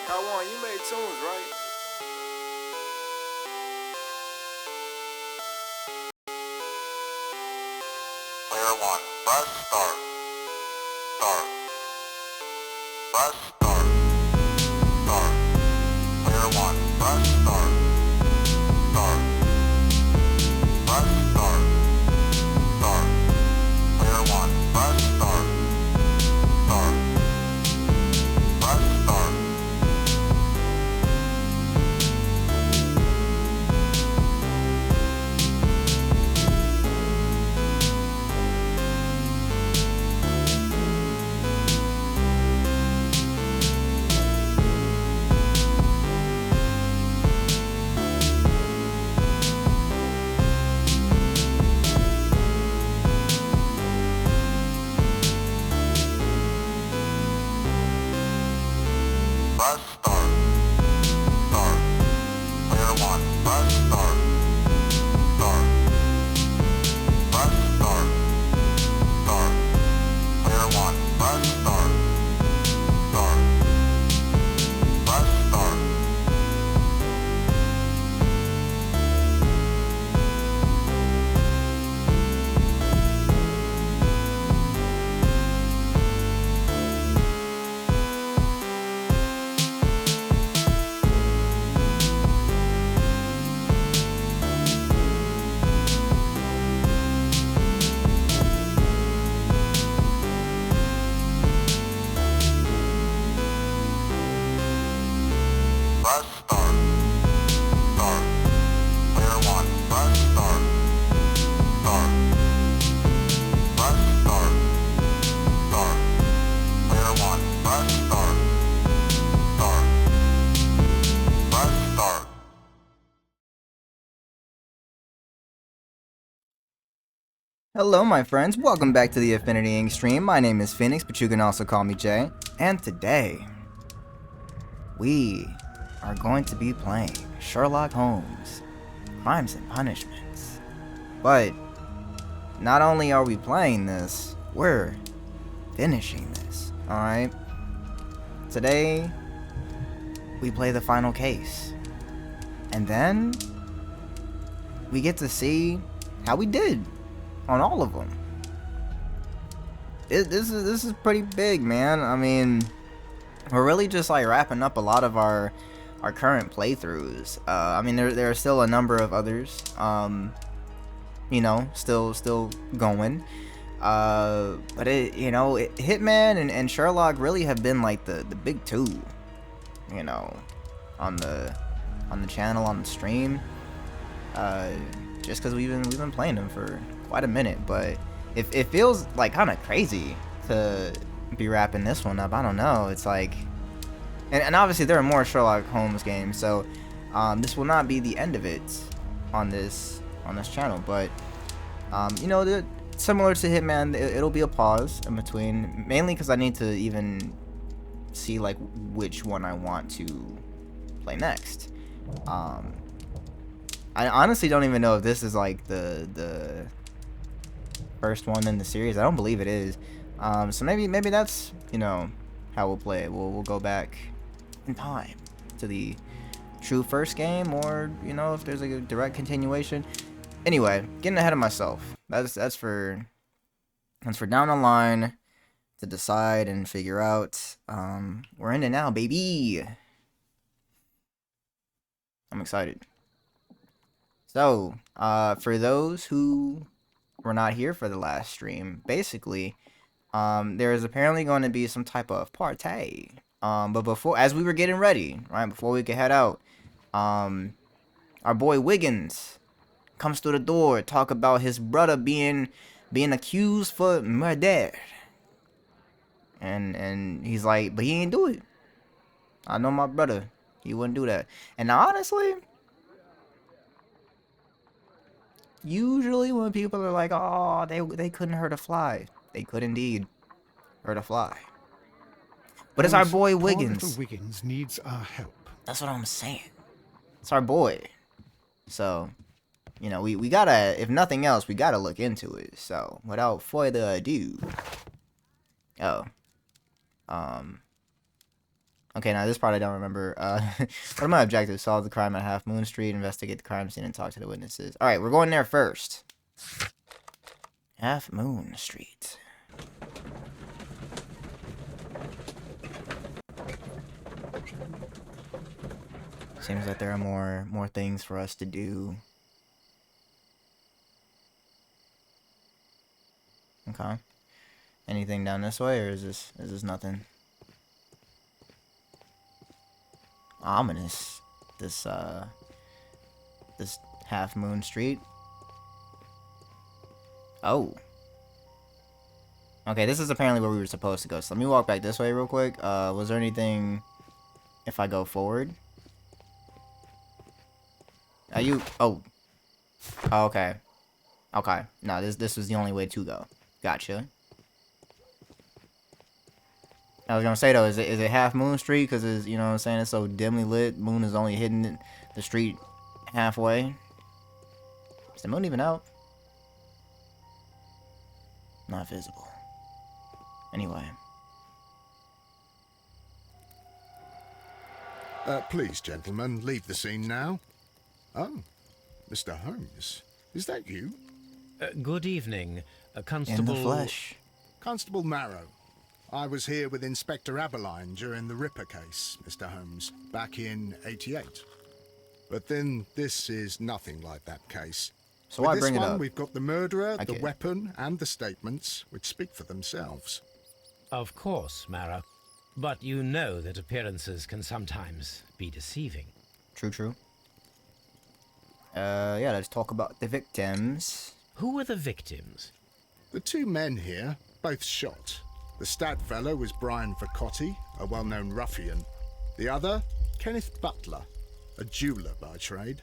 Kawan, you made tunes, right? Player 1, press start. Start. Press start. Start. Player 1, press start. Start. Press start. Start. Player 1, press start. Start. Press start. Press start. Start. Player 1, press start. Start. Press start. Start. Player 1, press start. Start. Press start. Press start. Start. Player 1, press start. Start. Press start. Start. Player 1, press start. Start. Press start. Hello, my friends. Welcome back to the Affinity Inc. stream. My name is Phoenix, but you can also call me Jay. And today, we are going to be playing Sherlock Holmes, Crimes and Punishments. But not only are we playing this, we're finishing this, alright? Today, we play the final case. And then, we get to see how we did on all of them. This is pretty big, man. I mean, we're really just like wrapping up a lot of our current playthroughs. I mean, there are still a number of others. You know, still going. But Hitman and Sherlock really have been like the big two. You know, on the channel, on the stream. Just because we've been playing them for quite a minute, but it feels like kind of crazy to be wrapping this one up. I don't know. It's like, and obviously there are more Sherlock Holmes games, so this will not be the end of it on this channel. But you know, similar to Hitman, it'll be a pause in between, mainly because I need to even see like which one I want to play next. I honestly don't even know if this is like the first one in the series. I don't believe it is. So maybe that's, you know, how we'll play it. We'll go back in time to the true first game, or you know, if there's like a direct continuation. Anyway, getting ahead of myself. That's for down the line to decide and figure out. We're in it now, baby. I'm excited. So, for those who were not here for the last stream, basically, there is apparently going to be some type of party. But before, as we were getting ready, right, before we could head out, our boy Wiggins comes through the door, talk about his brother being accused for murder. And he's like, but he ain't do it. I know my brother. He wouldn't do that. And honestly, usually when people are like, oh, they couldn't hurt a fly, they could indeed hurt a fly. But it's our boy Wiggins. Poor little Wiggins needs our help. That's what I'm saying. It's our boy. So, you know, we gotta, if nothing else, we gotta look into it. So, without further ado. Okay, now this part I don't remember. What are my objectives? Solve the crime at Half Moon Street, investigate the crime scene, and talk to the witnesses. Alright, we're going there first. Half Moon Street. Seems like there are more things for us to do. Okay. Anything down this way, or is this nothing? Ominous. This Half Moon Street. Oh. Okay, this is apparently where we were supposed to go. So let me walk back this way real quick. Was there anything if I go forward? Are you? Oh. Oh, okay. Okay. No, this was the only way to go. Gotcha. I was gonna say though, is it Half Moon Street? Cause it's, you know what I'm saying, it's so dimly lit. Moon is only hitting the street halfway. Is the moon even out? Not visible. Anyway. Please, gentlemen, leave the scene now. Oh, Mr. Holmes, is that you? Good evening, In Constable... the flesh. Constable Marrow. I was here with Inspector Aberline during the Ripper case, Mr. Holmes, back in '88. But then this is nothing like that case. So With why this bring it one, up? we've got the murderer, I the get it. weapon, and the statements, which speak for themselves. Of course, Marrow. But you know that appearances can sometimes be deceiving. True. Yeah, let's talk about the victims. Who were the victims? The two men here, both shot. The stout fellow was Brian Vercotti, a well-known ruffian. The other, Kenneth Butler, a jeweller by trade.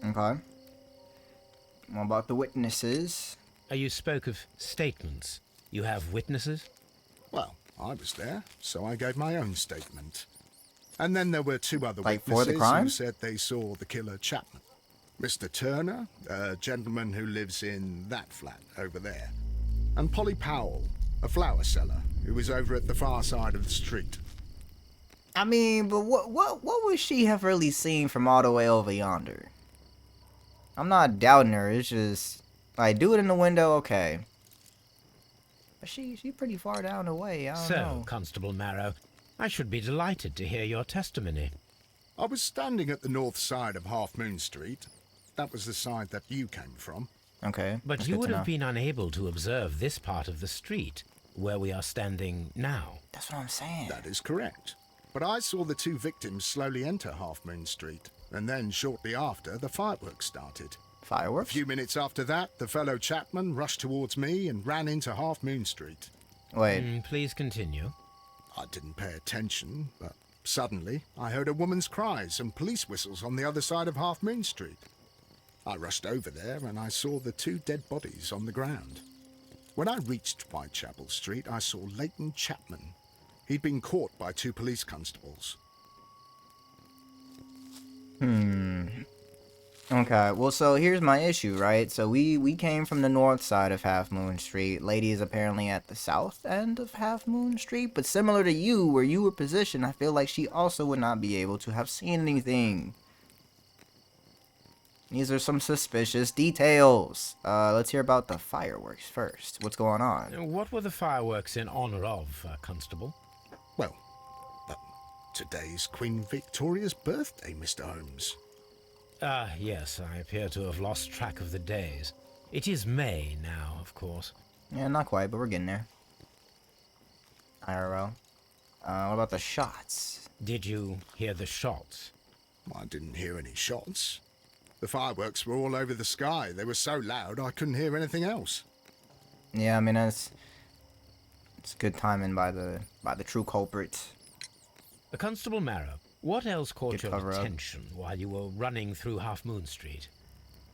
Okay. What about the witnesses? You spoke of statements. You have witnesses? Well, I was there, so I gave my own statement. And then there were two other Like for the witnesses crime? who said they saw the killer Chapman. Mr. Turner, a gentleman who lives in that flat over there. And Polly Powell, a flower seller, who was over at the far side of the street. I mean, but what would she have really seen from all the way over yonder? I'm not doubting her. It's just like, do it in the window, okay. But she pretty far down the way. I don't know. Constable Marrow, I should be delighted to hear your testimony. I was standing at the north side of Half Moon Street. That was the side that you came from. Okay. But that's you good would to have know. been unable to observe this part of the street, where we are standing now. That's what I'm saying. That is correct. But I saw the two victims slowly enter Half Moon Street, and then shortly after, the fireworks started. A Fireworks? few minutes after that, the fellow Chapman rushed towards me and ran into Half Moon Street. Wait. Please continue. I didn't pay attention, but suddenly I heard a woman's cries and police whistles on the other side of Half Moon Street. I rushed over there and I saw the two dead bodies on the ground. When I reached Whitechapel Street, I saw Leighton Chapman. He'd been caught by two police constables. Okay, well, so here's my issue, right? So we came from the north side of Half Moon Street. Lady is apparently at the south end of Half Moon Street, but similar to you, where you were positioned, I feel like she also would not be able to have seen anything. These are some suspicious details. Let's hear about the fireworks first. What's going on? What were the fireworks in honor of, Constable? Well, today's Queen Victoria's birthday, Mr. Holmes. Yes, I appear to have lost track of the days. It is May now, of course. Yeah, not quite, but we're getting there. IRL. What about the shots? Did you hear the shots? I didn't hear any shots. The fireworks were all over the sky. They were so loud I couldn't hear anything else. Yeah, I mean, it's good timing by the true culprit. Constable Marrow, what else caught Good your cover up. attention while you were running through Half Moon Street?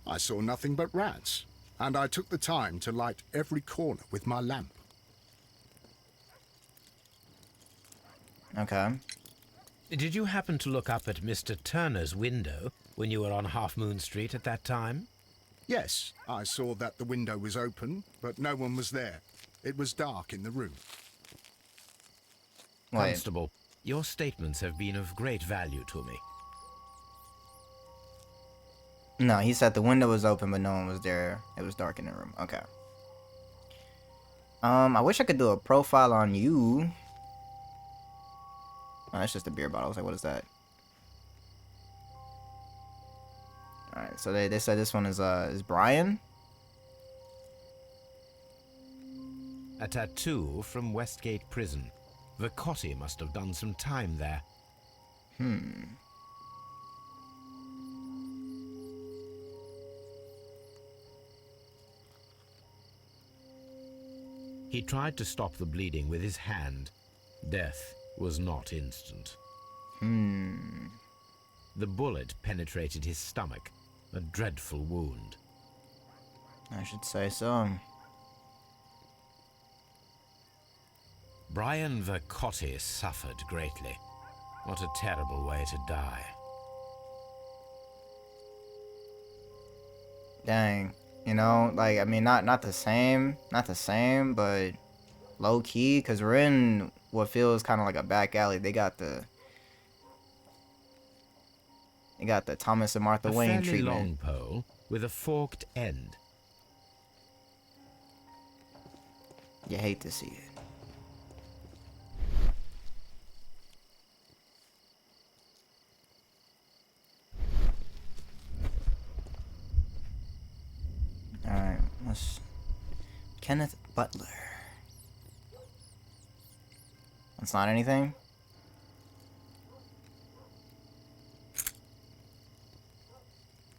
I saw nothing but rats, and I took the time to light every corner with my lamp. Okay. Did you happen to look up at Mr. Turner's window when you were on Half Moon Street at that time? Yes, I saw that the window was open, but no one was there. It was dark in the room. Wait. Constable, Your statements have been of great value to me. No, he said the window was open, but no one was there. It was dark in the room. Okay. I wish I could do a profile on you. Oh, that's just a beer bottle. I was like, what is that? Alright, so they said this one is Brian. A tattoo from Westgate Prison. Vercotti must have done some time there. He tried to stop the bleeding with his hand. Death was not instant. The bullet penetrated his stomach, a dreadful wound. I should say so. Brian Vercotti suffered greatly. What a terrible way to die. Dang. You know, like, I mean, not the same, but low key, because we're in what feels kind of like a back alley. They got the Thomas and Martha Wayne fairly treatment. long pole with a forked end. You hate to see it. Alright, let's... Kenneth Butler. That's not anything?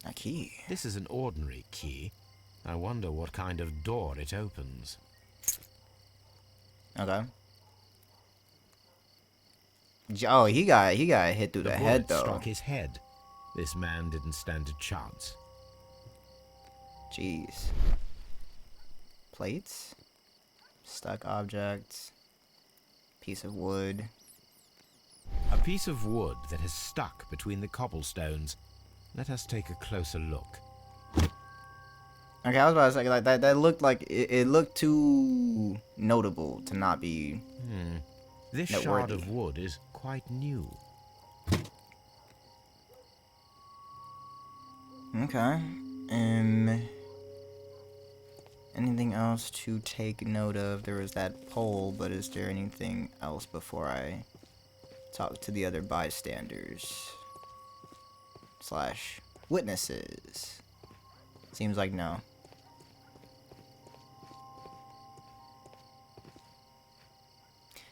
A key. This is an ordinary key. I wonder what kind of door it opens. Okay. Oh, he got hit through the head, bullet though. struck his head. This man didn't stand a chance. Jeez. Plates? Stuck objects. Piece of wood. A piece of wood that has stuck between the cobblestones. Let us take a closer look. Okay, I was about to say, like, that looked like, it looked too notable to not be This noteworthy. shard of wood is quite new. Okay. Anything else to take note of? There was that pole, but is there anything else before I talk to the other bystanders? / witnesses. Seems like no.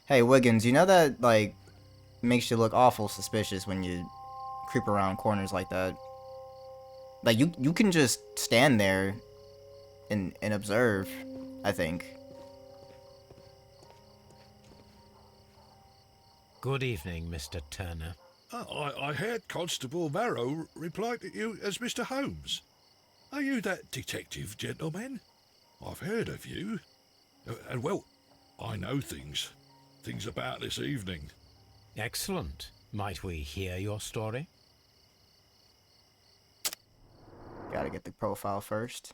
Hey, Wiggins, you know that, like, makes you look awful suspicious when you creep around corners like that? Like, you can just stand there and observe, I think. Good evening, Mr. Turner. I heard Constable Marrow reply to you as Mr. Holmes. Are you that detective gentleman? I've heard of you. And, well, I know things about this evening. Excellent. Might we hear your story? Gotta get the profile first.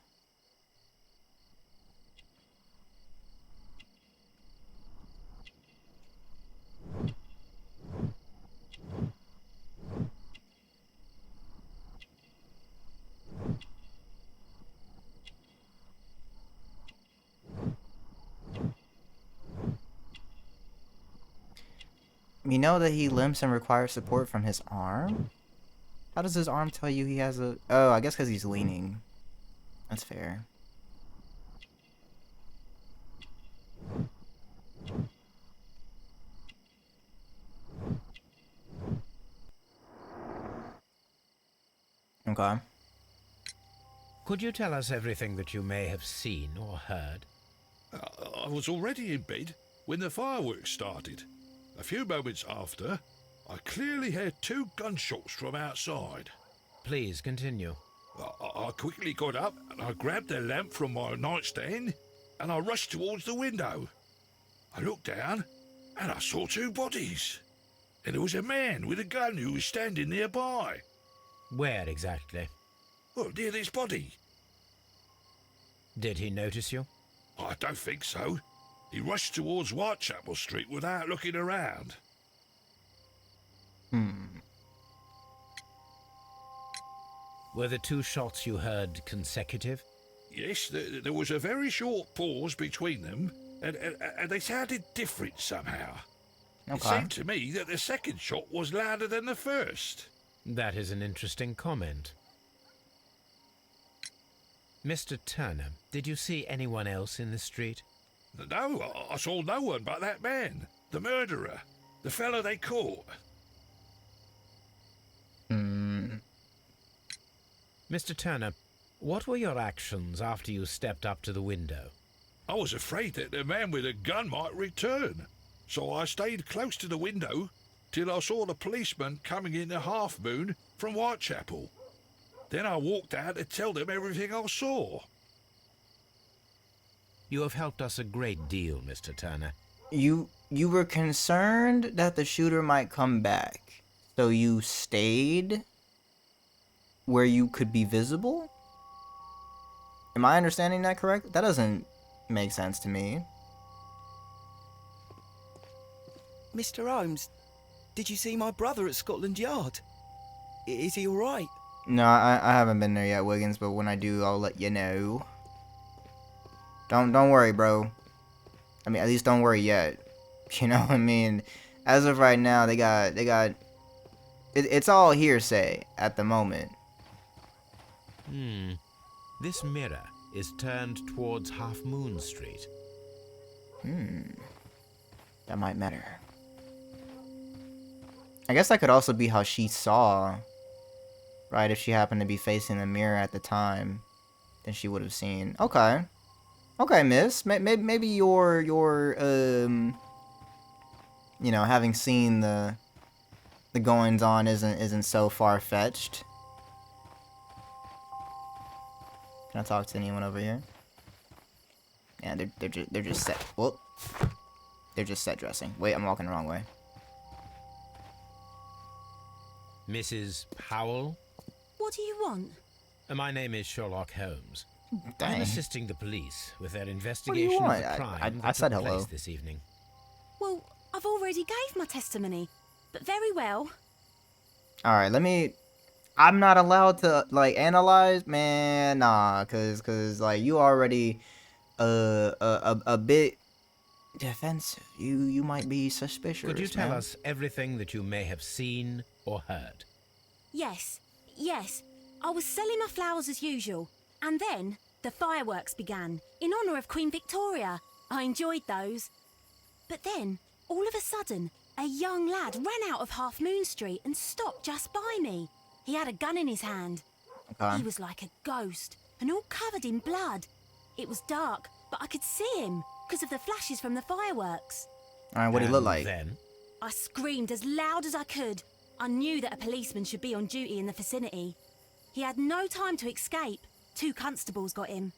You know that he limps and requires support from his arm? How does his arm tell you he has a... Oh, I guess because he's leaning. That's fair. Okay. Could you tell us everything that you may have seen or heard? I was already in bed when the fireworks started. A few moments after, I clearly heard 2 gunshots from outside. Please continue. I quickly got up and I grabbed the lamp from my nightstand and I rushed towards the window. I looked down and I saw 2 bodies. And there was a man with a gun who was standing nearby. Where exactly? Well, near this body. Did he notice you? I don't think so. He rushed towards Whitechapel Street without looking around. Were the two shots you heard consecutive? Yes, there was a very short pause between them, and they sounded different somehow. It Okay. seemed to me that the second shot was louder than the first. That is an interesting comment. Mr. Turner, did you see anyone else in the street? No, I saw no one but that man, the murderer, the fellow they caught. Mr. Turner, what were your actions after you stepped up to the window? I was afraid that the man with a gun might return, so I stayed close to the window till I saw the policeman coming in the Half Moon from Whitechapel. Then I walked out to tell them everything I saw. You have helped us a great deal, Mr. Turner. You were concerned that the shooter might come back, so you stayed where you could be visible? Am I understanding that correct? That doesn't make sense to me. Mr. Holmes, did you see my brother at Scotland Yard? Is he alright? No, I haven't been there yet, Wiggins, but when I do, I'll let you know. Don't worry, bro. I mean, at least don't worry yet. You know what I mean? As of right now, they got it's all hearsay at the moment. This mirror is turned towards Half Moon Street. That might matter. I guess that could also be how she saw, right? If she happened to be facing the mirror at the time, then she would have seen. Okay. Okay, miss. Maybe your you know, having seen the goings on isn't so far fetched. Can I talk to anyone over here? Yeah, they're just set. Well, they're just set dressing. Wait, I'm walking the wrong way. Mrs. Powell? What do you want? My name is Sherlock Holmes. I'm Dang. assisting the police with their investigation of want? the crime I that said took hello. place this evening. Well, I've already gave my testimony, but very well. All right, I'm not allowed to like analyze, man. Nah, cause like you already a bit defensive. You might be suspicious. Could you tell man. us everything that you may have seen or heard? Yes. I was selling my flowers as usual, and then the fireworks began in honour of Queen Victoria. I enjoyed those. But then, all of a sudden, a young lad ran out of Half Moon Street and stopped just by me. He had a gun in his hand. Okay. He was like a ghost, and all covered in blood. It was dark, but I could see him because of the flashes from the fireworks. All right, what did he look And like? Then, I screamed as loud as I could. I knew that a policeman should be on duty in the vicinity. He had no time to escape. 2 constables got him.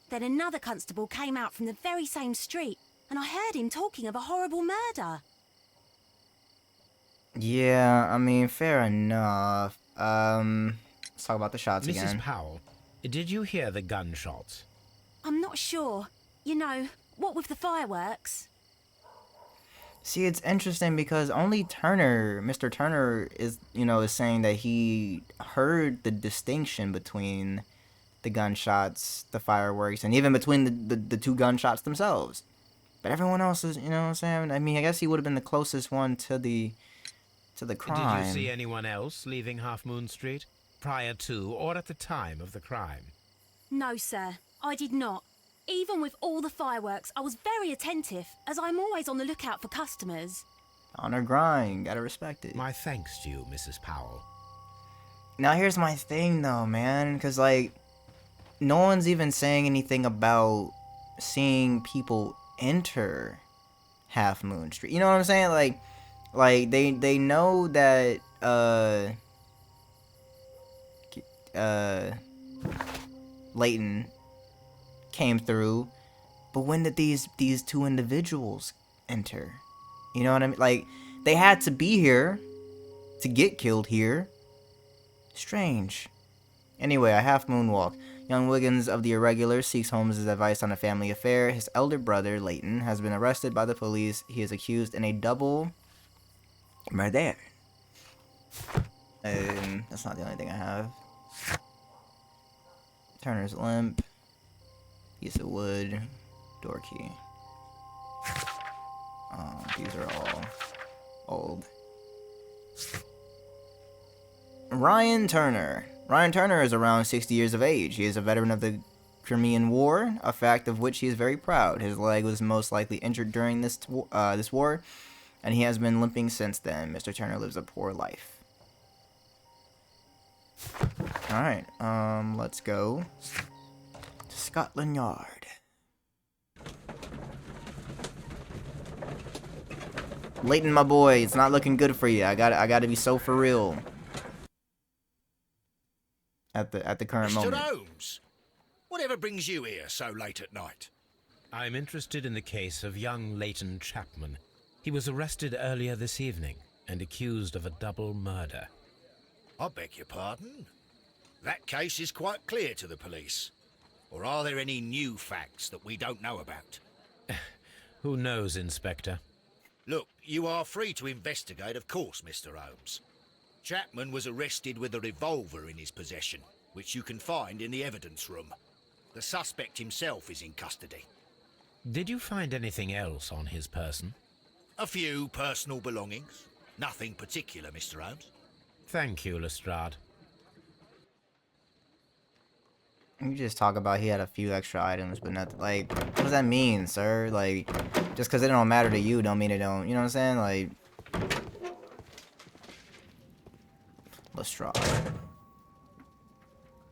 Then another constable came out from the very same street, and I heard him talking of a horrible murder. Yeah, I mean, fair enough. Let's talk about the shots Mrs. again. Powell, did you hear the gunshots? I'm not sure. You know, what with the fireworks? See, it's interesting because only Mr. Turner is saying that he heard the distinction between the gunshots, the fireworks, and even between the 2 gunshots themselves. But everyone else is, you know what I'm saying? I mean, I guess he would have been the closest one to the crime. Did you see anyone else leaving Half Moon Street prior to or at the time of the crime? No, sir, I did not. Even with all the fireworks, I was very attentive, as I'm always on the lookout for customers. On her grind, gotta respect it. My thanks to you, Mrs. Powell. Now here's my thing though, man, because like no one's even saying anything about seeing people enter Half Moon Street. You know what I'm saying? Like they know that Leighton came through, but when did these 2 individuals enter? You know what I mean? Like they had to be here to get killed here. Strange. Anyway, a half moonwalk. Young Wiggins of the Irregulars seeks Holmes' advice on a family affair. His elder brother, Leighton, has been arrested by the police. He is accused in a double murder. That's not the only thing I have. Turner's lamp. Piece of wood. Door key. These are all old. Ryan Turner. Ryan Turner is around 60 years of age. He is a veteran of the Crimean War, a fact of which he is very proud. His leg was most likely injured during this war, and he has been limping since then. Mr. Turner lives a poor life. Alright, let's go to Scotland Yard. Leighton, my boy, it's not looking good for you. I gotta be so for real. At the current moment. Mr. Holmes, whatever brings you here so late at night? I'm interested in the case of young Leighton Chapman. He was arrested earlier this evening and accused of a double murder. I beg your pardon? That case is quite clear to the police. Or are there any new facts that we don't know about? Who knows, Inspector? Look, you are free to investigate, of course, Mr. Holmes. Chapman was arrested with a revolver in his possession, which you can find in the evidence room. The suspect himself is in custody. Did you find anything else on his person? A few personal belongings. Nothing particular, Mr. Holmes. Thank you, Lestrade. You just talk about he had a few extra items, but nothing. Like, what does that mean, sir? Like, just because it don't matter to you, don't mean it don't. You know what I'm saying? Like, Lestrade.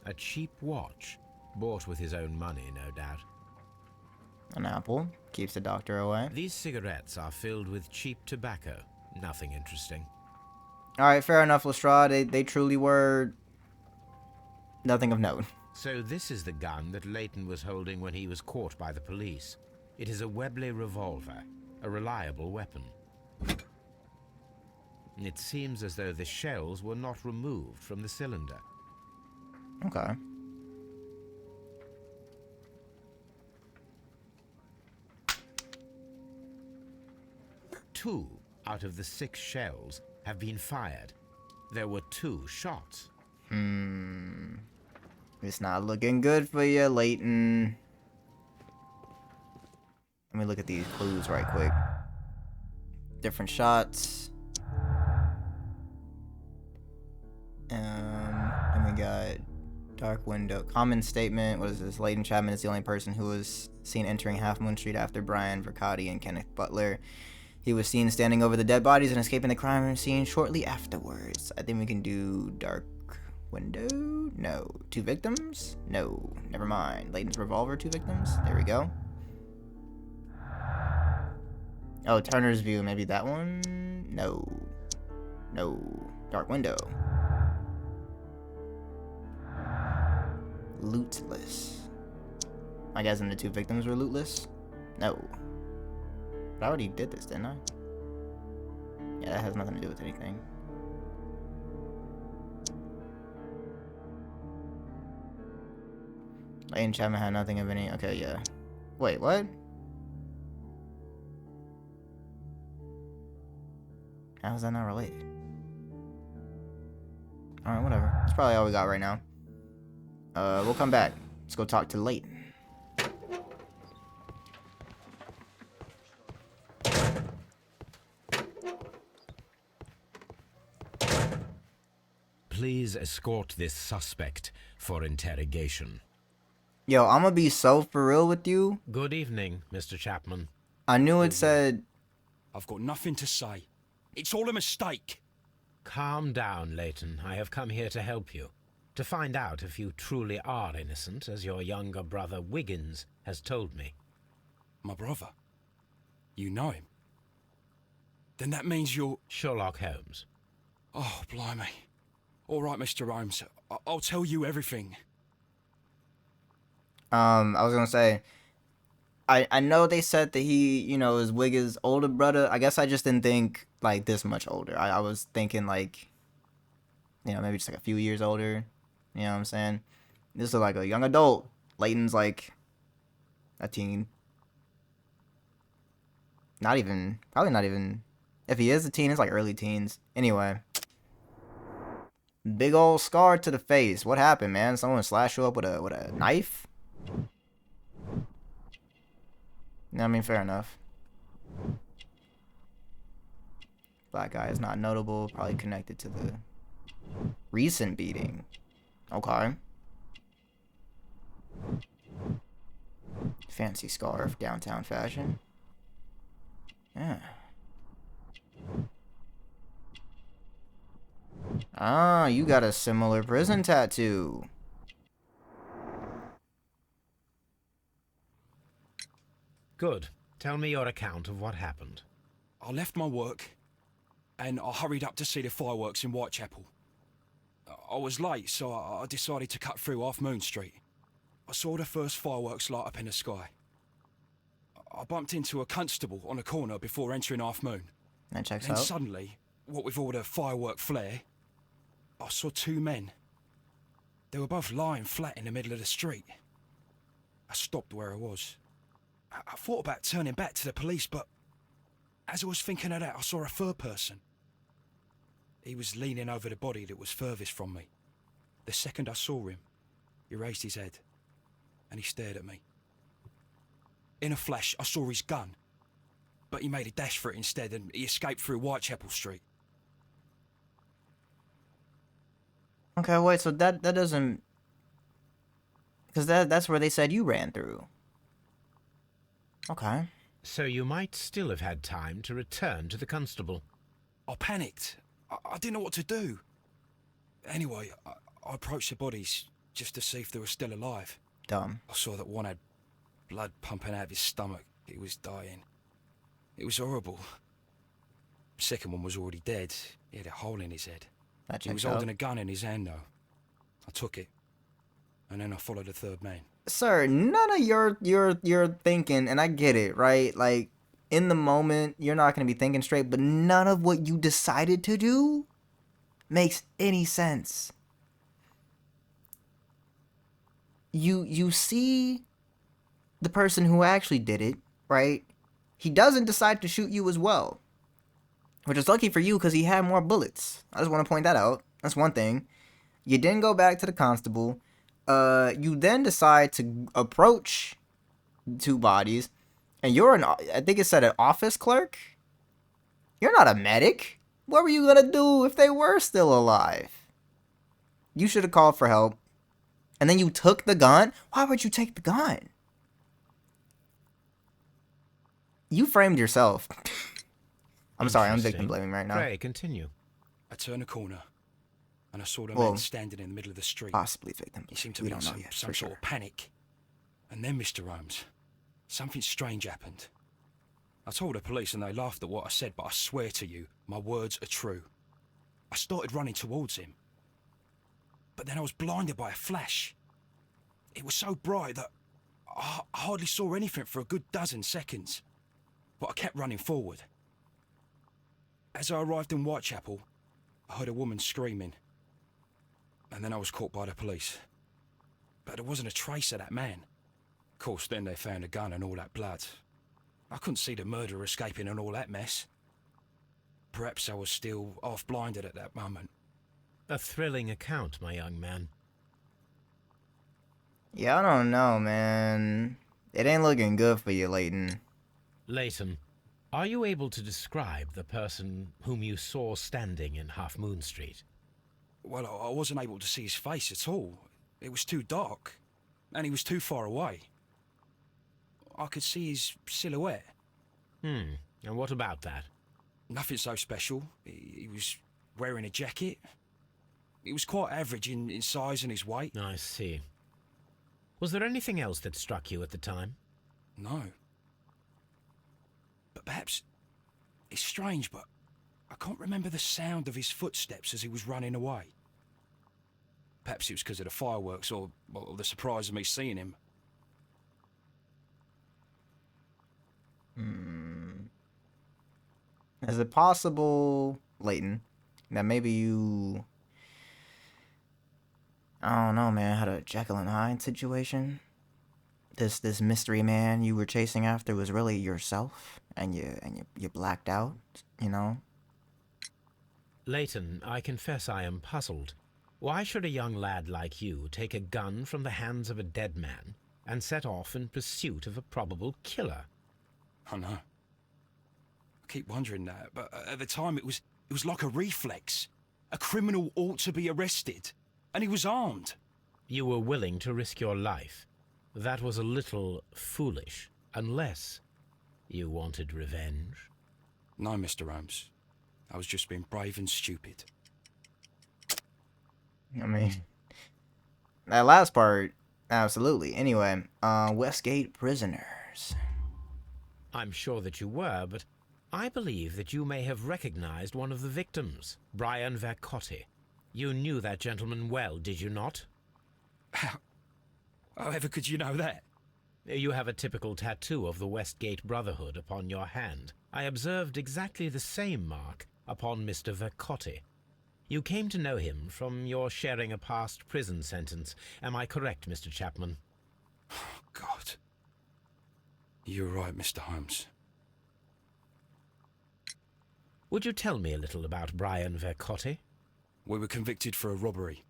A cheap watch, bought with his own money, no doubt. An apple keeps the doctor away. These cigarettes are filled with cheap tobacco. Nothing interesting. All right, fair enough, Lestrade. They truly were nothing of note. So this is the gun that Leighton was holding when he was caught by the police. It is a Webley revolver, a reliable weapon. It seems as though the shells were not removed from the cylinder. Okay. Two out of the 6 shells have been fired. There were 2 shots. It's not looking good for you, Leighton. Let me look at these clues right quick. Different shots. And we got dark window. Common statement. What is this? Leighton Chapman is the only person who was seen entering Half Moon Street after Brian Vercotti and Kenneth Butler. He was seen standing over the dead bodies and escaping the crime scene shortly afterwards. I think we can do dark window? No. 2 victims? No. Never mind. Leighton's revolver, 2 victims? There we go. Oh, Turner's view. Maybe that one? No. No. Dark window. Lootless. I guess the 2 victims were lootless? No. But I already did this, didn't I? Yeah, that has nothing to do with anything. Leighton Chapman had nothing of any. Okay, yeah. Wait, what? How is that not related? Alright, whatever. That's probably all we got right now. We'll come back. Let's go talk to Leighton. Please escort this suspect for interrogation. Yo, I'm gonna be so for real with you. Good evening, Mr. Chapman. I knew it said... I've got nothing to say. It's all a mistake. Calm down, Leighton. I have come here to help you. To find out if you truly are innocent, as your younger brother Wiggins has told me. My brother? You know him? Then that means you're... Sherlock Holmes. Oh, blimey. All right, Mr. Holmes. I'll tell you everything. I was gonna say... I know they said that he, you know, is Wiggins' older brother. I guess I just didn't think, like, this much older. I was thinking, like, you know, maybe just, like, a few years older. You know what I'm saying? This is, like, a young adult. Leighton's, like, a teen. Not even... Probably not even... If he is a teen, it's, like, early teens. Anyway. Big old scar to the face. What happened, man? Someone slashed you up with a knife? I mean, fair enough. Black eye is not notable. Probably connected to the recent beating. Okay. Fancy scarf, downtown fashion. Yeah. Ah, you got a similar prison tattoo. Good. Tell me your account of what happened. I left my work and I hurried up to see the fireworks in Whitechapel. I was late, so I decided to cut through Half Moon Street. I saw the first fireworks light up in the sky. I bumped into a constable on a corner before entering Half Moon. That checks and out. Suddenly, what with all the firework flare, I saw two men. They were both lying flat in the middle of the street. I stopped where I was. I thought about turning back to the police, but as I was thinking of that, I saw a third person. He was leaning over the body that was furthest from me. The second I saw him, he raised his head and he stared at me. In a flash, I saw his gun, but he made a dash for it instead and he escaped through Whitechapel Street. Okay, wait, so that doesn't... Because that's where they said you ran through. Okay. So you might still have had time to return to the constable. I panicked. I didn't know what to do. Anyway, I approached the bodies just to see if they were still alive. Dumb. I saw that one had blood pumping out of his stomach. He was dying. It was horrible. The second one was already dead. He had a hole in his head. That He checks was out. holding a gun in his hand, though. I took it. And then I followed the third man. Sir, none of your thinking, and I get it, right? Like, in the moment, you're not going to be thinking straight, but none of what you decided to do makes any sense. You see the person who actually did it, right? He doesn't decide to shoot you as well. Which is lucky for you because he had more bullets. I just want to point that out. That's one thing. You didn't go back to the constable. You then decide to approach two bodies. And you're I think it said an office clerk? You're not a medic. What were you going to do if they were still alive? You should have called for help. And then you took the gun? Why would you take the gun? You framed yourself. I'm sorry, I'm victim blaming right now. Pray, continue. I turned a corner, and I saw the Well, man standing in the middle of the street. Possibly victim He seemed to we be in don't know yet, some for sort sure. of panic. And then, Mr. Holmes, something strange happened. I told the police and they laughed at what I said, but I swear to you, my words are true. I started running towards him. But then I was blinded by a flash. It was so bright that I hardly saw anything for a good dozen seconds. But I kept running forward. As I arrived in Whitechapel, I heard a woman screaming. And then I was caught by the police. But there wasn't a trace of that man. Of course, then they found a gun and all that blood. I couldn't see the murderer escaping and all that mess. Perhaps I was still half-blinded at that moment. A thrilling account, my young man. Yeah, I don't know, man. It ain't looking good for you, Leighton. Leighton, are you able to describe the person whom you saw standing in Half Moon Street? Well, I wasn't able to see his face at all. It was too dark, and he was too far away. I could see his silhouette. And what about that? Nothing so special. He was wearing a jacket. He was quite average in size and his weight. I see. Was there anything else that struck you at the time? No. But perhaps it's strange, but I can't remember the sound of his footsteps as he was running away. Perhaps it was because of the fireworks or the surprise of me seeing him. Is it possible, Leighton, that maybe you... I don't know, man, had a Jekyll and Hyde situation? This mystery man you were chasing after was really yourself, and you blacked out, you know? Leighton, I confess I am puzzled. Why should a young lad like you take a gun from the hands of a dead man and set off in pursuit of a probable killer? I know. I keep wondering that, but at the time it was like a reflex. A criminal ought to be arrested, and he was armed. You were willing to risk your life. That was a little foolish, unless you wanted revenge. No, Mr. Holmes. I was just being brave and stupid. I mean, that last part, absolutely. Anyway, Westgate prisoners. I'm sure that you were, but I believe that you may have recognized one of the victims, Brian Vercotti. You knew that gentleman well, did you not? However could you know that? You have a typical tattoo of the Westgate Brotherhood upon your hand. I observed exactly the same mark upon Mr. Vercotti. You came to know him from your sharing a past prison sentence. Am I correct, Mr. Chapman? Oh, God. You're right, Mr. Holmes. Would you tell me a little about Brian Vercotti? We were convicted for a robbery.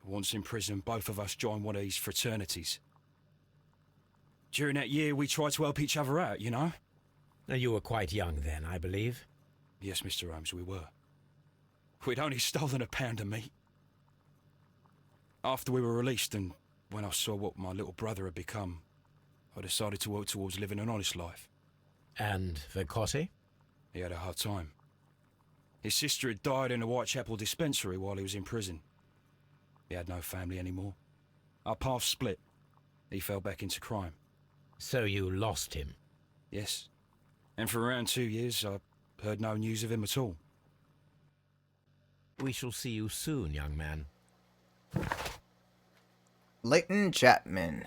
Once in prison, both of us joined one of these fraternities. During that year, we tried to help each other out, you know? You were quite young then, I believe. Yes, Mr. Holmes, we were. We'd only stolen a pound of meat. After we were released, and when I saw what my little brother had become, I decided to work towards living an honest life. And Vercotti? He had a hard time. His sister had died in a Whitechapel dispensary while he was in prison. He had no family anymore. Our paths split. He fell back into crime. So you lost him? Yes. And for around 2 years, I heard no news of him at all. We shall see you soon, young man. Leighton Chapman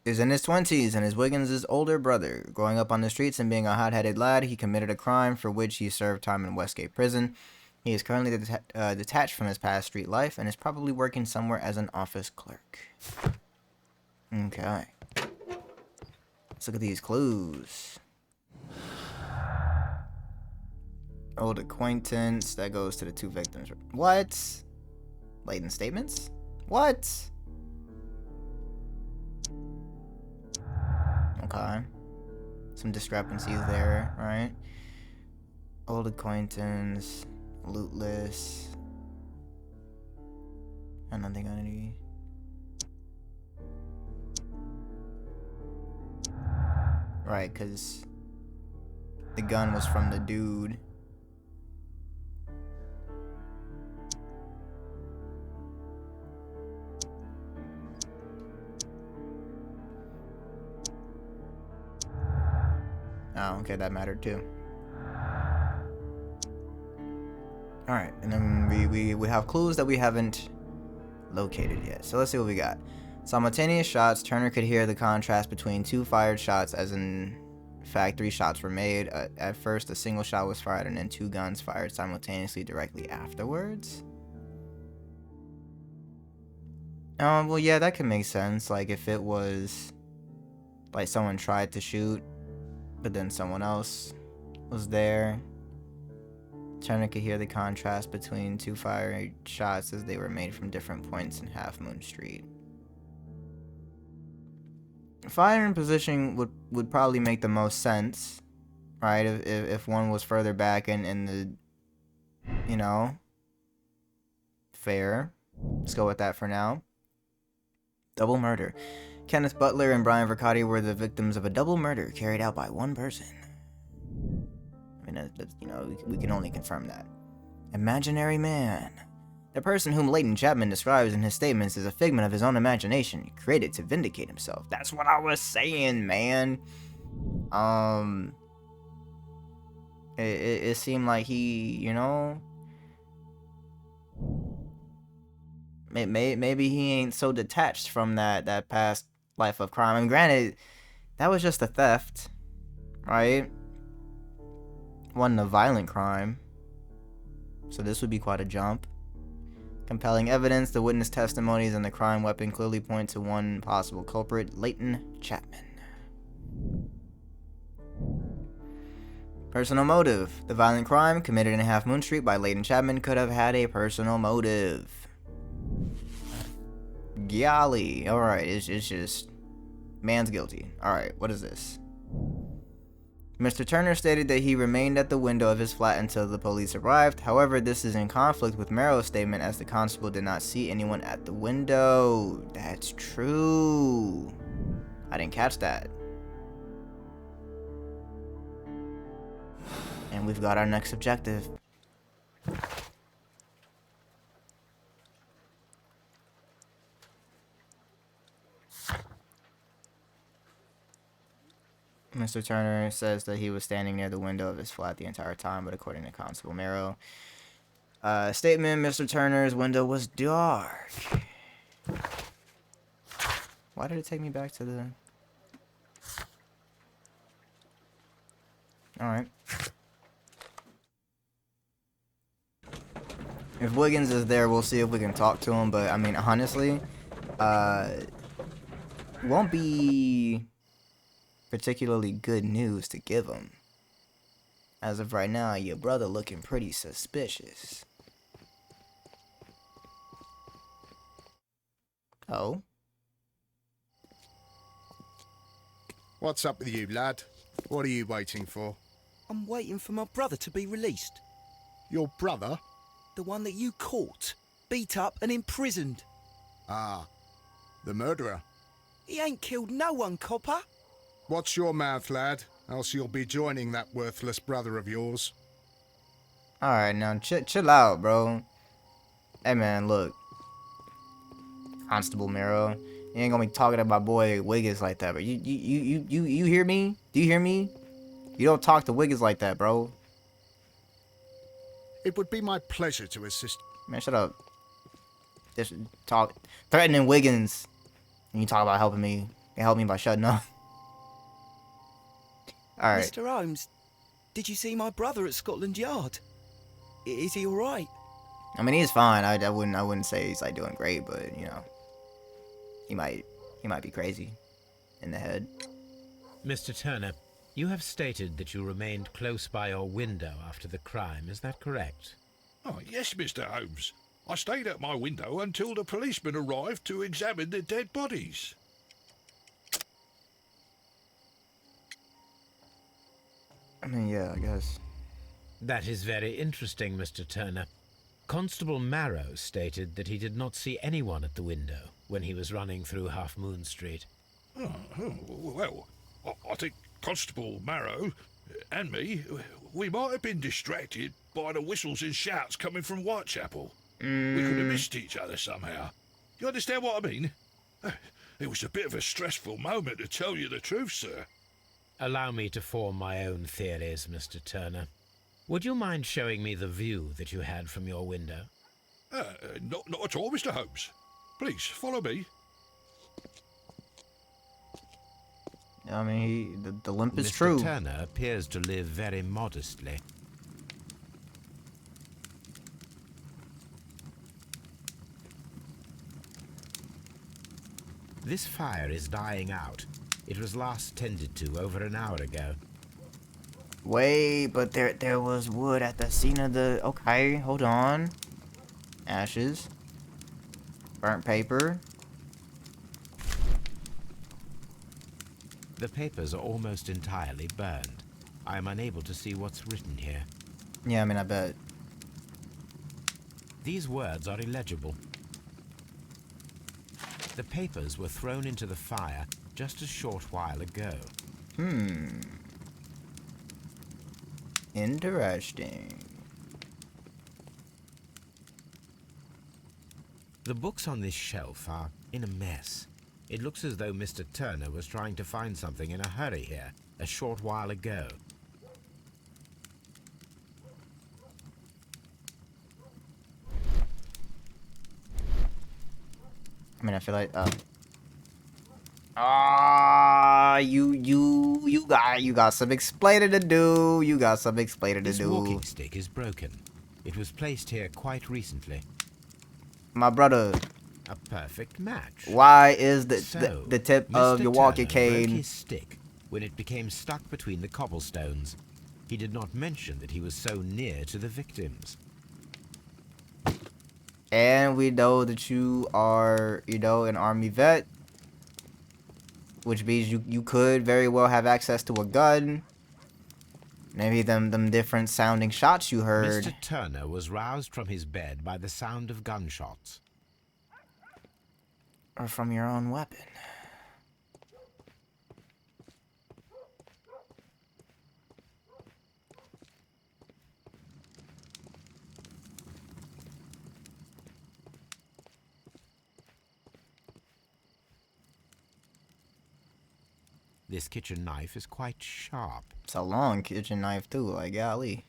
is in his 20s and is Wiggins' older brother. Growing up on the streets and being a hot-headed lad, he committed a crime for which he served time in Westgate Prison. He is currently detached from his past street life and is probably working somewhere as an office clerk. Okay. Let's look at these clues. Old acquaintance. That goes to the two victims. What? Leighton statements? What? Okay. Some discrepancies there, right? Old acquaintance. Lootless. I don't think any. Right, because the gun was from the dude. Oh, okay, that mattered too. Alright, and then we have clues that we haven't located yet. So let's see what we got. Simultaneous shots. Turner could hear the contrast between two fired shots, as in fact 3 shots were made. At first a single shot was fired and then 2 guns fired simultaneously directly afterwards. Well, yeah, that could make sense. Like if it was like someone tried to shoot but then someone else was there. Turner could hear the contrast between 2 fired shots as they were made from different points in Half Moon Street. Fire in position would probably make the most sense, right? If one was further back in the, you know, fair. Let's go with that for now. Double murder. Kenneth Butler and Brian Vercotti were the victims of a double murder carried out by one person. I mean, you know, we can only confirm that. Imaginary man. The person whom Leighton Chapman describes in his statements is a figment of his own imagination, created to vindicate himself. That's what I was saying, man. It seemed like he, you know, maybe he ain't so detached from that past life of crime. And granted, that was just a theft, right? Wasn't a violent crime. So this would be quite a jump. Compelling evidence, the witness testimonies, and the crime weapon clearly point to one possible culprit, Leighton Chapman. Personal motive. The violent crime committed in Half Moon Street by Leighton Chapman could have had a personal motive. Golly. Alright, it's just... man's guilty. Alright, what is this? Mr. Turner stated that he remained at the window of his flat until the police arrived. However, this is in conflict with Marrow's statement as the constable did not see anyone at the window. That's true. I didn't catch that. And we've got our next objective. Mr. Turner says that he was standing near the window of his flat the entire time, but according to Constable Marrow, statement, Mr. Turner's window was dark. Why did it take me back to the... Alright. If Wiggins is there, we'll see if we can talk to him, but, I mean, honestly, won't be particularly good news to give him. As of right now, your brother looking pretty suspicious. Oh? What's up with you, lad? What are you waiting for? I'm waiting for my brother to be released. Your brother? The one that you caught, beat up and imprisoned. Ah, the murderer. He ain't killed no one, copper. Watch your mouth, lad, else you'll be joining that worthless brother of yours. Alright, now chill out, bro. Hey, man, look. Constable Marrow, you ain't gonna be talking to my boy Wiggins like that, but you hear me? Do you hear me? You don't talk to Wiggins like that, bro. It would be my pleasure to assist. Man, shut up. Just talk, threatening Wiggins. And you talk about helping me. You help me by shutting up. Alright. Mr. Holmes, did you see my brother at Scotland Yard? Is he alright? I mean, he's fine. I wouldn't say he's like doing great, but you know, he might be crazy in the head. Mr. Turner, you have stated that you remained close by your window after the crime. Is that correct? Oh, yes, Mr. Holmes. I stayed at my window until the policeman arrived to examine the dead bodies. I mean, yeah, I guess. That is very interesting, Mr. Turner. Constable Marrow stated that he did not see anyone at the window when he was running through Half Moon Street. Well, I think Constable Marrow and me, we might have been distracted by the whistles and shouts coming from Whitechapel. We could have missed each other somehow. You understand what I mean? It was a bit of a stressful moment, to tell you the truth, sir. Allow me to form my own theories, Mr. Turner. Would you mind showing me the view that you had from your window? Not at all, Mr. Holmes. Please, follow me. I mean, the limp is Mr. true. Turner appears to live very modestly. This fire is dying out. It was last tended to over an hour ago. Wait, but there was wood at the scene of the... Okay, hold on. Ashes. Burnt paper. The papers are almost entirely burned. I am unable to see what's written here. Yeah, I mean, I bet. These words are illegible. The papers were thrown into the fire just a short while ago. Interesting. The books on this shelf are in a mess. It looks as though Mr. Turner was trying to find something in a hurry here a short while ago. I mean, I feel like, you got some explaining to do. You got some explaining to This do. walking stick is broken. It was placed here quite recently. My brother, A perfect match. why is the tip of Mr. your walking Turner broke cane? his stick when it became stuck between the cobblestones. He did not mention that he was so near to the victims. And we know that you are, an Army vet, which means you could very well have access to a gun. Maybe them different sounding shots you heard. Mr. Turner was roused from his bed by the sound of gunshots. Or from your own weapon. This kitchen knife is quite sharp. It's a long kitchen knife too, like golly.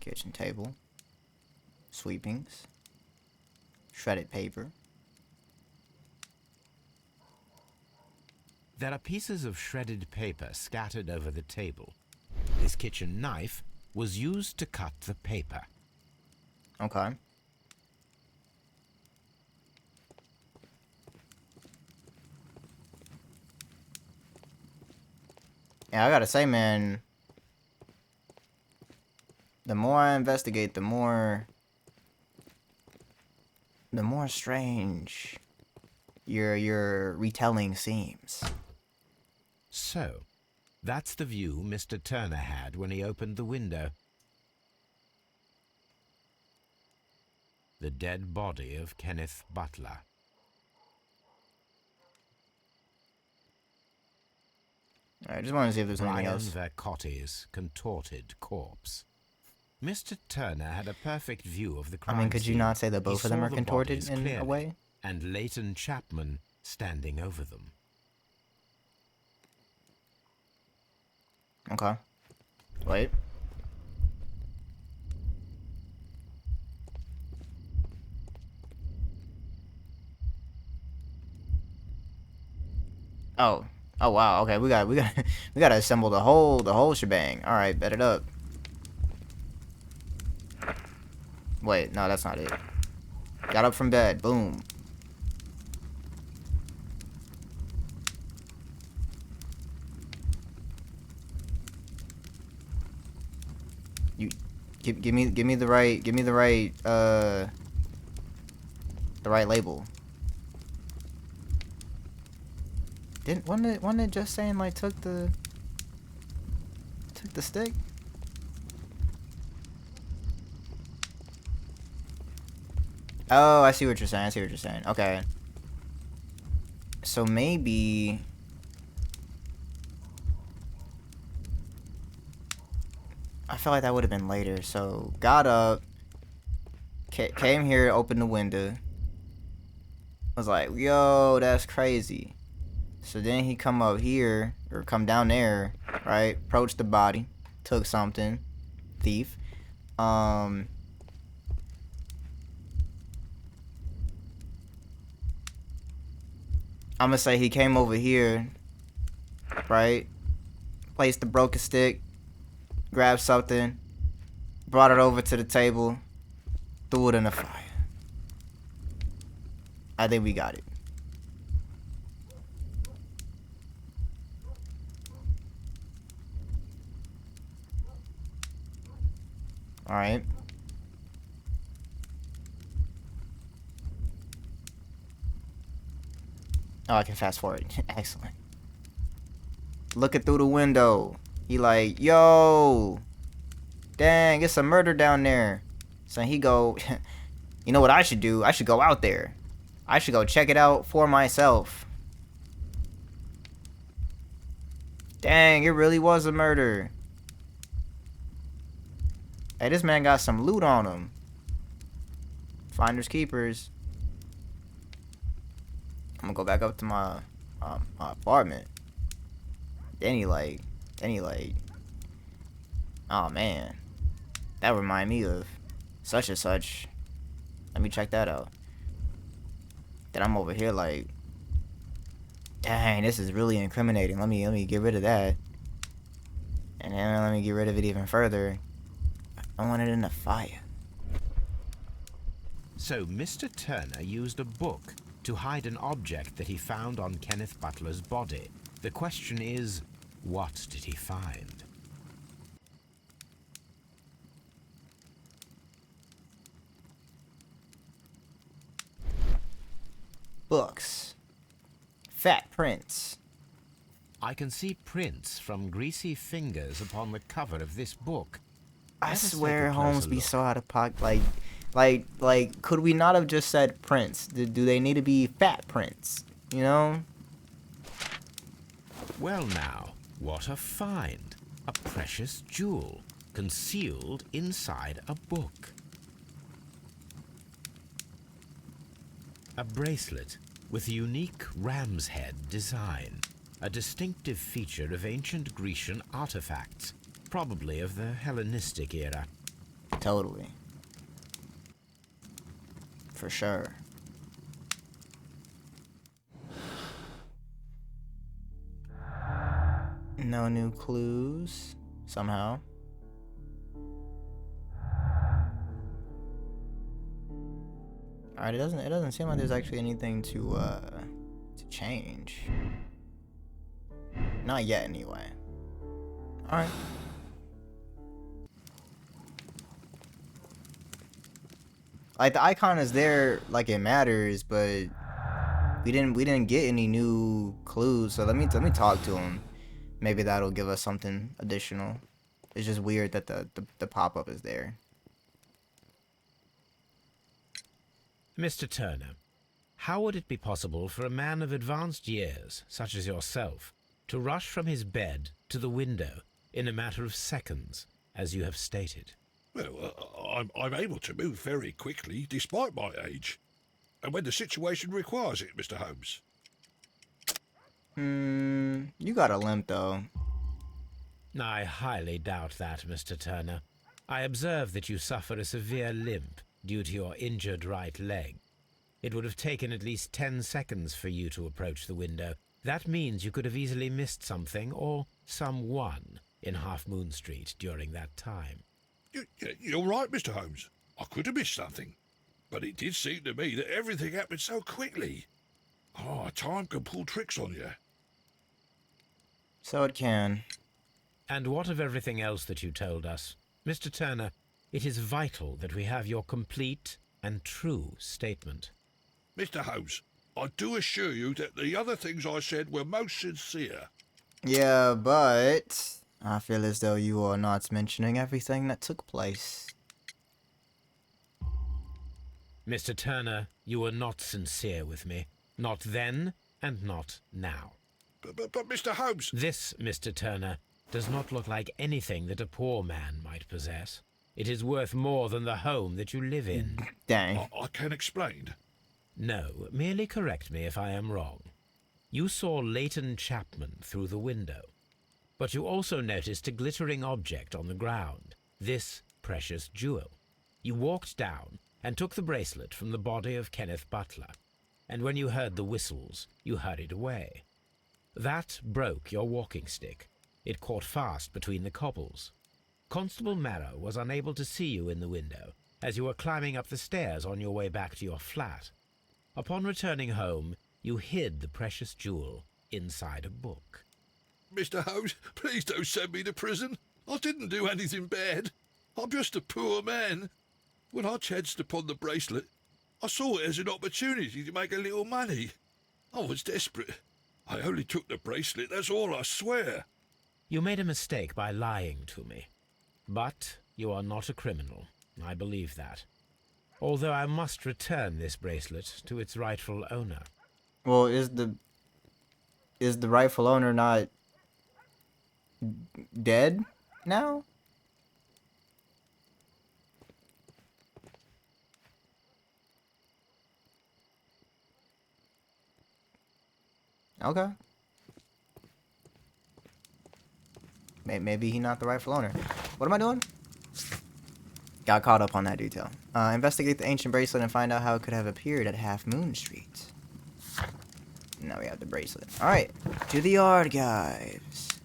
Kitchen table. Sweepings. Shredded paper. There are pieces of shredded paper scattered over the table. This kitchen knife was used to cut the paper. Okay. Yeah, I gotta say, man, the more I investigate, the more strange your retelling seems. So, that's the view Mr. Turner had when he opened the window. The dead body of Kenneth Butler. I just want to see if there's anything else. Vercotti's contorted corpse. Mr. Turner had a perfect view of the crime I mean, could you scene. not say that both He of them saw are the contorted bodies in a clearly, way? and Leighton Chapman standing over them. Okay. Wait. Oh. Oh wow. Okay, we gotta assemble the whole shebang. All right, bet it up. Wait, no, that's not it. Got up from bed. Boom. You give me the right label. Wasn't it just saying like took the stick? Oh, I see what you're saying. Okay. So maybe I feel like that would have been later. So got up, came here, opened the window. Was like, yo, that's crazy. So then he come up here, or come down there, right? Approached the body, took something, thief. I'm gonna say he came over here, right? Placed the broken stick, grabbed something, brought it over to the table, threw it in the fire. I think we got it. All right. Oh, I can fast forward. Excellent. Looking through the window. He like, yo, dang, it's a murder down there. So he go, you know what I should do? I should go out there. I should go check it out for myself. Dang, it really was a murder. Hey, this man got some loot on him. Finders keepers. I'm gonna go back up to my apartment. Then he like, oh man, that remind me of such and such. Let me check that out. Then I'm over here like, dang, this is really incriminating. Let me get rid of that. And then let me get rid of it even further. I want it in the fire. So Mr. Turner used a book to hide an object that he found on Kenneth Butler's body. The question is, what did he find? Books. Fat prints. I can see prints from greasy fingers upon the cover of this book. I Let us take swear a Holmes closer be look. so out of pocket. Like, could we not have just said prints? Do they need to be fat prints? You know? Well now, what a find. A precious jewel, concealed inside a book. A bracelet with a unique ram's head design, a distinctive feature of ancient Grecian artifacts, probably of the Hellenistic era. Totally. For sure. No new clues, somehow. Alright, it doesn't seem like there's actually anything to change. Not yet, anyway. Alright. Like, the icon is there like it matters, but we didn't get any new clues, so let me talk to him. Maybe that'll give us something additional. It's just weird that the pop-up is there. Mr. Turner, how would it be possible for a man of advanced years, such as yourself, to rush from his bed to the window in a matter of seconds, as you have stated? Well, I'm able to move very quickly, despite my age. And when the situation requires it, Mr. Holmes. You got a limp, though. I highly doubt that, Mr. Turner. I observe that you suffer a severe limp due to your injured right leg. It would have taken at least 10 seconds for you to approach the window. That means you could have easily missed something or someone in Half Moon Street during that time. You're right, Mr. Holmes. I could have missed something. But it did seem to me that everything happened so quickly. Oh, time can pull tricks on you. So it can. And what of everything else that you told us? Mr. Turner, it is vital that we have your complete and true statement. Mr. Holmes, I do assure you that the other things I said were most sincere. Yeah, but I feel as though you are not mentioning everything that took place. Mr. Turner, you were not sincere with me. Not then, and not now. But Mr. Holmes... This, Mr. Turner, does not look like anything that a poor man might possess. It is worth more than the home that you live in. Dang. I can explain. No, merely correct me if I am wrong. You saw Leighton Chapman through the window, but you also noticed a glittering object on the ground, this precious jewel. You walked down and took the bracelet from the body of Kenneth Butler, and when you heard the whistles, you hurried away. That broke your walking stick. It caught fast between the cobbles. Constable Marrow was unable to see you in the window as you were climbing up the stairs on your way back to your flat. Upon returning home, you hid the precious jewel inside a book. Mr. Holmes, please don't send me to prison. I didn't do anything bad. I'm just a poor man. When I chanced upon the bracelet, I saw it as an opportunity to make a little money. I was desperate. I only took the bracelet, that's all, I swear. You made a mistake by lying to me. But you are not a criminal. I believe that. Although I must return this bracelet to its rightful owner. Well, is the rightful owner not dead now? Okay. Maybe he's not the rightful owner. What am I doing? Got caught up on that detail. Investigate the ancient bracelet and find out how it could have appeared at Half Moon Street. Now we have the bracelet. Alright, to the archives.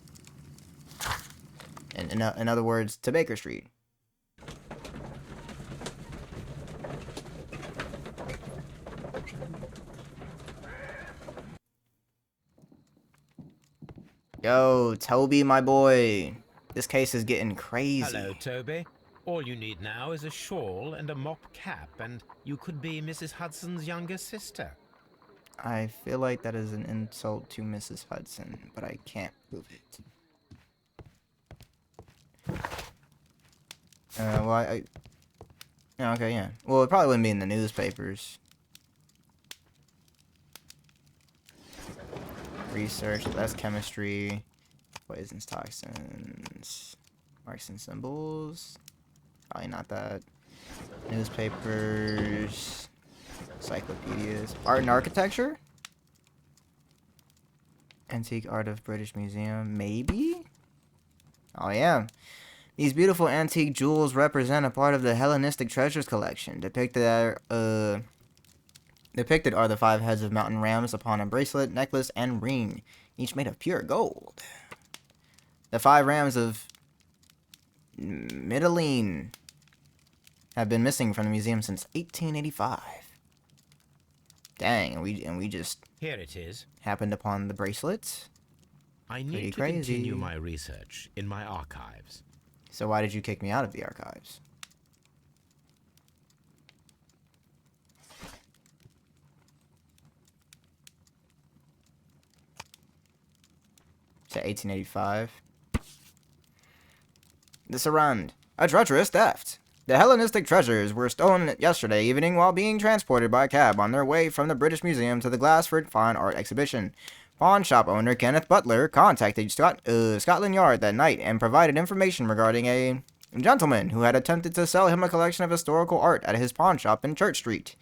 In other words, to Baker Street. Yo, Toby, my boy. This case is getting crazy. Hello, Toby. All you need now is a shawl and a mop cap, and you could be Mrs. Hudson's younger sister. I feel like that is an insult to Mrs. Hudson, but I can't prove it. Well, yeah, okay, yeah. Well, it probably wouldn't be in the newspapers. Research, that's chemistry. Poisons, toxins, marks and symbols. Probably not that. Newspapers, encyclopedias, art and architecture. Antique art of British Museum, maybe. Oh yeah, these beautiful antique jewels represent a part of the Hellenistic treasures collection. Depicted are the 5 heads of mountain rams upon a bracelet, necklace, and ring, each made of pure gold. The 5 rams of Mytilene have been missing from the museum since 1885. Dang, and we just Here it is. happened upon the bracelets. I Pretty need to crazy. continue my research in my archives. So why did you kick me out of the archives? To 1885. The Surround. A treacherous theft. The Hellenistic treasures were stolen yesterday evening while being transported by cab on their way from the British Museum to the Glassford Fine Art Exhibition. Pawn shop owner Kenneth Butler contacted Scotland Yard that night and provided information regarding a gentleman who had attempted to sell him a collection of historical art at his pawn shop in Church Street.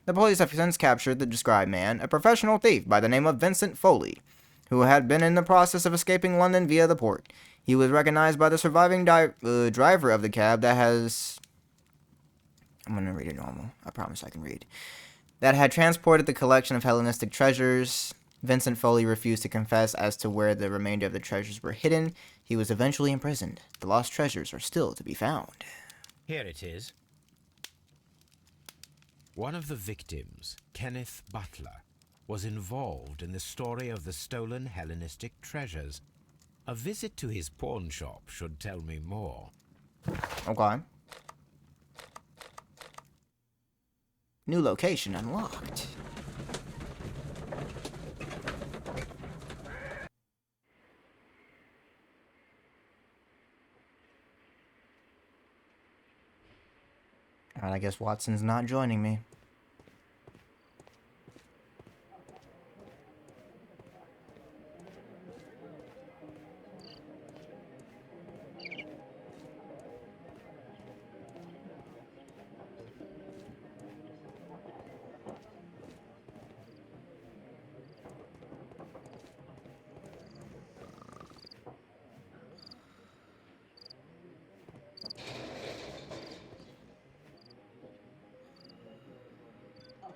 The police have since captured the described man, a professional thief by the name of Vincent Foley, who had been in the process of escaping London via the port. He was recognized by the surviving driver of the cab that has... I'm going to read it normal. I promise I can read. That had transported the collection of Hellenistic treasures. Vincent Foley refused to confess as to where the remainder of the treasures were hidden. He was eventually imprisoned. The lost treasures are still to be found. Here it is. One of the victims, Kenneth Butler, was involved in the story of the stolen Hellenistic treasures. A visit to his pawn shop should tell me more. Okay. New location unlocked. Alright, I guess Watson's not joining me.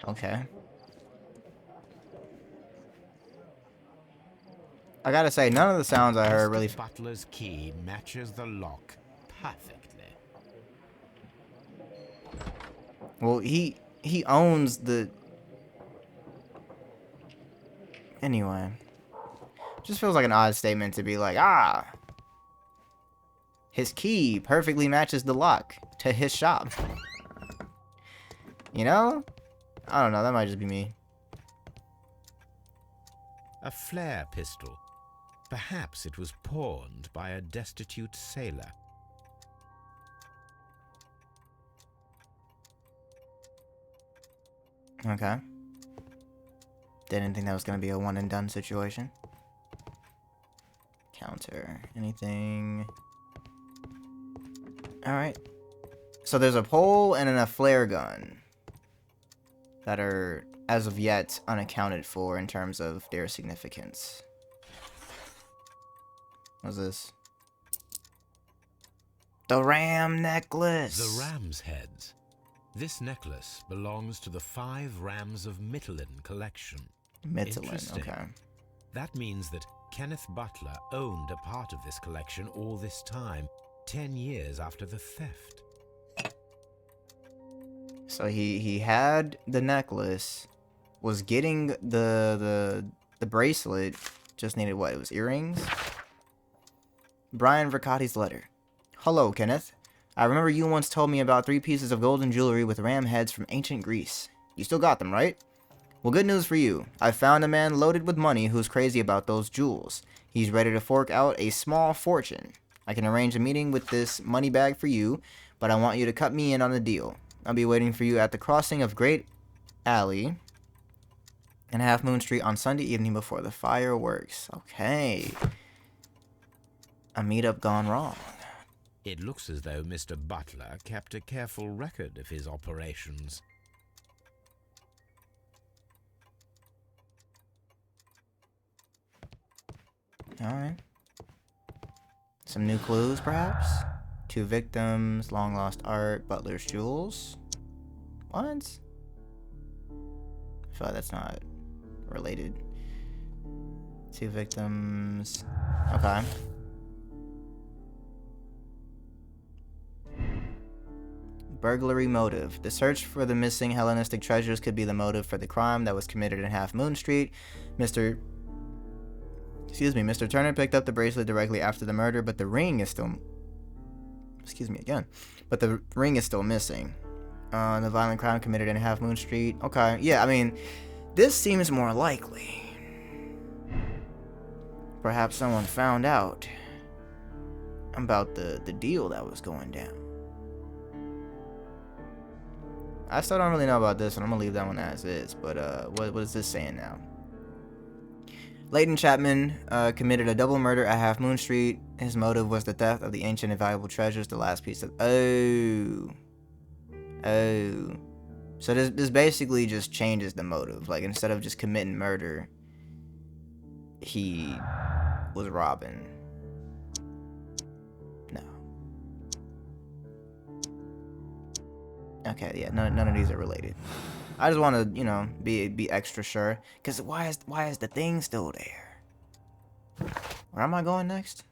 Okay. I gotta say, none of the sounds I heard really... Butler's key matches the lock perfectly. Well, he owns the... Anyway. Just feels like an odd statement to be like, his key perfectly matches the lock to his shop. You know? I don't know, that might just be me. A flare pistol. Perhaps it was pawned by a destitute sailor. Okay. Didn't think that was gonna be a one and done situation. Counter. Anything? Alright. So there's a pole and then a flare gun that are, as of yet, unaccounted for in terms of their significance. What's this? The ram necklace! The ram's heads. This necklace belongs to the 5 Rams of Mytilene collection. Mytilene, Interesting. okay. That means that Kenneth Butler owned a part of this collection all this time, 10 years after the theft. So he had the necklace, was getting the bracelet, just needed what? It was earrings? Brian Vercotti's letter. Hello, Kenneth. I remember you once told me about 3 pieces of golden jewelry with ram heads from ancient Greece. You still got them, right? Well, good news for you. I found a man loaded with money who's crazy about those jewels. He's ready to fork out a small fortune. I can arrange a meeting with this money bag for you, but I want you to cut me in on the deal. I'll be waiting for you at the crossing of Great Alley and Half Moon Street on Sunday evening before the fireworks. Okay. A meetup gone wrong. It looks as though Mr. Butler kept a careful record of his operations. Alright. Some new clues, perhaps? 2 victims, long lost art, Butler's jewels. What? I feel like that's not related. 2 victims. Okay. Burglary motive. The search for the missing Hellenistic treasures could be the motive for the crime that was committed in Half Moon Street. Mr. Turner picked up the bracelet directly after the murder, but the ring is still... But the ring is still missing. The violent crime committed in Half Moon Street. Okay, yeah, I mean, this seems more likely. Perhaps someone found out about the deal that was going down. I still don't really know about this, and I'm gonna leave that one as is. But what is this saying now? Leighton Chapman committed a double murder at Half Moon Street. His motive was the theft of the ancient and valuable treasures, the last piece of... Oh. So this basically just changes the motive. Like, instead of just committing murder, he was robbing. No. Okay, yeah, none of these are related. I just want to, you know, be extra sure. Because why is the thing still there? Where am I going next?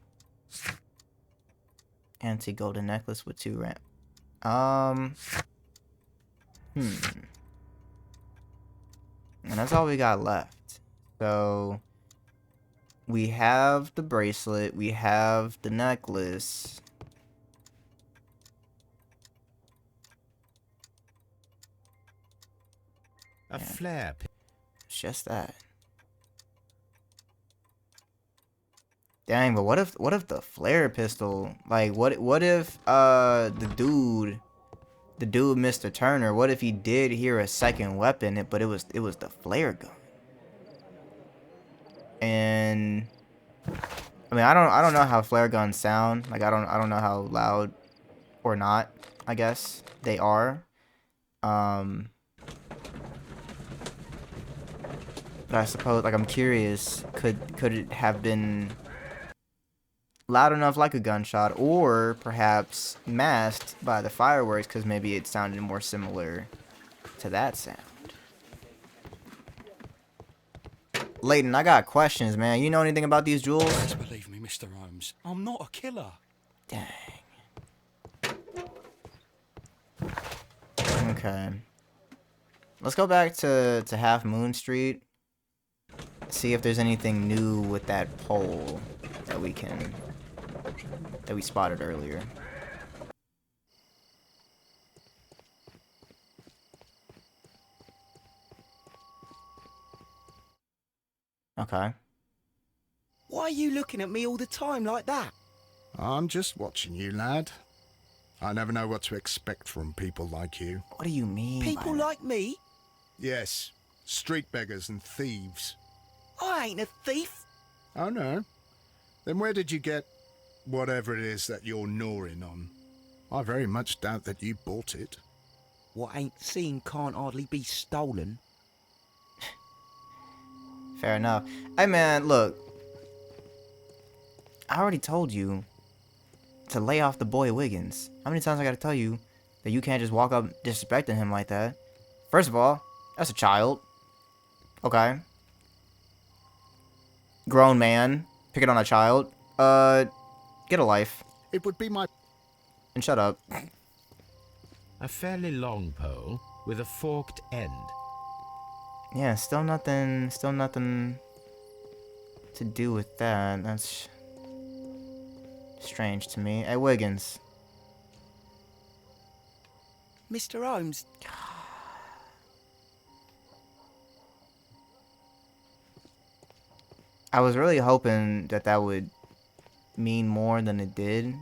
Antique golden necklace with 2 ram... And that's all we got left. So... we have the bracelet. We have the necklace. A flare pin. It's just that. Dang, but what if the flare pistol, like what if the dude Mr. Turner, what if he did hear a second weapon, but it was the flare gun? And I mean, I don't know how flare guns sound. Like I don't know how loud or not, I guess they are. But I suppose, like, I'm curious, could it have been loud enough like a gunshot, or perhaps masked by the fireworks because maybe it sounded more similar to that sound? Leighton, I got questions, man. You know anything about these jewels? Please believe me, Mr. Holmes. I'm not a killer. Dang. Okay. Let's go back to Half Moon Street. See if there's anything new with that pole that we spotted earlier. Okay. Why are you looking at me all the time like that? I'm just watching you, lad. I never know what to expect from people like you. What do you mean? People like me? Yes, street beggars and thieves. I ain't a thief. Oh, no? Then where did you get whatever it is that you're gnawing on? I very much doubt that you bought it. What ain't seen can't hardly be stolen. Fair enough. Hey, man, look. I already told you to lay off the boy Wiggins. How many times I gotta tell you that you can't just walk up disrespecting him like that? First of all, that's a child. Okay. Grown man picking on a child. Get a life. It would be my... And shut up. A fairly long pole with a forked end. Yeah, still nothing to do with that. That's Strange to me. Hey, Wiggins. Mr. Holmes, I was really hoping that that would mean more than it did.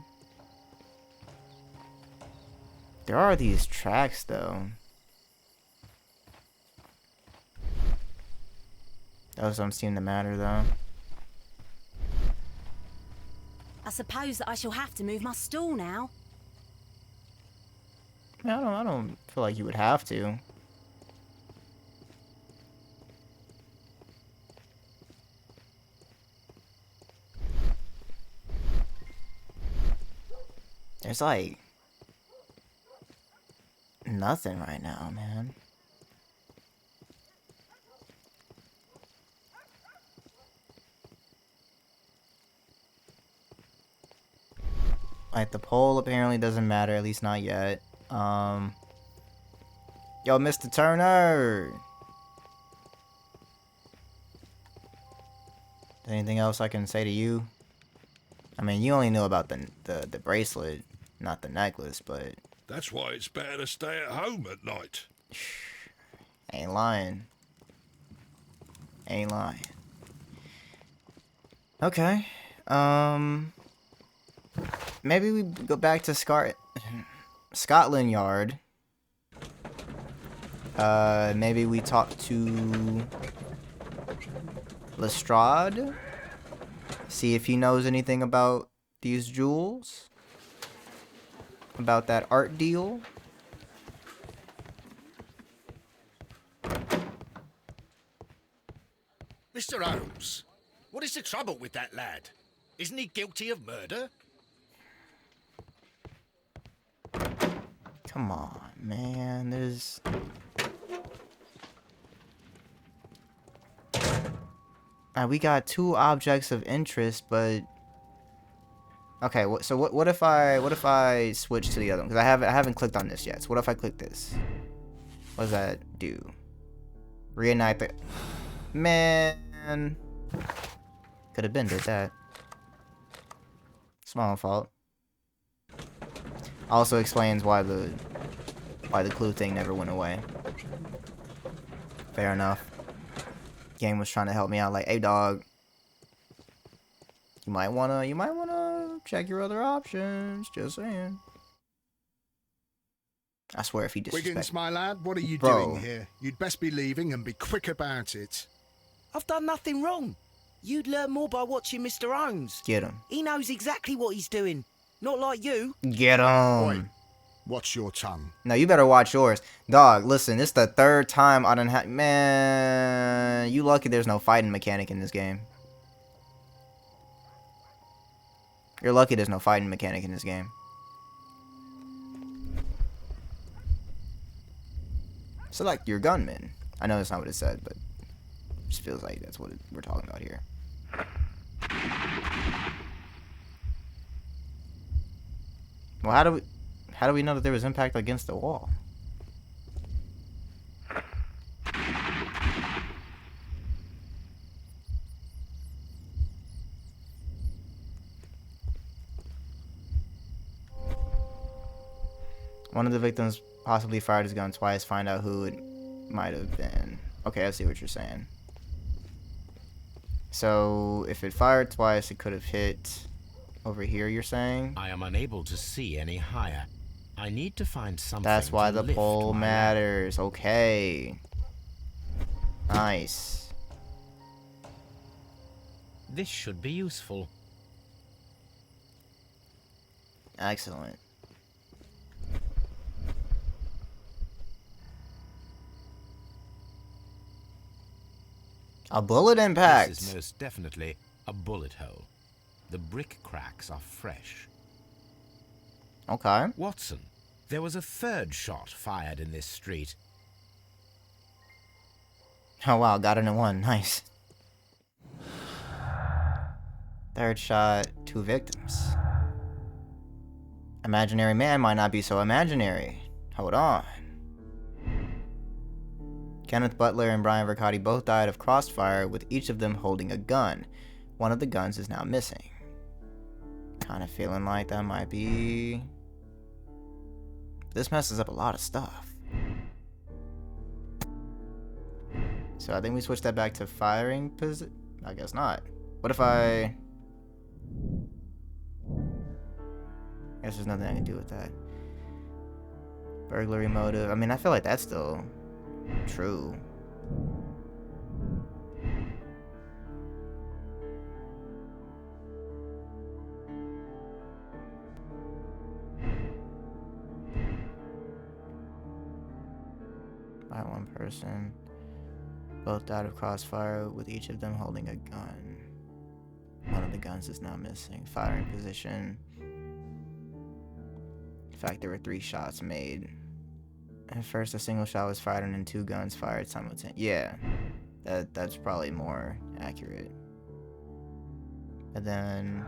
There are these tracks, though. Those don't seem to matter, though. I suppose that I shall have to move my stool now. I don't feel like you would have to. There's like nothing right now, man. Like the poll apparently doesn't matter, at least not yet. Yo, Mr. Turner. Anything else I can say to you? I mean, you only knew about the bracelet, not the necklace, but That's why it's better to stay at home at night. ain't lying. Ain't lying. Okay. Maybe we go back to Scotland Yard. Maybe we talk to Lestrade. See if he knows anything about these jewels. About that art deal. Mr. Holmes, what is the trouble with that lad? Isn't he guilty of murder? Come on, man. There's... we got 2 objects of interest, but... Okay, so what if I switch to the other one? Because I haven't clicked on this yet. So what if I click this? What does that do? Re-enact the... Man... Could have been did that. It's my own fault. Also explains why the clue thing never went away. Fair enough. Game was trying to help me out, like, hey dog, you might wanna check your other options. Just saying. I swear if he disrespects... Wiggins, my lad, what are you Bro. doing here? You'd best be leaving and be quick about it. I've done nothing wrong. You'd learn more by watching Mr. Holmes. Get him. He knows exactly what he's doing. Not like you. Get him. Oi, watch your tongue. No, you better watch yours. Dog, listen, this the 3rd time I done had... Man, you lucky there's no fighting mechanic in this game. You're lucky there's no fighting mechanic in this game. Select your gunman. I know that's not what it said, but it just feels like that's what we're talking about here. Well, how do we know that there was impact against the wall? One of the victims possibly fired his gun twice. Find out who it might have been. Okay, I see what you're saying. So, if it fired twice, it could have hit over here, you're saying? I am unable to see any higher. I need to find something. That's why to the lift pole my matters. Okay. Nice. This should be useful. Excellent. A bullet impact. This is most definitely a bullet hole. The brick cracks are fresh. Okay. Watson, there was a 3rd shot fired in this street. Oh wow, got it in one. Nice. 3rd shot, 2 victims. Imaginary man might not be so imaginary. Hold on. Kenneth Butler and Brian Vercotti both died of crossfire, with each of them holding a gun. One of the guns is now missing. Kind of feeling like that might be... This messes up a lot of stuff. So I think we switch that back to firing position. I guess not. What if I guess there's nothing I can do with that. Burglary motive. I mean, I feel like that's still true. By one person. Both died of crossfire, with each of them holding a gun. One of the guns is now missing. Firing position. In fact, there were 3 shots made. At first, a single shot was fired and then 2 guns fired simultaneously. Yeah, that's probably more accurate. And then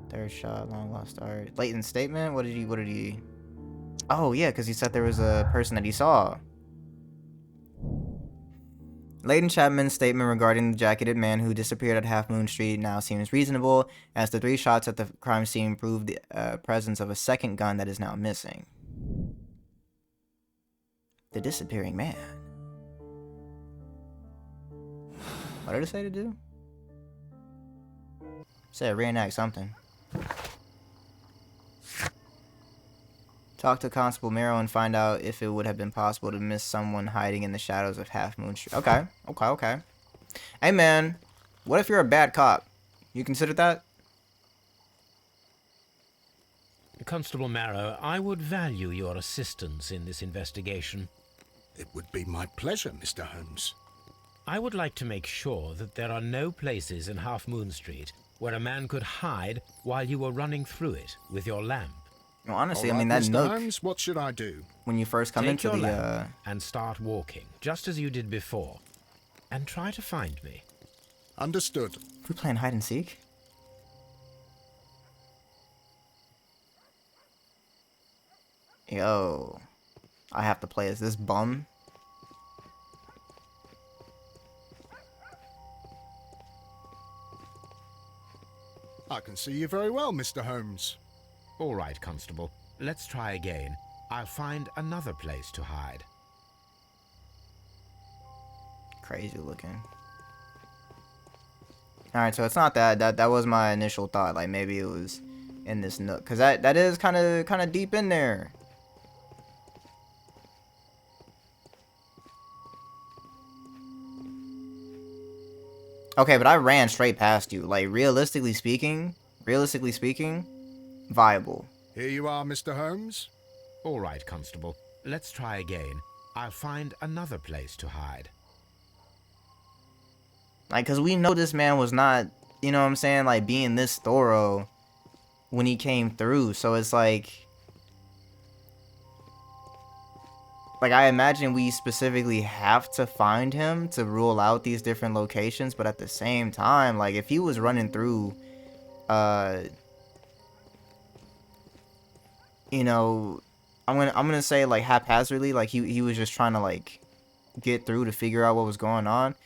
3rd shot, long lost art. Leighton's statement. What did he? Oh yeah, because he said there was a person that he saw. Leighton Chapman's statement regarding the jacketed man who disappeared at Half Moon Street now seems reasonable, as the 3 shots at the crime scene prove the presence of a 2nd gun that is now missing. The disappearing man. What did it say to do? It said reenact something. Talk to Constable Marrow and find out if it would have been possible to miss someone hiding in the shadows of Half Moon Street. Okay. Hey man, what if you're a bad cop? You consider that? Constable Marrow, I would value your assistance in this investigation. It would be my pleasure, Mr. Holmes. I would like to make sure that there are no places in Half Moon Street where a man could hide while you were running through it with your lamp. Well, honestly, All right, I mean, that Mr. nook, Holmes, what should I do? when you first come Take into your the, lamp and start walking, just as you did before. And try to find me. Understood. we're playing hide and seek? Yo, I have to play as this bum? I can see you very well, Mr. Holmes. All right, Constable. Let's try again. I'll find another place to hide. Crazy looking. Alright, so it's not that. That was my initial thought. Like, maybe it was in this nook. Because that is kind of deep in there. Okay, but I ran straight past you. Like, realistically speaking, viable. Here you are, Mr. Holmes. All right, Constable. Let's try again. I'll find another place to hide. Like, because we know this man was not, you know what I'm saying, like, being this thorough when he came through. So it's like I imagine we specifically have to find him to rule out these different locations. But at the same time, like, if he was running through, you know, I'm gonna say, like, haphazardly, like, he was just trying to, like, get through to figure out what was going on.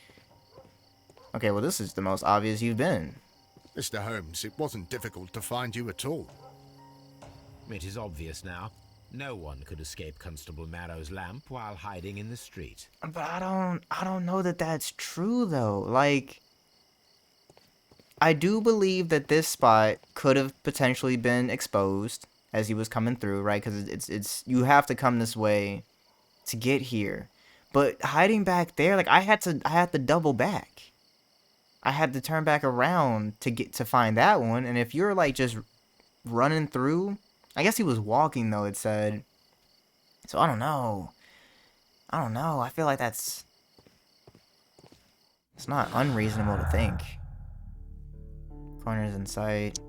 Okay, well, this is the most obvious you've been. Mr. Holmes, it wasn't difficult to find you at all. It is obvious now. No one could escape Constable Marrow's lamp while hiding in the street. But I don't know that that's true, though. Like, I do believe that this spot could have potentially been exposed as he was coming through, right? Because it's you have to come this way to get here. But hiding back there, like, I had to double back. I had to turn back around to find that one. And if you're, like, just running through, I guess he was walking, though, it said. So I don't know. I feel like it's not unreasonable to think. Corners in sight.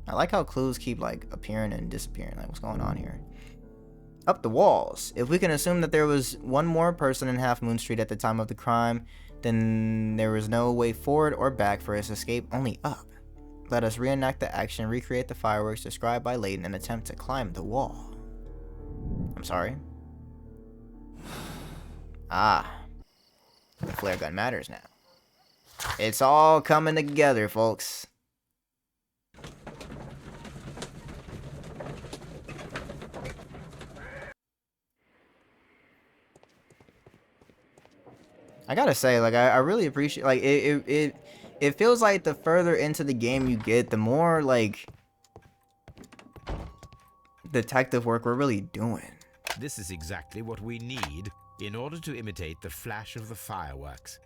I like how clues keep, like, appearing and disappearing. Like, what's going on here? Up the walls. If we can assume that there was one more person in Half Moon Street at the time of the crime, then there was no way forward or back for his escape, only up. Let us reenact the action, recreate the fireworks described by Leighton, and attempt to climb the wall. I'm sorry. Ah. The flare gun matters now. It's all coming together, folks. I gotta say, like, I really appreciate, like, it feels like the further into the game you get, the more, like, detective work we're really doing. This is exactly what we need in order to imitate the flash of the fireworks.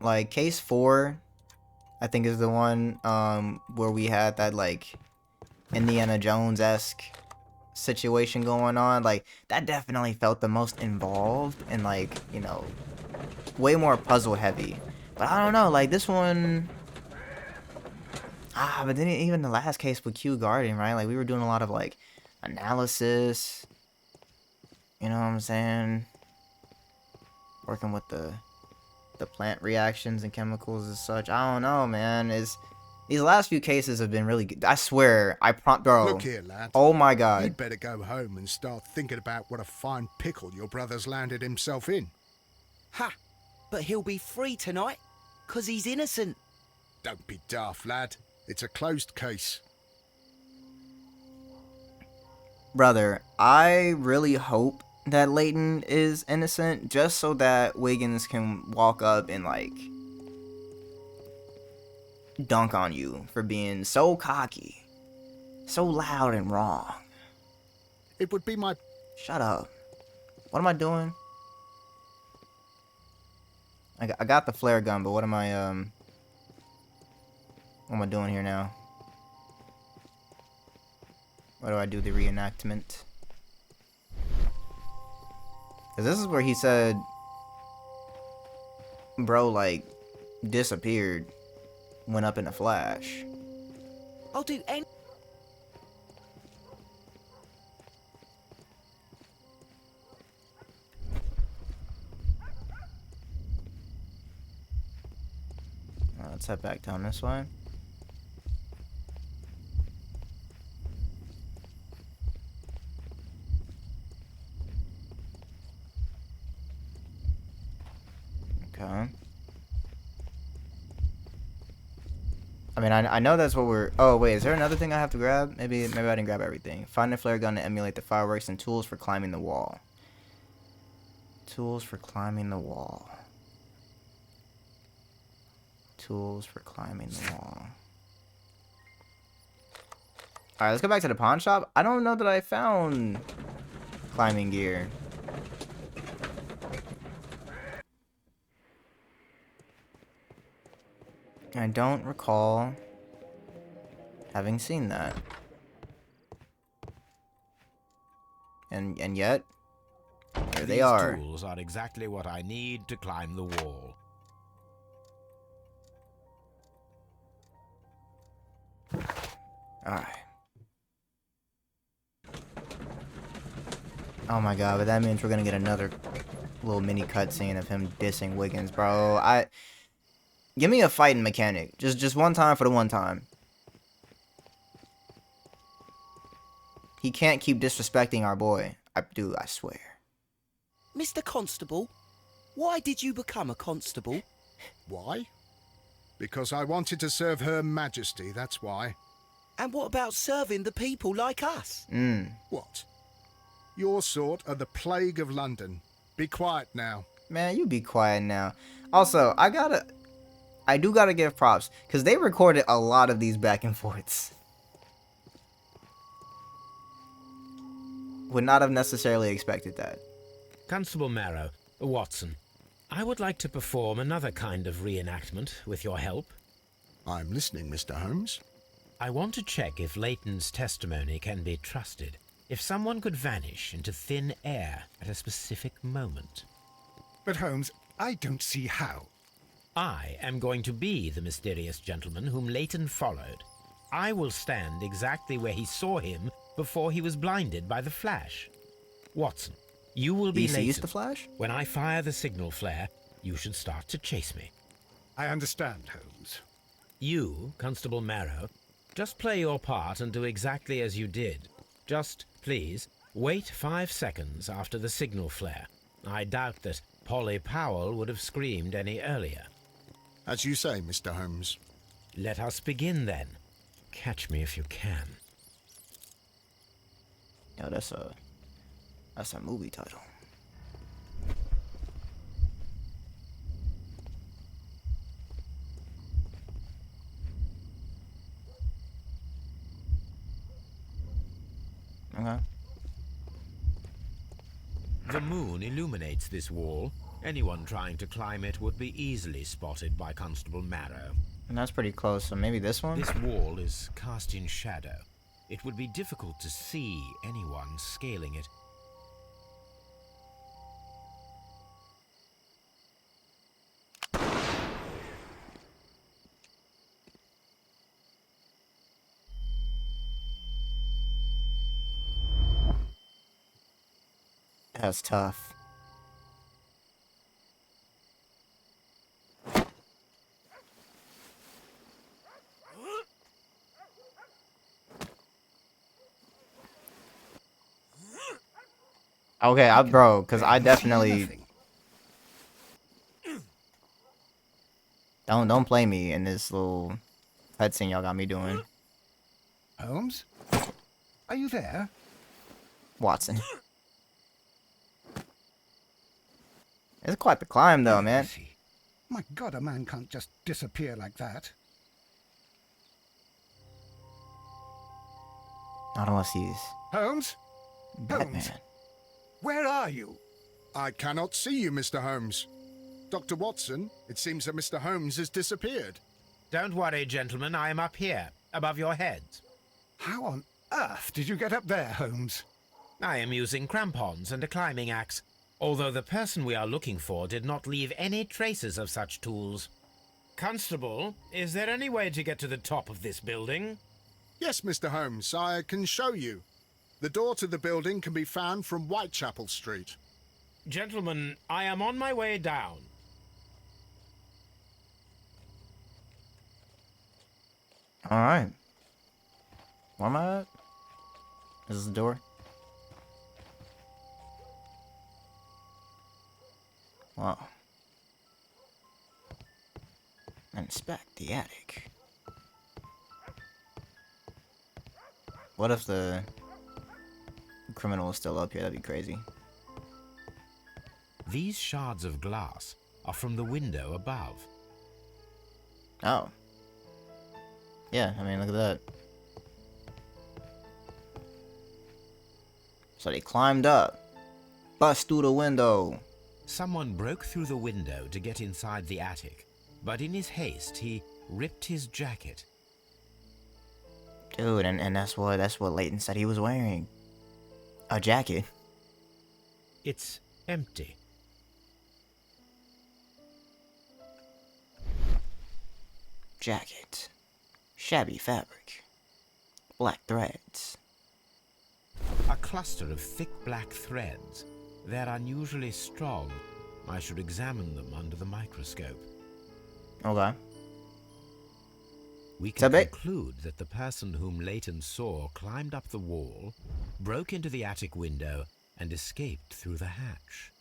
Like, case 4, I think, is the one, where we had that, like, Indiana Jones-esque situation going on. Like, that definitely felt the most involved and, like, you know, way more puzzle heavy. But I don't know, like, this one, but then even the last case with Kew Garden, right? Like, we were doing a lot of, like, analysis, you know what I'm saying? Working with the plant reactions and chemicals and such. I don't know, man. These last few cases have been really good. I swear, bro. Look here, lad. Oh my god. You'd better go home and start thinking about what a fine pickle your brother's landed himself in. Ha! But he'll be free tonight, 'cause he's innocent. Don't be daft, lad. It's a closed case. Brother, I really hope that Leighton is innocent, just so that Wiggins can walk up and, like, dunk on you for being so cocky, so loud and wrong. It would be my... Shut up. What am I doing? I got the flare gun, but what am I doing here now? Why do I do the reenactment? Because this is where he said, bro, like, disappeared, went up in a flash. I'll do any... Let's head back down this way. Okay. I mean, I know that's what we're... Oh, wait, is there another thing I have to grab? Maybe I didn't grab everything. Find a flare gun to emulate the fireworks and tools for climbing the wall. Tools for climbing the wall. Tools for climbing the wall. Alright, let's go back to the pawn shop. I don't know that I found climbing gear. I don't recall having seen that. And yet, here they are. These tools are exactly what I need to climb the wall. Alright. Oh my god, but that means we're gonna get another little mini cutscene of him dissing Wiggins, bro. Give me a fighting mechanic. Just one time for the one time. He can't keep disrespecting our boy. I swear. Mr. Constable, why did you become a constable? Why? Because I wanted to serve Her Majesty, that's why. And what about serving the people like us? What? Your sort are the plague of London. Be quiet now. Man, you be quiet now. Also, I do gotta give props, because they recorded a lot of these back and forths. Would not have necessarily expected that. Constable Marrow, Watson, I would like to perform another kind of reenactment with your help. I'm listening, Mr. Holmes. I want to check if Leighton's testimony can be trusted. If someone could vanish into thin air at a specific moment. But Holmes, I don't see how. I am going to be the mysterious gentleman whom Leighton followed. I will stand exactly where he saw him before he was blinded by the flash. Watson, you will be Leighton. He sees the flash? When I fire the signal flare, you should start to chase me. I understand, Holmes. You, Constable Marrow, just play your part and do exactly as you did. Just, please, wait 5 seconds after the signal flare. I doubt that Polly Powell would have screamed any earlier. As you say, Mr. Holmes. Let us begin then. Catch me if you can. Yo, that's a movie title. Okay. The moon illuminates this wall. Anyone trying to climb it would be easily spotted by Constable Marrow. And that's pretty close, so maybe this one? This wall is cast in shadow. It would be difficult to see anyone scaling it. That's tough. Okay, bro, because I definitely don't play me in this little cutscene y'all got me doing. Holmes? Are you there? Watson. It's quite the climb, though, man. My God, a man can't just disappear like that. Not unless he's Holmes? Batman. Holmes? Where are you? I cannot see you, Mr. Holmes. Dr. Watson, it seems that Mr. Holmes has disappeared. Don't worry, gentlemen. I am up here, above your heads. How on earth did you get up there, Holmes? I am using crampons and a climbing axe, although the person we are looking for did not leave any traces of such tools. Constable, is there any way to get to the top of this building? Yes, Mr. Holmes, I can show you. The door to the building can be found from Whitechapel Street. Gentlemen, I am on my way down. Alright. Where am I at? Is this the door? Wow. Inspect the attic. What if the criminal is still up here? That'd be crazy. These shards of glass are from the window above. Oh. Yeah, I mean, look at that. So they climbed up. Bust through the window. Someone broke through the window to get inside the attic, but in his haste, he ripped his jacket. Dude, and that's what Leighton said he was wearing. A jacket. It's empty. Jacket. Shabby fabric. Black threads. A cluster of thick black threads. They're unusually strong. I should examine them under the microscope. Okay. We can conclude that the person whom Leighton saw climbed up the wall, broke into the attic window, and escaped through the hatch.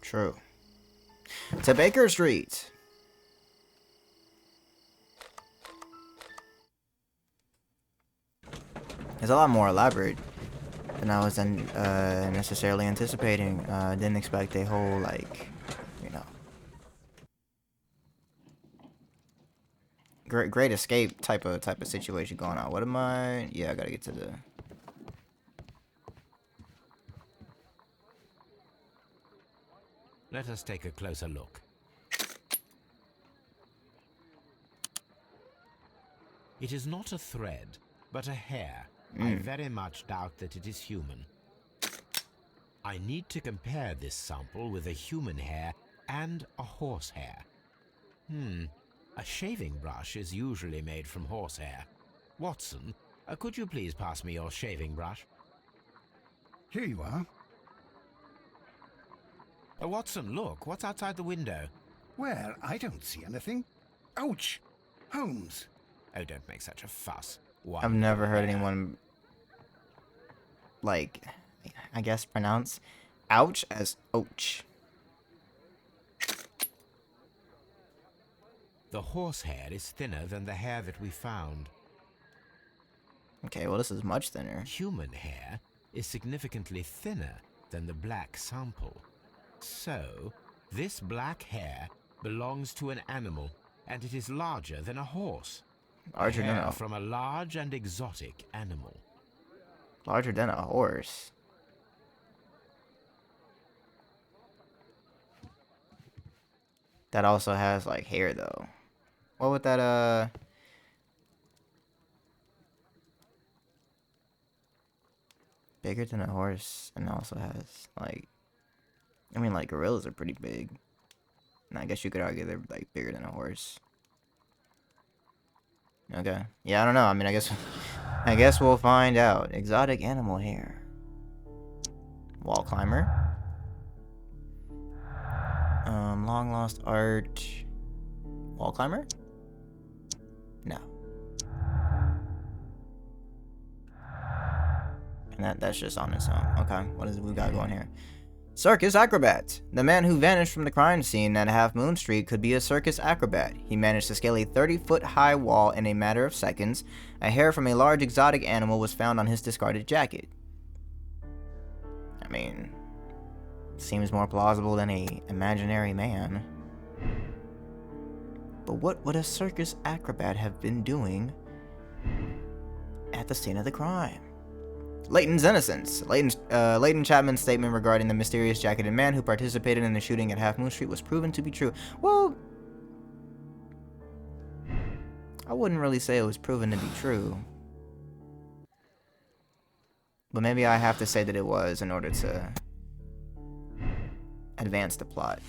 True. To Baker Street. It's a lot more elaborate than I was necessarily anticipating. Didn't expect a whole, like, you know, great escape type of situation going on. What am I? Yeah, I gotta get to the. Let us take a closer look. It is not a thread, but a hair. I very much doubt that it is human. I need to compare this sample with a human hair and a horse hair. A shaving brush is usually made from horsehair. Watson, could you please pass me your shaving brush? Here you are. Watson, look, what's outside the window? Well, I don't see anything. Ouch! Holmes! Oh, don't make such a fuss. I've never heard anyone, like, I guess pronounce ouch as ouch. The horsehair is thinner than the hair that we found. Okay, well, this is much thinner. Human hair is significantly thinner than the black sample. So, this black hair belongs to an animal, and it is larger than a horse. Larger than Hair a from a large and exotic animal. larger than a horse. That also has like hair though. What would that bigger than a horse, and also has like, I mean, like gorillas are pretty big. And I guess you could argue they're like bigger than a horse. Okay. Yeah, I don't know. I mean, I guess we'll find out. Exotic animal hair. Wall climber. Long lost art. Wall climber? No. And that's just on its own. Okay, what is we got going here? Circus acrobat. The man who vanished from the crime scene at Half Moon Street could be a circus acrobat. He managed to scale a 30-foot high wall in a matter of seconds. A hair from a large exotic animal was found on his discarded jacket. I mean, seems more plausible than a imaginary man. But what would a circus acrobat have been doing at the scene of the crime? Leighton's innocence. Leighton Chapman's statement regarding the mysterious jacketed man who participated in the shooting at Half Moon Street was proven to be true. Well, I wouldn't really say it was proven to be true. But maybe I have to say that it was in order to advance the plot.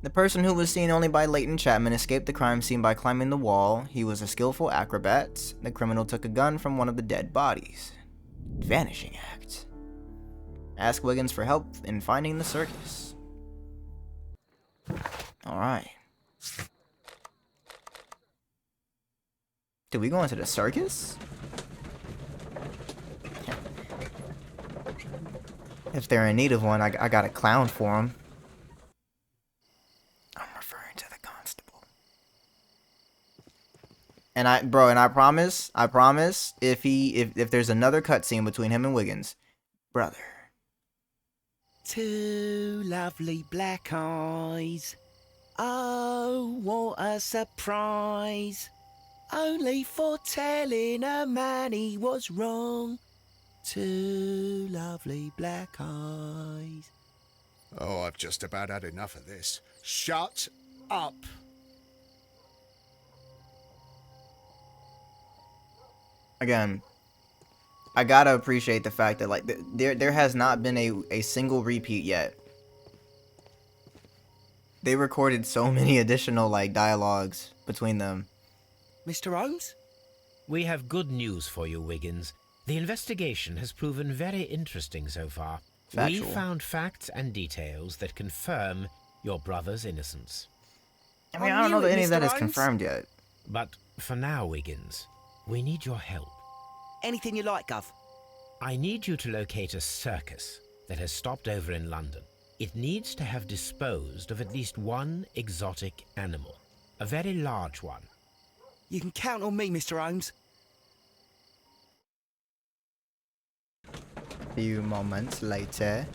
The person who was seen only by Leighton Chapman escaped the crime scene by climbing the wall. He was a skillful acrobat. The criminal took a gun from one of the dead bodies. Vanishing act. Ask Wiggins for help in finding the circus. Alright. Did we go into the circus? If they're in need of one, I got a clown for them. I'm referring to the constable. And I promise, if there's another cutscene between him and Wiggins, brother. Two lovely black eyes. Oh, what a surprise. Only for telling a man he was wrong. Two lovely black eyes. Oh, I've just about had enough of this. Shut up. Again, I gotta appreciate the fact that like there has not been a single repeat yet. They recorded so many additional like dialogues between them. Mr. Holmes? We have good news for you, Wiggins. The investigation has proven very interesting so far. Factual. We found facts and details that confirm your brother's innocence. I mean, I don't know that any of that is Mr. Holmes? confirmed yet. But for now, Wiggins, we need your help. Anything you like, Gov. I need you to locate a circus that has stopped over in London. It needs to have disposed of at least one exotic animal. A very large one. You can count on me, Mr. Holmes. A few moments later.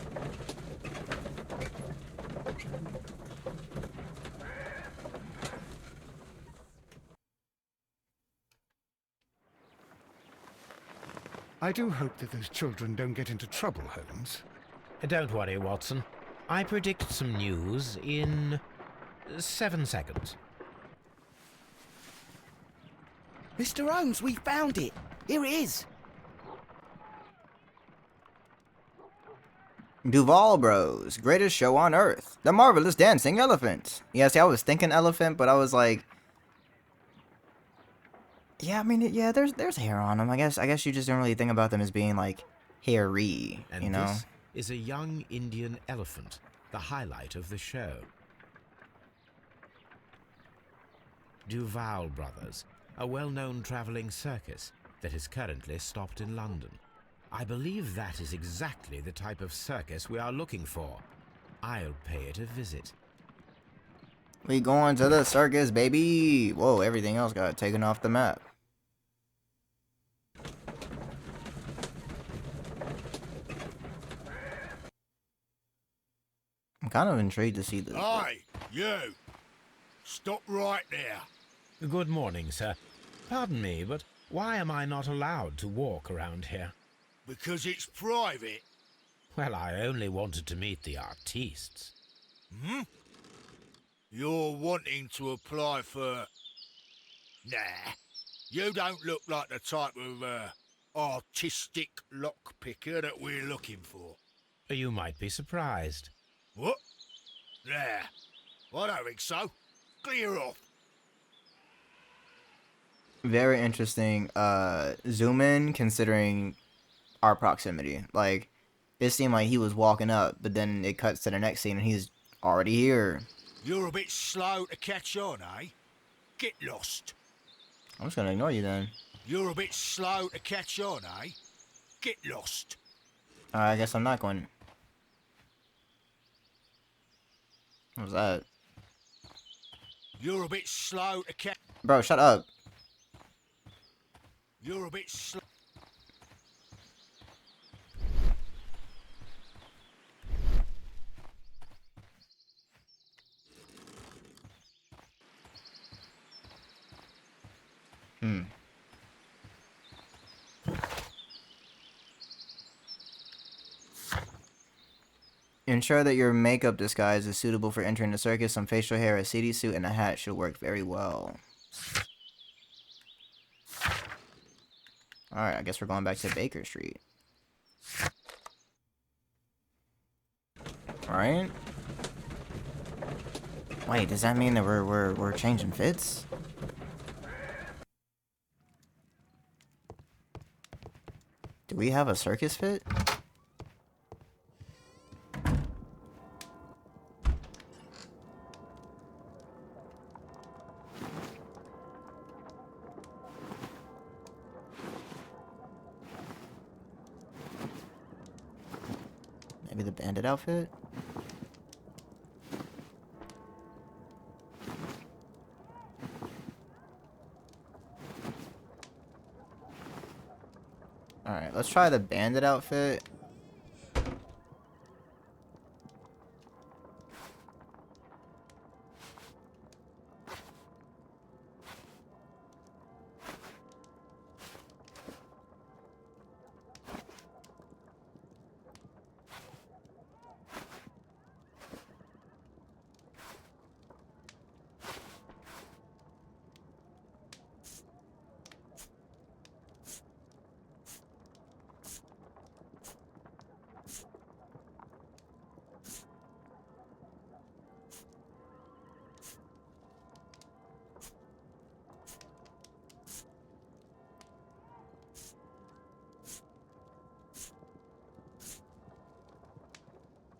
I do hope that those children don't get into trouble, Holmes. Don't worry, Watson. I predict some news in 7 seconds. Mr. Holmes, we found it. Here it is. Duval Bros, greatest show on earth. The marvelous dancing elephant. Yeah, see, I was thinking elephant, but I was like, yeah, I mean, yeah, there's hair on them. I guess you just don't really think about them as being like hairy, And you know? this is a young Indian elephant, the highlight of the show. Duval Brothers, a well-known traveling circus that is currently stopped in London. I believe that is exactly the type of circus we are looking for. I'll pay it a visit. We going to the circus, baby. Whoa, everything else got taken off the map. I'm kind of intrigued to see this. Hey, you! Stop right there. Good morning, sir. Pardon me, but why am I not allowed to walk around here? Because it's private. Well, I only wanted to meet the artistes. Hmm? You're wanting to apply for... Nah, you don't look like the type of, artistic lockpicker that we're looking for. You might be surprised. What? Nah, I don't think so. Clear off. Very interesting zoom in considering our proximity. Like, it seemed like he was walking up, but then it cuts to the next scene and he's already here. You're a bit slow to catch on, eh? Get lost. I'm just gonna ignore you then. You're a bit slow to catch on, eh? Get lost. I guess I'm not going. What was that? You're a bit slow to catch... Bro, shut up. You're a bit slow... Ensure that your makeup disguise is suitable for entering the circus. Some facial hair, a seedy suit, and a hat should work very well. Alright, I guess we're going back to Baker Street. Alright. Wait, does that mean that we're changing fits? Do we have a circus fit? Maybe the bandit outfit? Alright, let's try the bandit outfit.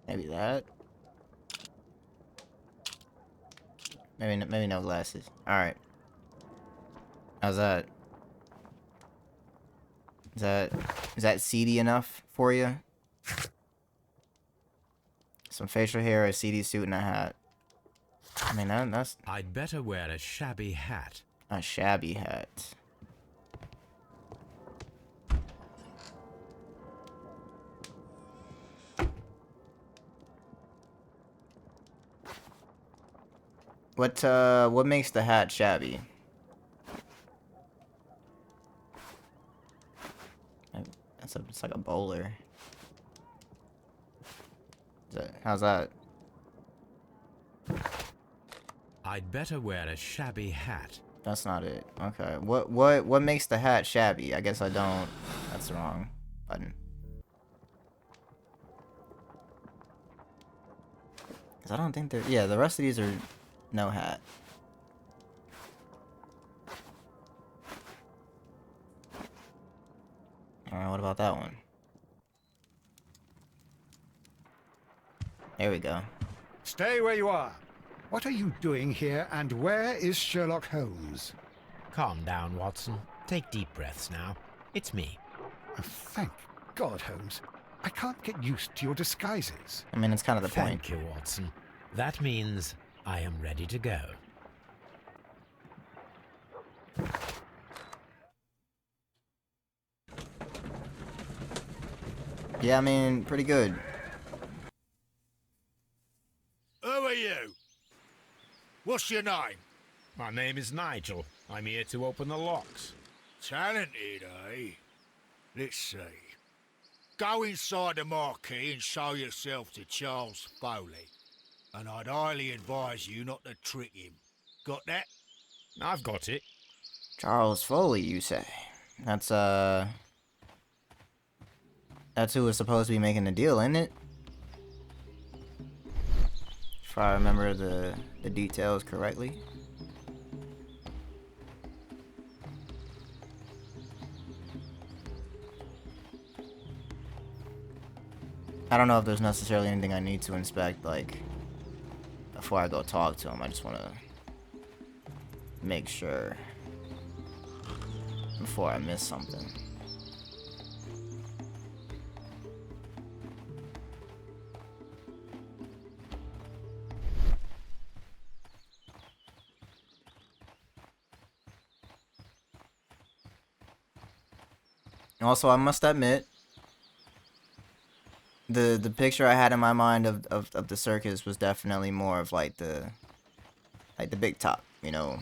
Maybe that. Maybe no glasses. All right. How's that? Is that seedy enough for you? Some facial hair, a seedy suit, and a hat. I mean, that's... I'd better wear a shabby hat. A shabby hat. What makes the hat shabby? It's like a bowler. How's that? I'd better wear a shabby hat. That's not it. Okay. What makes the hat shabby? I guess I don't. That's the wrong button. 'Cause I don't think they're... Yeah, the rest of these are no hat. Alright, what about that one? There we go. Stay where you are. What are you doing here, and where is Sherlock Holmes? Calm down, Watson. Take deep breaths now. It's me. Oh, thank God, Holmes. I can't get used to your disguises. I mean, it's kind of the point. Thank you, Watson. That means I am ready to go. Yeah, I mean, pretty good. Who are you? What's your name? My name is Nigel. I'm here to open the locks. Talented, eh? Let's see. Go inside the marquee and show yourself to Charles Foley. And I'd highly advise you not to trick him. Got that? I've got it. Charles Foley, you say? That's who was supposed to be making the deal, isn't it? If I remember the details correctly. I don't know if there's necessarily anything I need to inspect, like, before I go talk to him. I just want to make sure before I miss something. Also, I must admit, the picture I had in my mind of the circus was definitely more of like the big top, you know.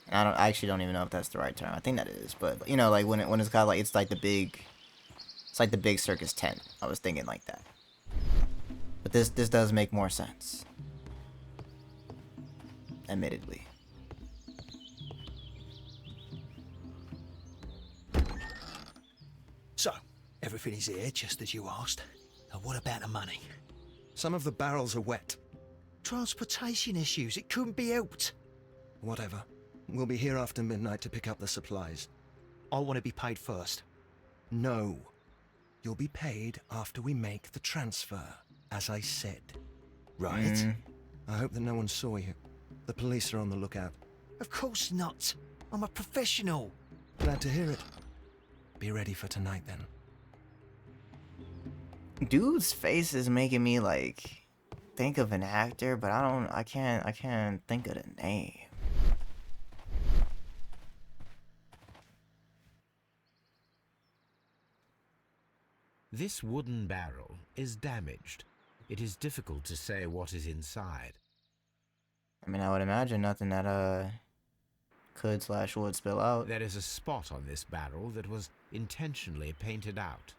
And I actually don't even know if that's the right term. I think that is, but you know, like when it's got like it's like the big circus tent. I was thinking like that. But this does make more sense. Admittedly. So, everything is here, just as you asked. And what about the money? Some of the barrels are wet. Transportation issues, it couldn't be helped. Whatever. We'll be here after midnight to pick up the supplies. I want to be paid first. No. You'll be paid after we make the transfer, as I said. Right? I hope that no one saw you. The police are on the lookout. Of course not. I'm a professional. Glad to hear it. Be ready for tonight, then. Dude's face is making me like think of an actor, but I can't think of the name. This wooden barrel is damaged. It is difficult to say what is inside. I mean, I would imagine nothing that could/would spill out. There is a spot on this barrel that was intentionally painted out.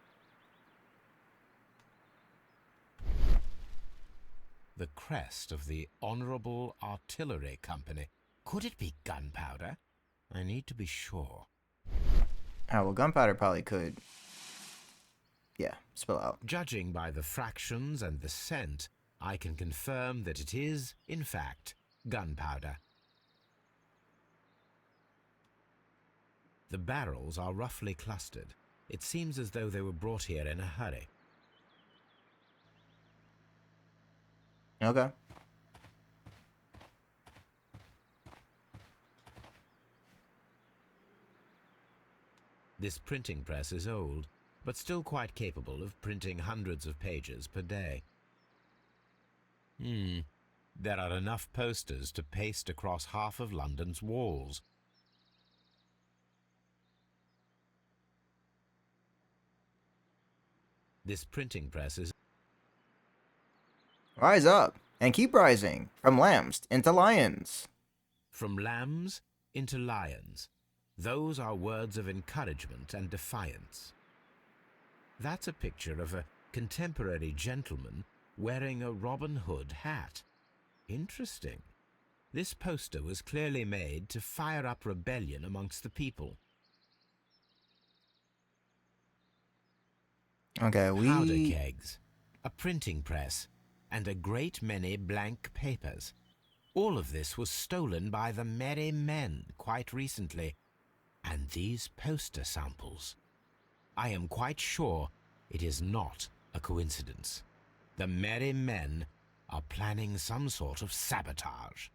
The crest of the Honorable Artillery Company. Could it be gunpowder? I need to be sure. Oh, well, gunpowder probably could. Yeah, spill out. Judging by the fractions and the scent, I can confirm that it is, in fact, gunpowder. The barrels are roughly clustered. It seems as though they were brought here in a hurry. Okay. This printing press is old, but still quite capable of printing hundreds of pages per day. There are enough posters to paste across half of London's walls. This printing press is... Rise up and keep rising, from lambs into lions. From lambs into lions. Those are words of encouragement and defiance. That's a picture of a contemporary gentleman wearing a Robin Hood hat. Interesting. This poster was clearly made to fire up rebellion amongst the people. Okay, Powder kegs, a printing press, and a great many blank papers. All of this was stolen by the Merry Men quite recently. And these poster samples. I am quite sure it is not a coincidence. The Merry Men are planning some sort of sabotage.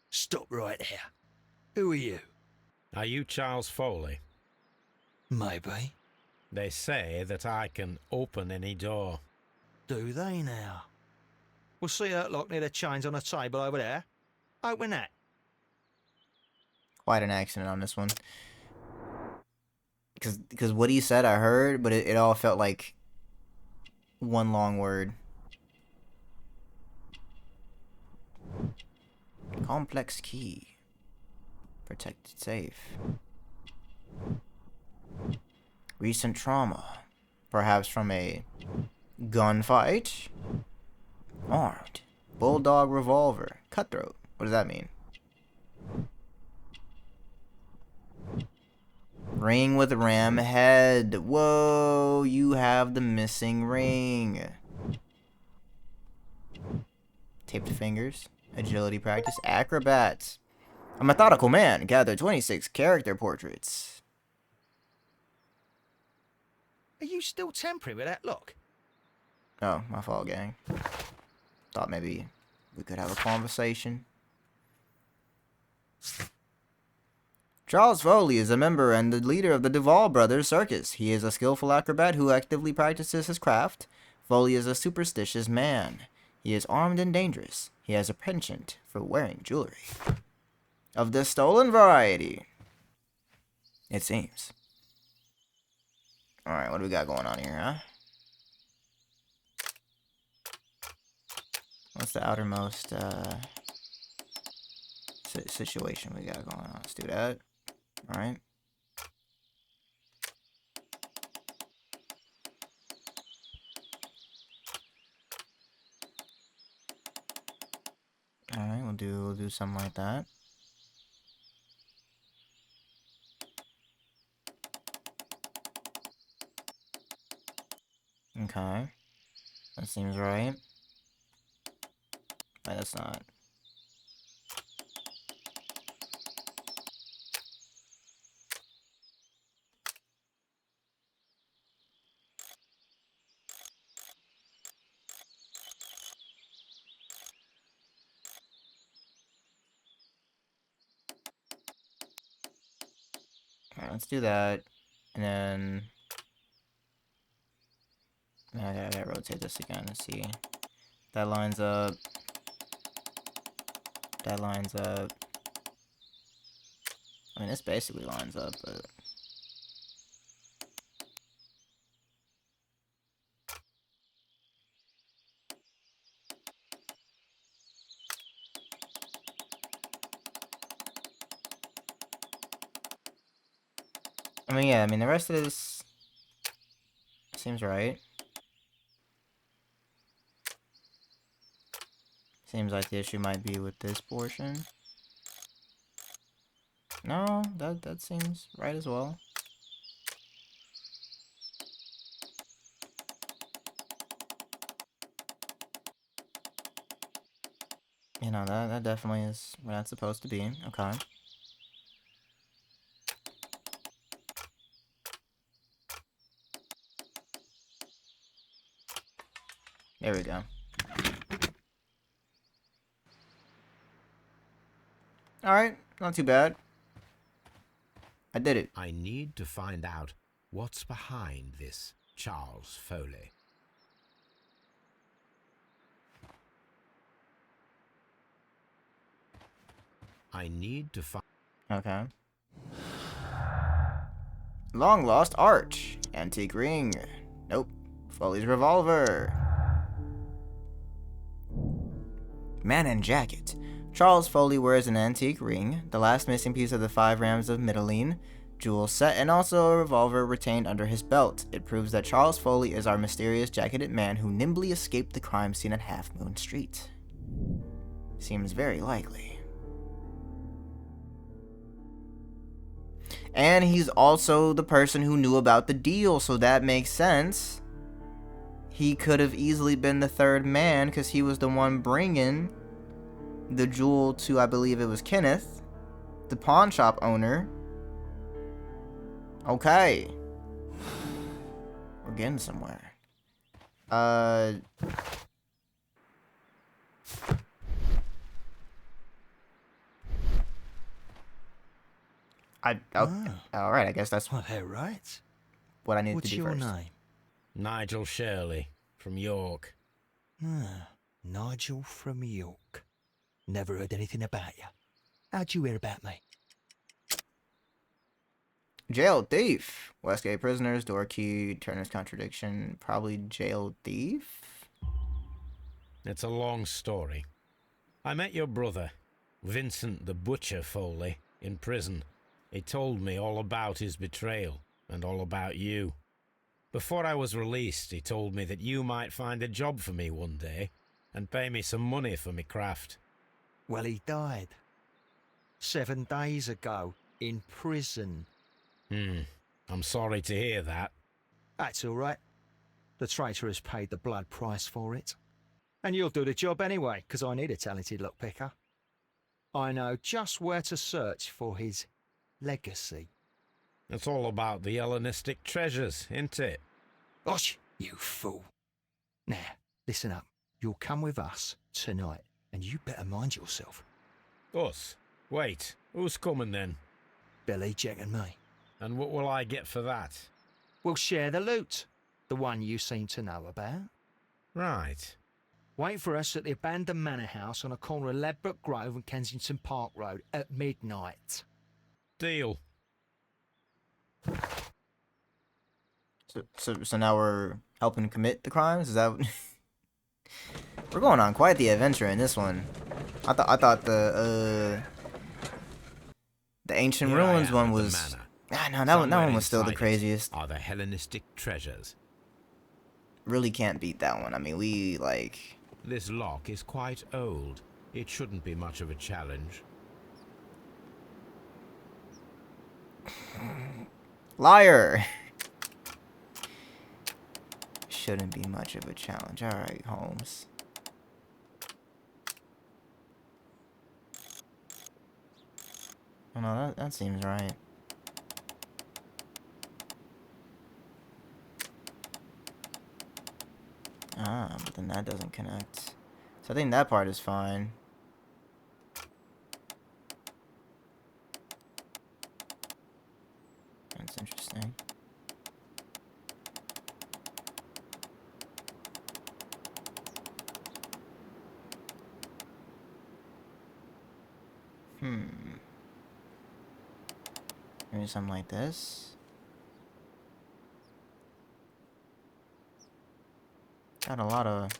Stop right there. Who are you? Are you Charles Foley? Maybe. They say that I can open any door. Do they now? We'll see her lock near the chains on a table over there. Open that. Quite an accident on this one. Because what he said I heard, but it all felt like one long word. Complex key. Protected safe. Recent trauma. Perhaps from a gunfight? Armed. Bulldog revolver. Cutthroat. What does that mean? Ring with ram head. Whoa, you have the missing ring. Taped fingers. Agility practice. Acrobats. A methodical man gathered 26 character portraits. Are you still temporary with that lock? Oh, my fault, gang. Thought maybe we could have a conversation. Charles Foley is a member and the leader of the Duval brothers' Circus. He is a skillful acrobat who actively practices his craft. Foley is a superstitious man. He is armed and dangerous. He has a penchant for wearing jewelry. Of the stolen variety. It seems. Alright, what do we got going on here, huh? What's the outermost situation we got going on? Let's do that. Alright. Alright, we'll do something like that. Okay. That seems right. Right, that's not. Alright, let's do that. And then I gotta rotate this again to see. That lines up. That lines up. I mean, this basically lines up, but I mean, yeah, I mean, the rest of this seems right. Seems like the issue might be with this portion. No, that seems right as well. You know, that definitely is where that's supposed to be. Okay. There we go. Alright, not too bad. I did it. I need to find out what's behind this Charles Foley. I need to find... Okay. Long lost arch. Antique ring. Nope. Foley's revolver. Man in jacket. Charles Foley wears an antique ring, the last missing piece of the 5 rams of Middling, jewel set, and also a revolver retained under his belt. It proves that Charles Foley is our mysterious jacketed man who nimbly escaped the crime scene at Half Moon Street. Seems very likely. And he's also the person who knew about the deal, so that makes sense. He could have easily been the 3rd man because he was the one bringing the jewel to, I believe it was Kenneth, the pawn shop owner. Okay. We're getting somewhere. Alright, I guess that's Well, they're right. what I need What's to do your first. name? Nigel Shirley, from York. Ah, Nigel from York. Never heard anything about you. How'd you hear about me? Jailed thief. Westgate prisoners, door key, Turner's contradiction. Probably jailed thief? It's a long story. I met your brother, Vincent the Butcher Foley, in prison. He told me all about his betrayal and all about you. Before I was released, he told me that you might find a job for me one day and pay me some money for me craft. Well, he died 7 days ago in prison. I'm sorry to hear that. That's all right. The traitor has paid the blood price for it. And you'll do the job anyway, because I need a talented lockpicker. I know just where to search for his legacy. It's all about the Hellenistic treasures, isn't it? Osh, you fool. Now, listen up. You'll come with us tonight, and you better mind yourself. Us? Wait, who's coming then? Billy, Jack and me. And what will I get for that? We'll share the loot. The one you seem to know about. Right. Wait for us at the abandoned manor house on a corner of Ladbroke Grove and Kensington Park Road at midnight. Deal. So now we're helping commit the crimes? Is that... We're going on quite the adventure in this one. I thought the ancient ruins one was... no, that one was still the craziest. Are the Hellenistic treasures. Really can't beat that one. I mean, we, like... This lock is quite old. It shouldn't be much of a challenge. Liar! Shouldn't be much of a challenge. Alright, Holmes. Oh no, that seems right. But then that doesn't connect. So I think that part is fine. That's interesting. Maybe something like this. Got a lot of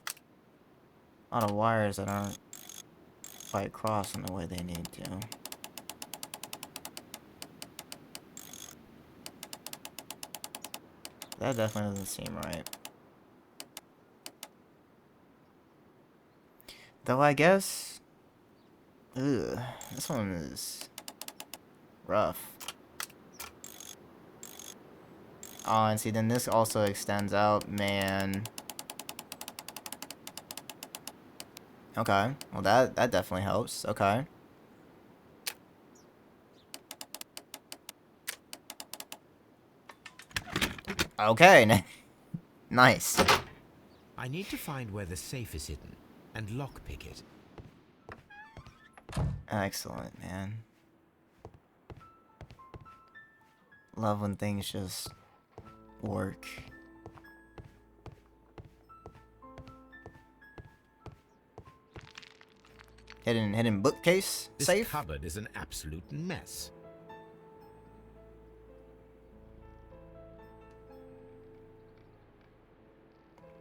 wires that aren't quite crossing the way they need to. That definitely doesn't seem right. Though I guess, this one is rough. Oh, and see, then this also extends out, man. Okay, well that definitely helps. Okay. Okay, nice. I need to find where the safe is hidden and lockpick it. Excellent, man. Love when things just work. Hidden bookcase safe. This cupboard is an absolute mess.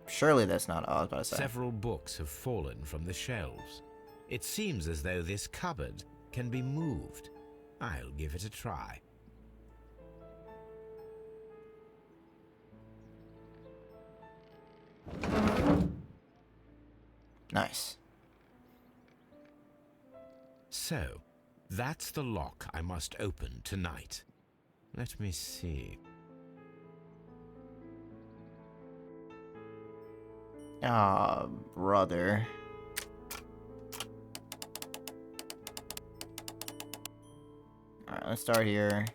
Surely that's not all I was about to say. Several books have fallen from the shelves. It seems as though this cupboard can be moved. I'll give it a try. Nice. So, that's the lock I must open tonight. Let me see. Ah, brother. Alright, let's start here.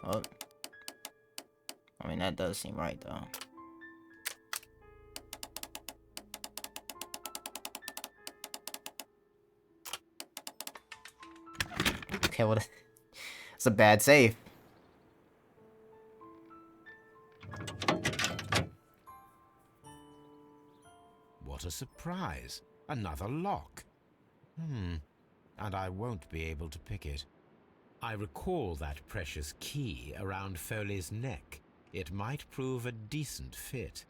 Oh. I mean, that does seem right, though. Okay, well, it's a bad save. What a surprise. Another lock. And I won't be able to pick it. I recall that precious key around Foley's neck. It might prove a decent fit.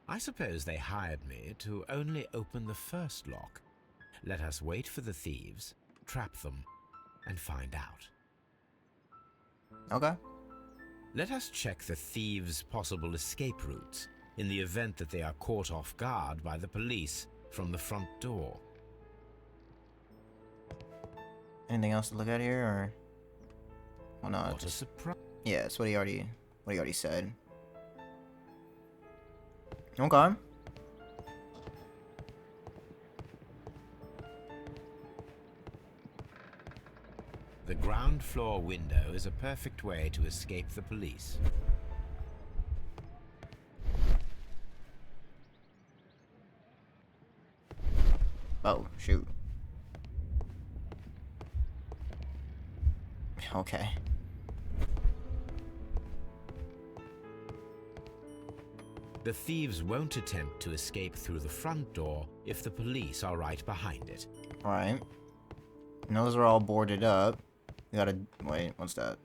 I suppose they hired me to only open the first lock. Let us wait for the thieves, trap them, and find out. Okay. Let us check the thieves' possible escape routes in the event that they are caught off guard by the police from the front door. Anything else to look at here, or? Well, no. What a surprise! Yeah, it's what he already said. Okay. The ground floor window is a perfect way to escape the police. Oh, shoot. Okay. The thieves won't attempt to escape through the front door if the police are right behind it. Alright. And those are all boarded up. We gotta... Wait, what's that?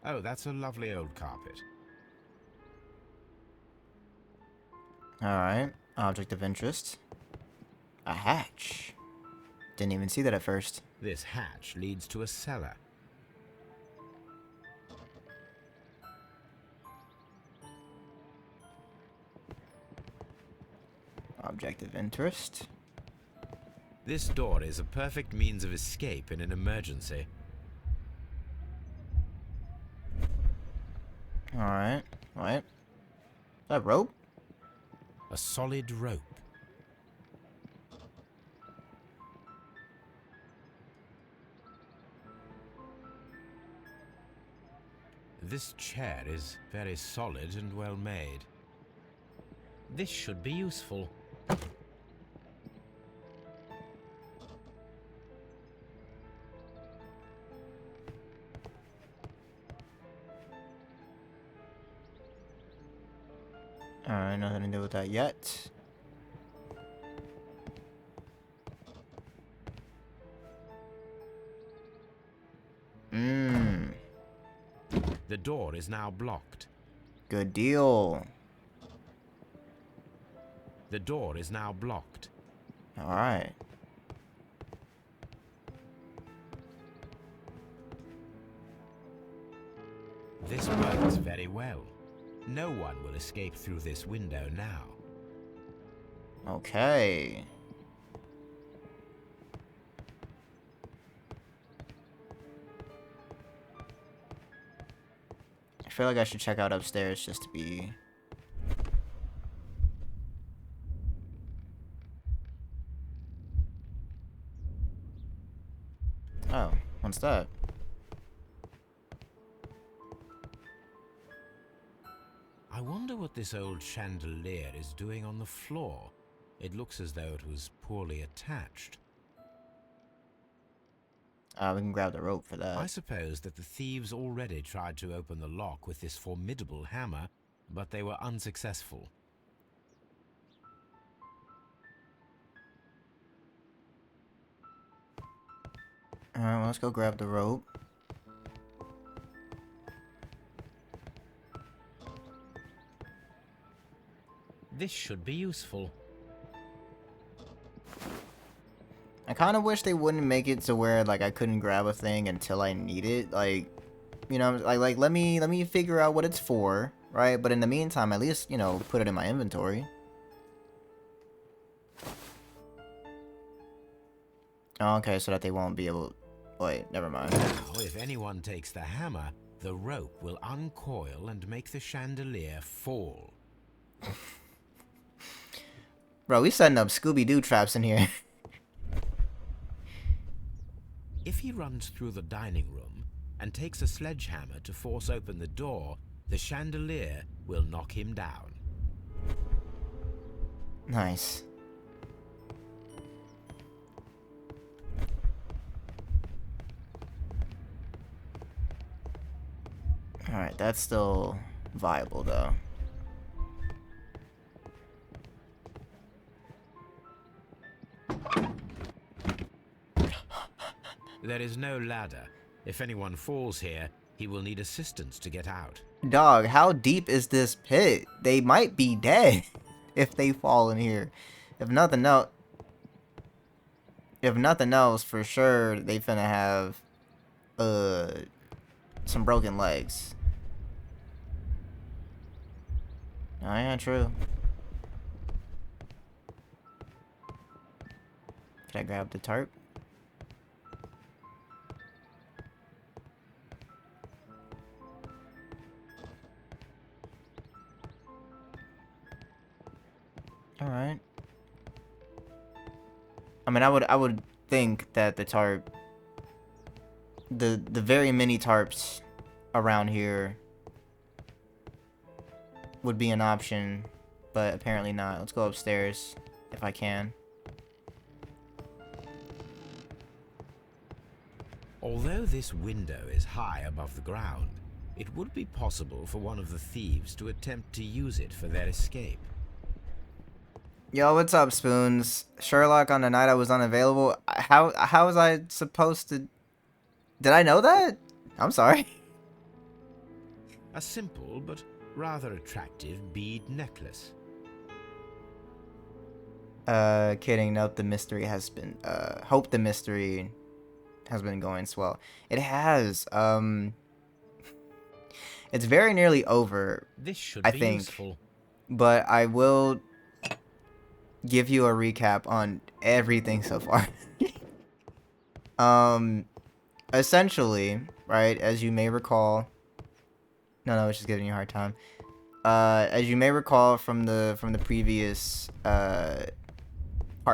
Oh, that's a lovely old carpet. Alright. Object of interest. A hatch. Didn't even see that at first. This hatch leads to a cellar. Object of interest. This door is a perfect means of escape in an emergency. Alright. Wait. Is that rope? A solid rope. This chair is very solid and well made. This should be useful. Alright, nothing to do with that yet. The door is now blocked. Good deal. The door is now blocked. Alright. This works very well. No one will escape through this window now. Okay. I feel like I should check out upstairs just to be... Oh, what's that? I wonder what this old chandelier is doing on the floor. It looks as though it was poorly attached. We can grab the rope for that. I suppose that the thieves already tried to open the lock with this formidable hammer, but they were unsuccessful. Alright, well, let's go grab the rope. This should be useful. I kind of wish they wouldn't make it to where, like, I couldn't grab a thing until I need it. Like, you know, like let me figure out what it's for, right? But in the meantime, at least, you know, put it in my inventory. Okay, so that they won't be able... Wait, never mind. Now, if anyone takes the hammer, the rope will uncoil and make the chandelier fall. Bro, we setting up Scooby-Doo traps in here. If he runs through the dining room and takes a sledgehammer to force open the door, the chandelier will knock him down. Nice. Alright, that's still viable, though. There is no ladder. If anyone falls here, he will need assistance to get out. Dog, how deep is this pit? They might be dead if they fall in here. If nothing else, for sure they finna have some broken legs. Oh yeah, true. Can I grab the tarp? All right. I mean, I would think that the tarp, the very many tarps around here would be an option, but apparently not. Let's go upstairs if I can. Although this window is high above the ground, it would be possible for one of the thieves to attempt to use it for their escape. Yo, what's up, Spoons? Sherlock on the night I was unavailable. How was I supposed to... Did I know that? I'm sorry. A simple but rather attractive bead necklace. Kidding. Nope, the mystery has been... hope the mystery has been going swell. It has. It's very nearly over, This should I be think. useful. But I will give you a recap on everything so far. Essentially, right, as you may recall, no, it's just giving you a hard time. As you may recall from the previous part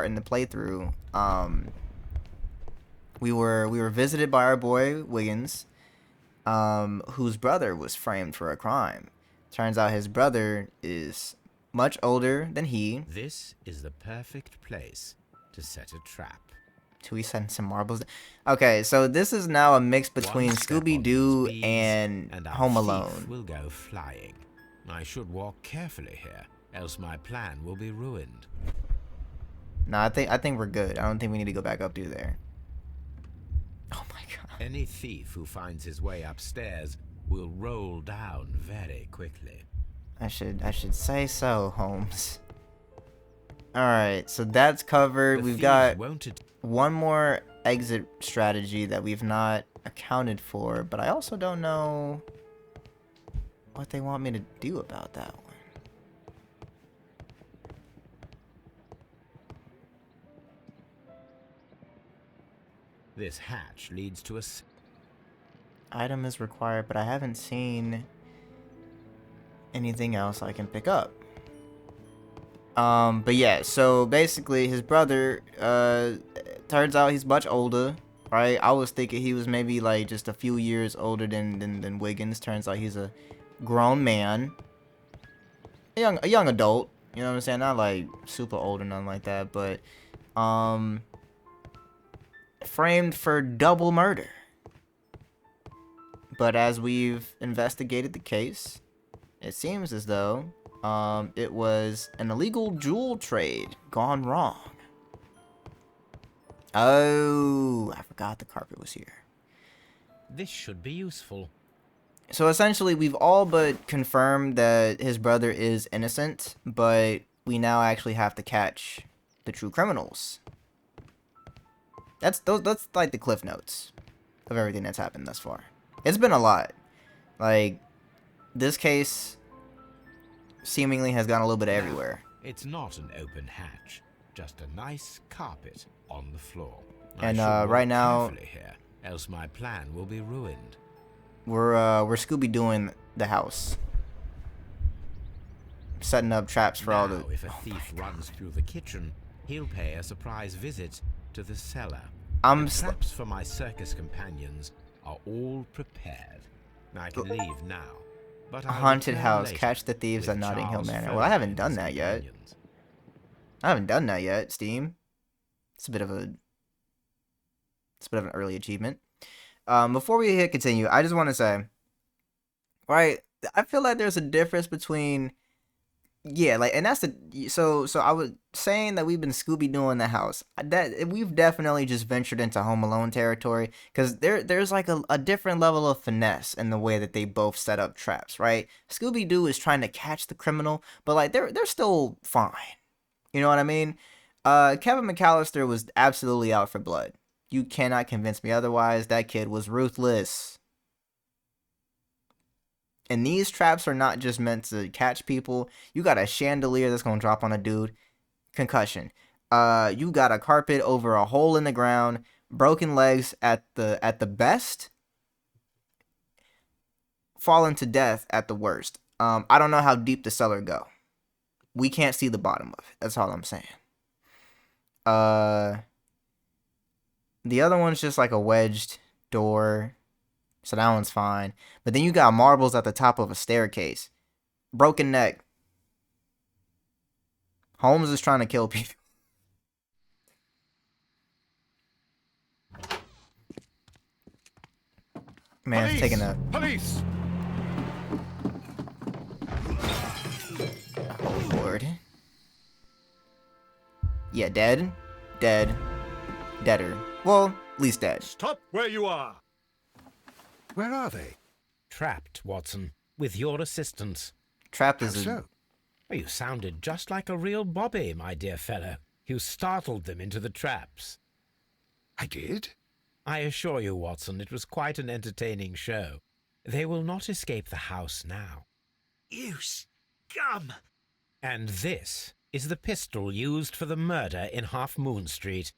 in the playthrough, we were visited by our boy Wiggins, whose brother was framed for a crime. Turns out his brother is much older than he. This is the perfect place to set a trap. Should we send some marbles? Okay, so this is now a mix between One step on Scooby-Doo these beads and our Home thief Alone. will go flying. I should walk carefully here, else my plan will be ruined. No, I think we're good. I don't think we need to go back up through there. Oh my god. Any thief who finds his way upstairs will roll down very quickly. I should say so, Holmes. Alright, so that's covered. The We've thieves got won't one more exit strategy that we've not accounted for, but I also don't know what they want me to do about that one. This hatch leads to a... Item is required, but I haven't seen anything else I can pick up. But yeah, so basically his brother, turns out he's much older, right? I was thinking he was maybe like just a few years older than Wiggins. Turns out he's a grown man. A young adult, you know what I'm saying? Not like super old or nothing like that, but, framed for double murder. But as we've investigated the case, it seems as though it was an illegal jewel trade gone wrong. Oh, I forgot the carpet was here. This should be useful. So essentially, we've all but confirmed that his brother is innocent, but we now actually have to catch the true criminals. That's like the cliff notes of everything that's happened thus far. It's been a lot. Like, this case seemingly has gone a little bit everywhere. It's not an open hatch, just a nice carpet on the floor. And I should right walk now, carefully here, else my plan will be ruined. we're Scooby-Dooing the house, setting up traps for all the. Now, if a thief runs through the kitchen, he'll pay a surprise visit to the cellar. The traps for my circus companions are all prepared. I can leave now, but A I'll haunted return house. later Catch the thieves with at Notting Hill Charles Manor. Foley Well, I haven't and done his that yet. companions. I haven't done that yet, Steam. It's a bit of an early achievement. Before we hit continue, I just want to say, right, I feel like there's a difference between Yeah, like, and that's the so I was saying that we've been Scooby-Dooing the house. That we've definitely just ventured into Home Alone territory because there's like a different level of finesse in the way that they both set up traps, right? Scooby-Doo is trying to catch the criminal, but like they're still fine. You know what I mean? Kevin McAllister was absolutely out for blood. You cannot convince me otherwise. That kid was ruthless. And these traps are not just meant to catch people. You got a chandelier that's gonna drop on a dude. Concussion. You got a carpet over a hole in the ground. Broken legs at the best. Falling to death at the worst. I don't know how deep the cellar go. We can't see the bottom of it. That's all I'm saying. The other one's just like a wedged door. So that one's fine. But then you got marbles at the top of a staircase. Broken neck. Holmes is trying to kill people. Man, it's taking a... Police! Oh, Lord. Yeah, dead. Dead. Deader. Well, at least dead. Stop where you are! Where are they? Trapped, Watson, with your assistance. Trapped is So, Oh, you sounded just like a real Bobby, my dear fellow. You startled them into the traps. I did? I assure you, Watson, it was quite an entertaining show. They will not escape the house now. You scum! And this is the pistol used for the murder in Half Moon Street.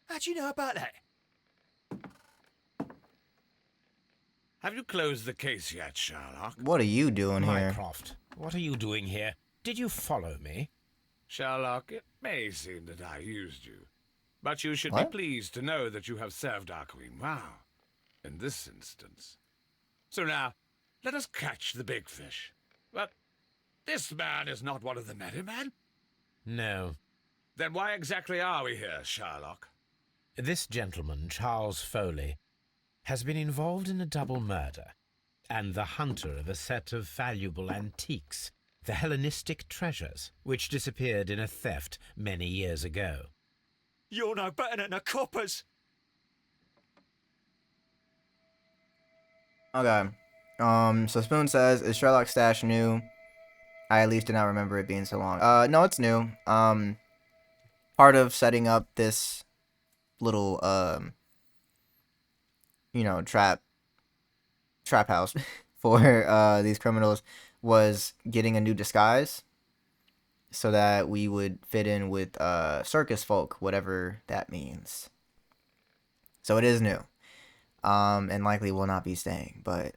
How'd you know about that? Have you closed the case yet, Sherlock? What are you doing here? Mycroft, what are you doing here? Did you follow me? Sherlock, it may seem that I used you, but you should What? be pleased to know that you have served our queen well, in this instance. So now, let us catch the big fish. But this man is not one of the Merry Men. No. Then why exactly are we here, Sherlock? This gentleman, Charles Foley, has been involved in a double murder and the hunter of a set of valuable antiques, the Hellenistic treasures, which disappeared in a theft many years ago. You're no better than the coppers. Okay. So Spoon says, is Sherlock stash new? I at least did not remember it being so long. No, it's new. Part of setting up this little, trap house for these criminals was getting a new disguise so that we would fit in with circus folk, whatever that means. So it is new. And likely will not be staying. But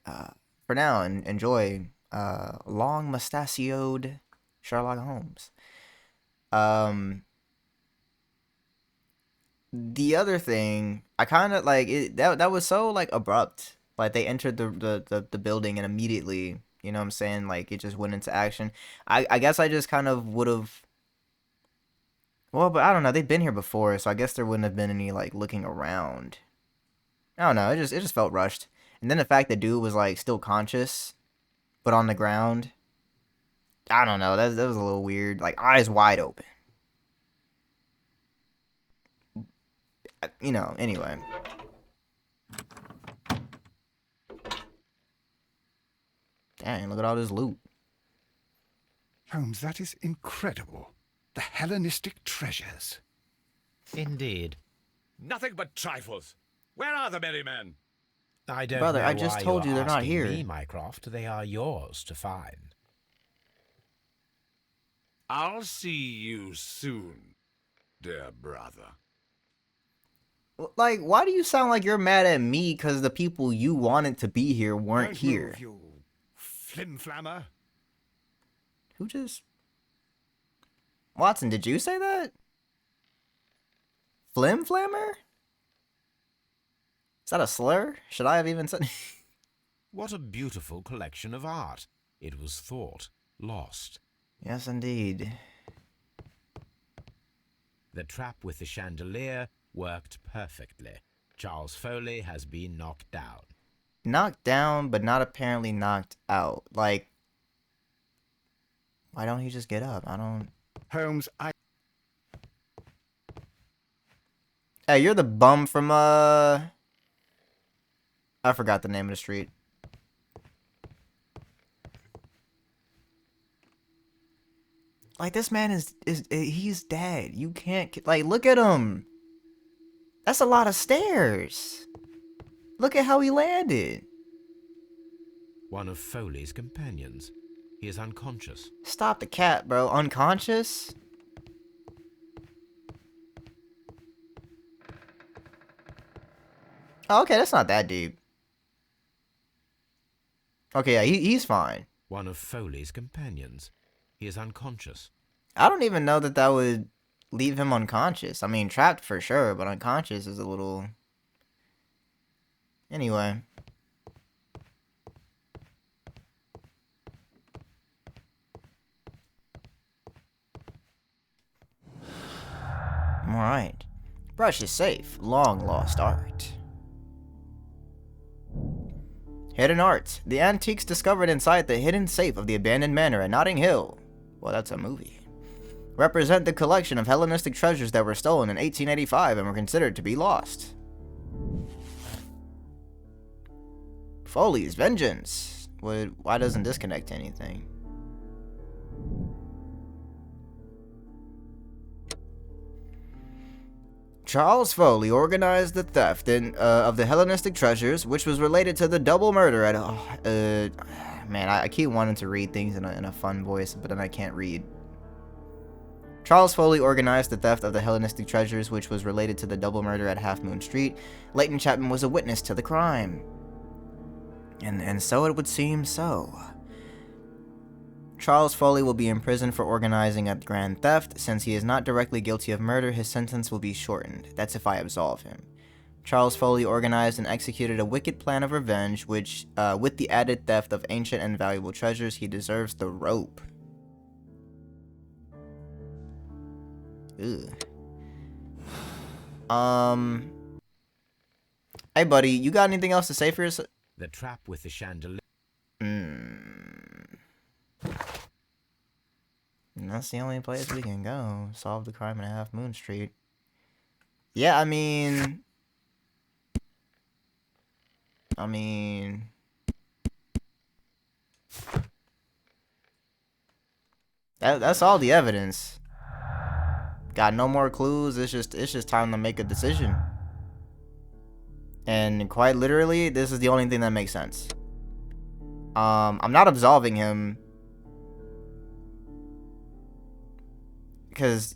for now, enjoy long mustachioed Sherlock Holmes. The other thing, I kind of like it. That was so like abrupt. Like they entered the building and immediately, you know what I'm saying? Like it just went into action. I guess I just kind of would have. Well, but I don't know. They've been here before, so I guess there wouldn't have been any like looking around. I don't know. It just felt rushed. And then the fact that dude was like still conscious, but on the ground. I don't know. That was a little weird. Like eyes wide open. You know. Anyway. Dang! Look at all this loot. Holmes, that is incredible. The Hellenistic treasures. Indeed. Nothing but trifles. Where are the Merry Men? I don't Brother, know I just why told you're you they're not asking here. Me, Mycroft. They are yours to find. I'll see you soon, dear brother. Like, why do you sound like you're mad at me because the people you wanted to be here weren't Don't here? move, you flimflammer. Who just... Watson, did you say that? Flimflammer? Is that a slur? Should I have even said... What a beautiful collection of art. It was thought lost. Yes, indeed. The trap with the chandelier worked perfectly. Charles Foley has been knocked down. Knocked down, but not apparently knocked out. Like... Why don't he just get up? I don't... Holmes, Hey, you're the bum from, I forgot the name of the street. Like, this man he's dead. You can't, like, look at him. That's a lot of stairs. Look at how he landed. One of Foley's companions. He is unconscious. Stop the cat, bro. Unconscious? Oh, okay, that's not that deep. Okay, yeah, he's fine. One of Foley's companions. He is unconscious. I don't even know that would leave him unconscious. I mean, trapped for sure, but unconscious is a little... Anyway. Alright. Brush is safe. Long lost art. Hidden art. The antiques discovered inside the hidden safe of the abandoned manor at Notting Hill. Well, that's a movie. Represent the collection of Hellenistic treasures that were stolen in 1885 and were considered to be lost. Foley's vengeance. Why doesn't this connect to anything? Charles Foley organized the theft of the Hellenistic treasures, which was related to the double murder at... man, I keep wanting to read things in a fun voice, but then I can't read. Charles Foley organized the theft of the Hellenistic treasures, which was related to the double murder at Half Moon Street. Leighton Chapman was a witness to the crime. And so it would seem so. Charles Foley will be imprisoned for organizing a grand theft. Since he is not directly guilty of murder, his sentence will be shortened. That's if I absolve him. Charles Foley organized and executed a wicked plan of revenge, which, with the added theft of ancient and valuable treasures, he deserves the rope. Ugh. Hey, buddy, you got anything else to say for yourself? The trap with the chandelier. That's the only place we can go. Solve the crime at Half Moon Street. Yeah, I mean... That's all the evidence. Got no more clues. It's just time to make a decision. And quite literally, this is the only thing that makes sense. I'm not absolving him because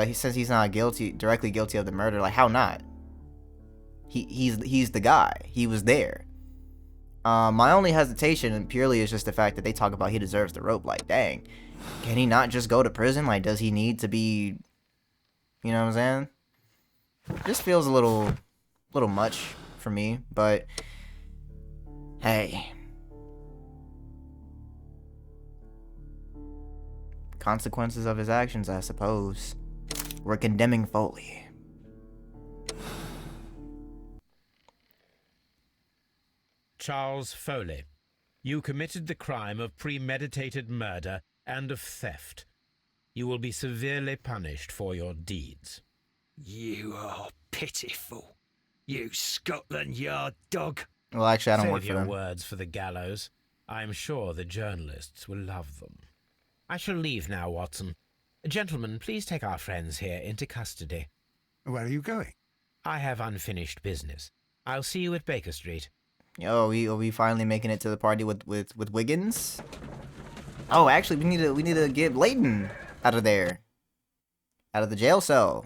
he says he's not directly guilty of the murder. Like, how not? He's the guy. He was there. My only hesitation purely is just the fact that they talk about he deserves the rope. Like, dang, can he not just go to prison? Like, does he need to be, you know what I'm saying? Just feels a little much for me, but hey, consequences of his actions, I suppose. We're condemning Foley. Charles Foley, you committed the crime of premeditated murder and of theft. You will be severely punished for your deeds. You are pitiful. You Scotland Yard dog. Well, actually, I don't work Save for your them. words for the gallows. I'm sure the journalists will love them. I shall leave now, Watson. Gentlemen, please take our friends here into custody. Where are you going? I have unfinished business. I'll see you at Baker Street. Yo, are we finally making it to the party with Wiggins? Oh, actually, we need to get Leighton out of there, out of the jail cell.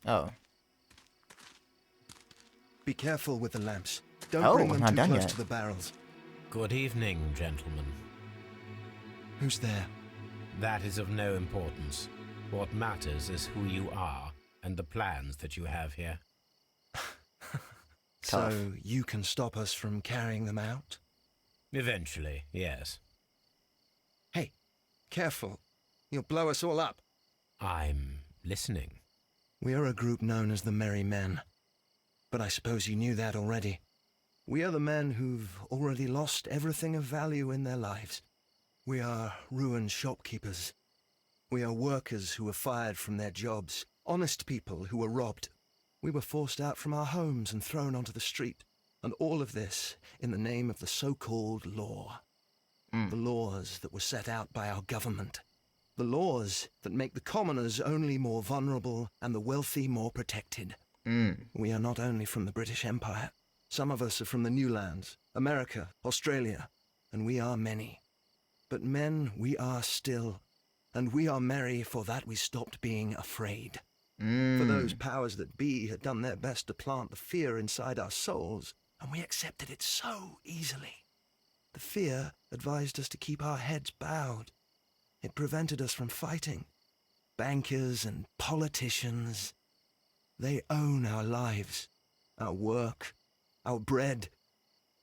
Oh. Be careful with the lamps. Don't Oh, bring them not too done close yet. to the barrels. Good evening, gentlemen. Who's there? That is of no importance. What matters is who you are and the plans that you have here. So you can stop us from carrying them out? Eventually, yes. Hey, careful. You'll blow us all up. I'm listening. We are a group known as the Merry Men. But I suppose you knew that already. We are the men who've already lost everything of value in their lives. We are ruined shopkeepers. We are workers who were fired from their jobs, honest people who were robbed. We were forced out from our homes and thrown onto the street, and all of this in the name of the so-called law. The laws that were set out by our government. The laws that make the commoners only more vulnerable and the wealthy more protected. We are not only from the British Empire. Some of us are from the new lands, America, Australia, and we are many. But men we are still, and we are merry for that we stopped being afraid. For those powers that be had done their best to plant the fear inside our souls, and we accepted it so easily. The fear advised us to keep our heads bowed. It prevented us from fighting. Bankers and politicians, they own our lives, our work, our bread,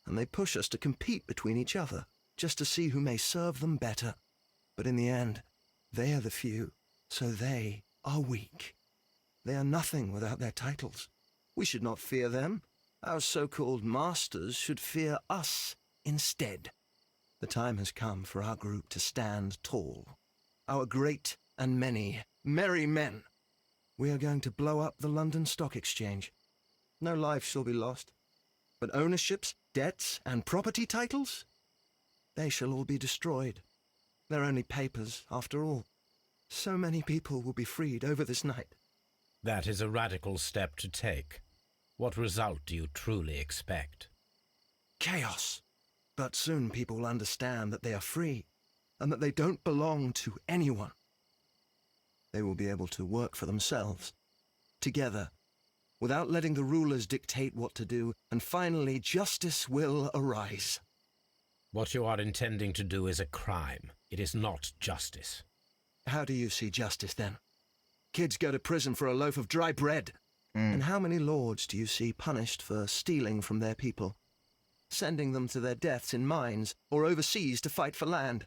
and they push us to compete between each other, just to see who may serve them better. But in the end, they are the few, so they are weak. They are nothing without their titles. We should not fear them. Our so-called masters should fear us instead. The time has come for our group to stand tall. Our great and many merry men. We are going to blow up the London Stock Exchange. No life shall be lost. But ownerships, debts, and property titles? They shall all be destroyed. They're only papers, after all. So many people will be freed over this night. That is a radical step to take. What result do you truly expect? Chaos. But soon people will understand that they are free, and that they don't belong to anyone. They will be able to work for themselves, together, without letting the rulers dictate what to do, and finally justice will arise. What you are intending to do is a crime. It is not justice. How do you see justice, then? Kids go to prison for a loaf of dry bread. And how many lords do you see punished for stealing from their people, sending them to their deaths in mines or overseas to fight for land?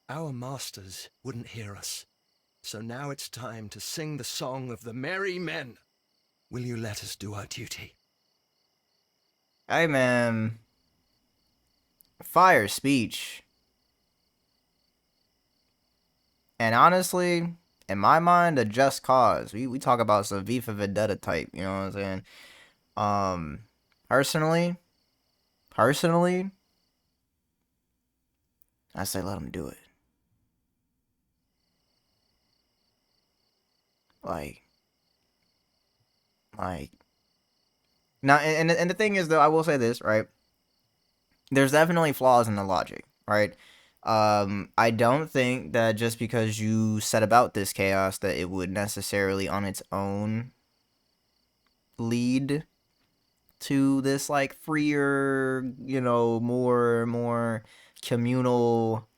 Our masters wouldn't hear us. So now it's time to sing the song of the merry men. Will you let us do our duty? Hey, man. Fire speech. And honestly, in my mind, a just cause. We talk about some V for Vendetta type, you know what I'm saying? Personally, I say let him do it. Like now, and the thing is, though, I will say this, right? There's definitely flaws in the logic, right? I don't think that just because you set about this chaos that it would necessarily on its own lead to this like freer, you know, more communal,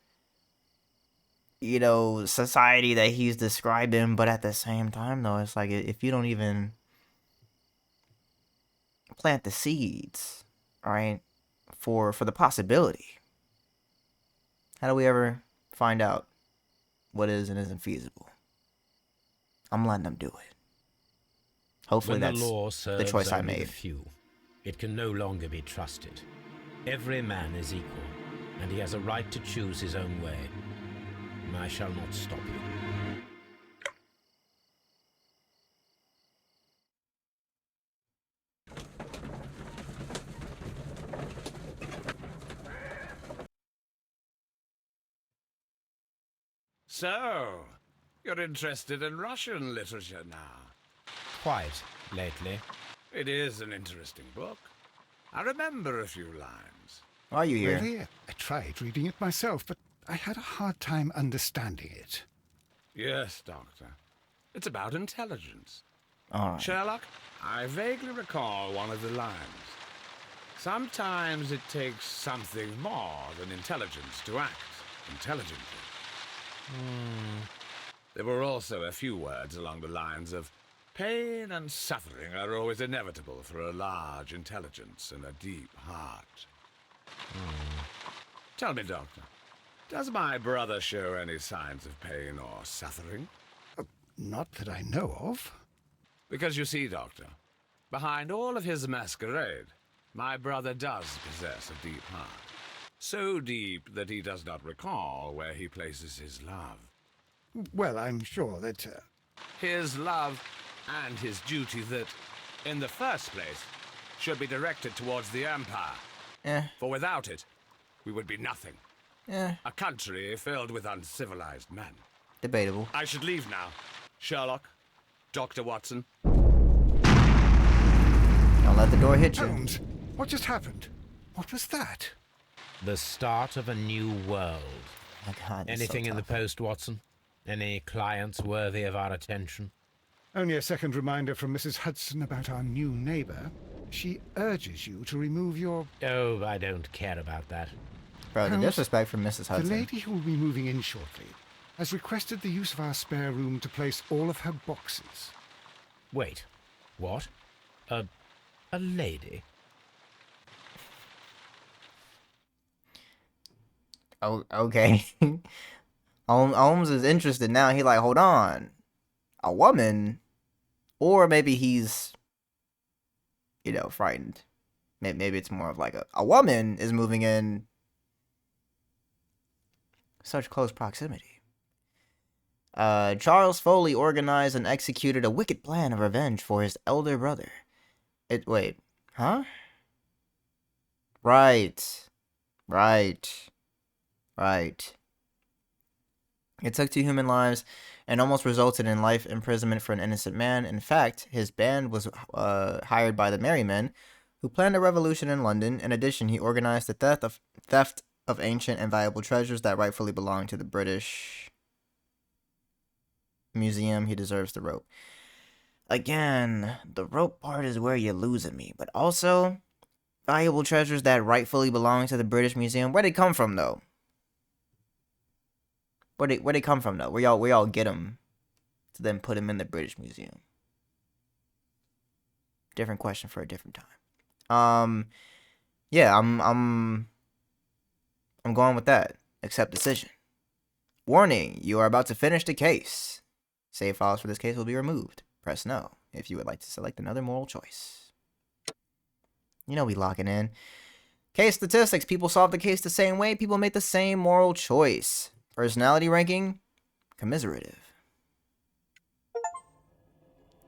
you know, society that he's describing. But at the same time, though, it's like if you don't even plant the seeds, right, for the possibility, how do we ever find out what is and isn't feasible? I'm letting them do it. Hopefully when that's the law serves the choice I only the made. few, it can no longer be trusted. Every man is equal, and he has a right to choose his own way. I shall not stop you. So, you're interested in Russian literature now? Quite, lately. It is an interesting book. I remember a few lines. Why are you here? Really? I tried reading it myself, but I had a hard time understanding it. Yes, Doctor. It's about intelligence. All right. Sherlock, I vaguely recall one of the lines. Sometimes it takes something more than intelligence to act intelligently. There were also a few words along the lines of, pain and suffering are always inevitable for a large intelligence and a deep heart. Tell me, Doctor, does my brother show any signs of pain or suffering? Not that I know of. Because you see, Doctor, behind all of his masquerade, My brother does possess a deep heart. So deep that he does not recall where he places his love. Well, I'm sure that... His love and his duty that, in the first place, should be directed towards the Empire. For without it, we would be nothing. A country filled with uncivilized men. Debatable. I should leave now. Sherlock, Dr. Watson. Don't let the door hit you. Holmes, what just happened? What was that? The start of a new world. Oh God, Anything in the post, Watson? Any clients worthy of our attention? Only a second reminder from Mrs. Hudson about our new neighbor. She urges you to remove your... Oh, I don't care about that. Bro, the Holmes, disrespect from Mrs. Hudson. The lady who will be moving in shortly has requested the use of our spare room to place all of her boxes. Wait, what? A lady? Oh, okay. Holmes is interested now. He like, hold on. A woman? Or maybe he's, you know, frightened. Maybe it's more of like a woman is moving in such close proximity. Charles Foley organized and executed a wicked plan of revenge for his elder brother. Wait, huh? Right. It took 2 human lives and almost resulted in life imprisonment for an innocent man. In fact, his band was hired by the Merry Men, who planned a revolution in London. In addition, he organized the theft of ancient and valuable treasures that rightfully belonged to the British Museum. He deserves the rope. Again, the rope part is where you're losing me, but also valuable treasures that rightfully belong to the British Museum. Where'd they come from, though? Where'd they come from, though? Where y'all get them to then put them in the British Museum? Different question for a different time. Yeah, I'm going with that. Accept decision. Warning, you are about to finish the case. Save files for this case will be removed. Press no if you would like to select another moral choice. You know we locking in. Case statistics. People solve the case the same way. People make the same moral choice. Personality ranking. Commiserative.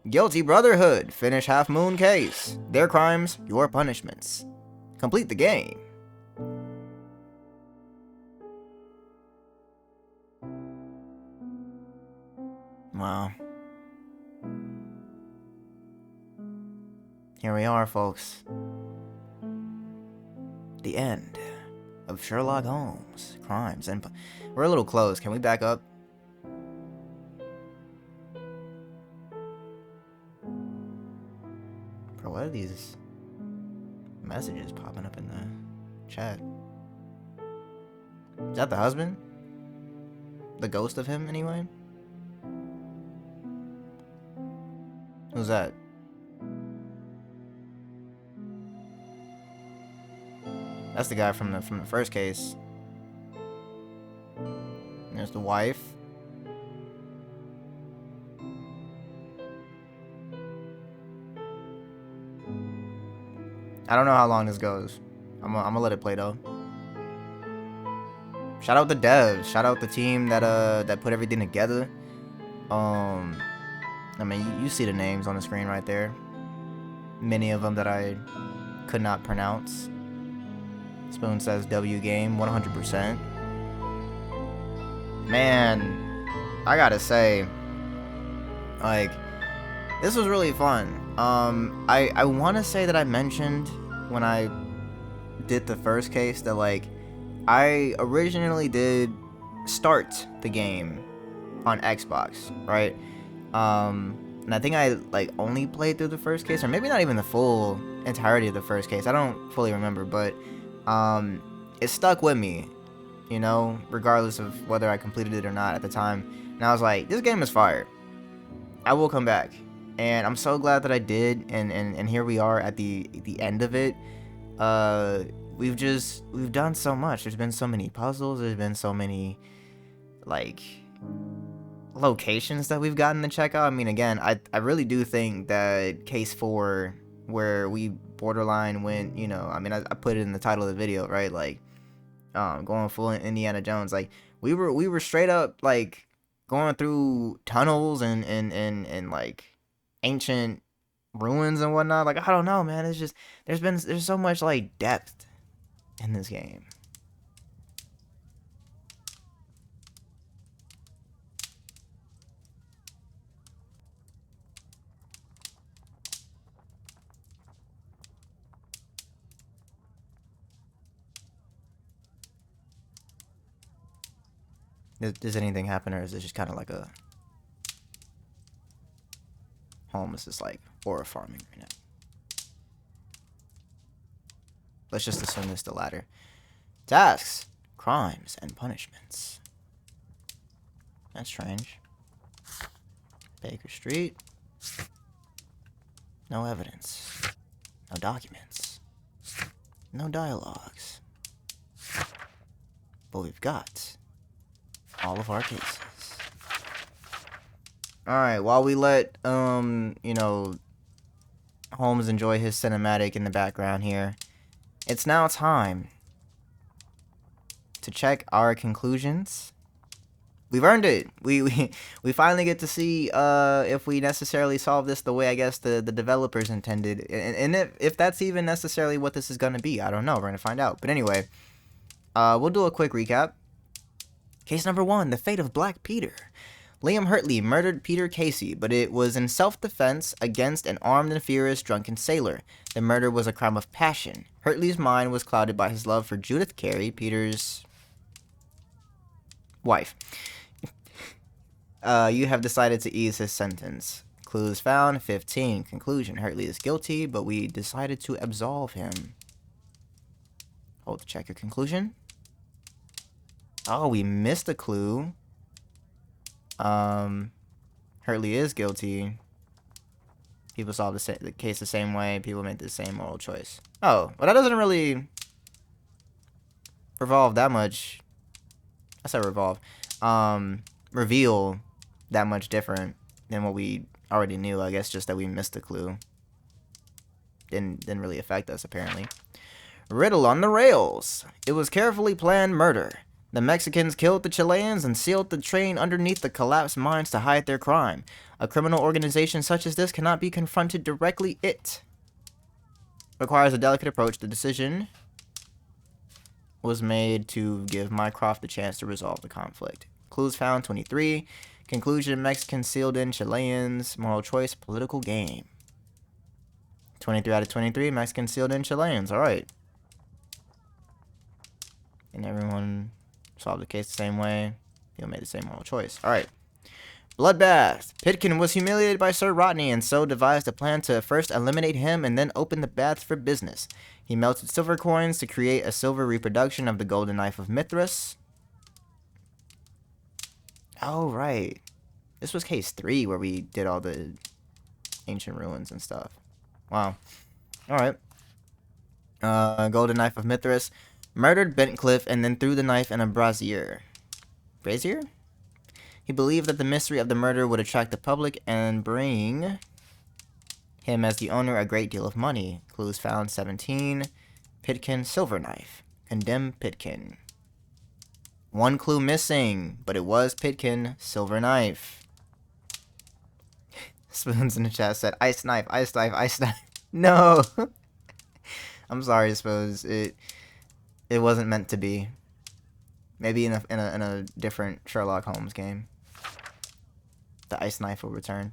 Guilty Brotherhood. Finish Half Moon case. Their crimes, your punishments. Complete the game. Wow. Here we are, folks. The end of Sherlock Holmes. Crimes and... We're a little close. Can we back up? Bro, what are these messages popping up in the chat? Is that the husband? The ghost of him, anyway? Who's that? That's the guy from the first case. There's the wife. I don't know how long this goes. I'm gonna let it play though. Shout out the devs. Shout out the team that put everything together. I mean, you see the names on the screen right there. Many of them that I could not pronounce. Spoon says W game 100%. Man, I gotta say, like, this was really fun. I want to say that I mentioned when I did the first case that, like, I originally did start the game on Xbox, right? And I think I, like, only played through the first case, or maybe not even the full entirety of the first case. I don't fully remember, but it stuck with me, you know, regardless of whether I completed it or not at the time. And I was like, this game is fire. I will come back. And I'm so glad that I did, and here we are at the end of it. We've done so much. There's been so many puzzles. There's been so many, like, locations that we've gotten to check out. I mean, again, I really do think that Case 4 where we borderline went, you know, I mean, I put it in the title of the video, right? Like, going full Indiana Jones. Like, we were straight up like going through tunnels and like ancient ruins and whatnot. Like, I don't know, man. It's just there's so much like depth in this game. Does anything happen, or is it just kind of like a Holmes is like horror farming right now? Let's just assume it's the latter. Tasks, crimes, and punishments. That's strange. Baker Street. No evidence. No documents. No dialogues. But we've got all of our cases. Alright, while we let, you know, Holmes enjoy his cinematic in the background here, it's now time to check our conclusions. We've earned it. We finally get to see if we necessarily solve this the way I guess the developers intended. And if that's even necessarily what this is going to be. I don't know. We're going to find out. But anyway, we'll do a quick recap. Case number 1, the fate of Black Peter. Liam Hurtley murdered Peter Casey, but it was in self-defense against an armed and furious drunken sailor. The murder was a crime of passion. Hurtley's mind was clouded by his love for Judith Carey, Peter's wife. You have decided to ease his sentence. Clues found, 15. Conclusion, Hurtley is guilty, but we decided to absolve him. Hold to check your conclusion. Oh, we missed a clue. Hurtley is guilty. People solved the case the same way. People made the same moral choice. Oh, well, that doesn't really revolve that much. I said revolve. Reveal that much different than what we already knew. I guess just that we missed a clue. Didn't really affect us, apparently. Riddle on the rails. It was carefully planned murder. The Mexicans killed the Chileans and sealed the train underneath the collapsed mines to hide their crime. A criminal organization such as this cannot be confronted directly. It requires a delicate approach. The decision was made to give Mycroft the chance to resolve the conflict. Clues found, 23. Conclusion, Mexicans sealed in Chileans. Moral choice, political game. 23 out of 23, Mexicans sealed in Chileans. Alright. And everyone solved the case the same way. People made the same moral choice. Alright. Bloodbath. Pitkin was humiliated by Sir Rodney and so devised a plan to first eliminate him and then open the baths for business. He melted silver coins to create a silver reproduction of the golden knife of Mithras. Oh, right. This was case 3 where we did all the ancient ruins and stuff. Wow. Alright. Golden knife of Mithras. Murdered Bentcliffe and then threw the knife in a brazier. Brazier? He believed that the mystery of the murder would attract the public and bring him as the owner a great deal of money. Clues found, 17. Pitkin, silver knife. Condemn Pitkin. One clue missing, but it was Pitkin, silver knife. Spoons in the chat said, ice knife, ice knife, ice knife. No! I'm sorry, Spoons. It wasn't meant to be. Maybe in a different Sherlock Holmes game, the ice knife will return.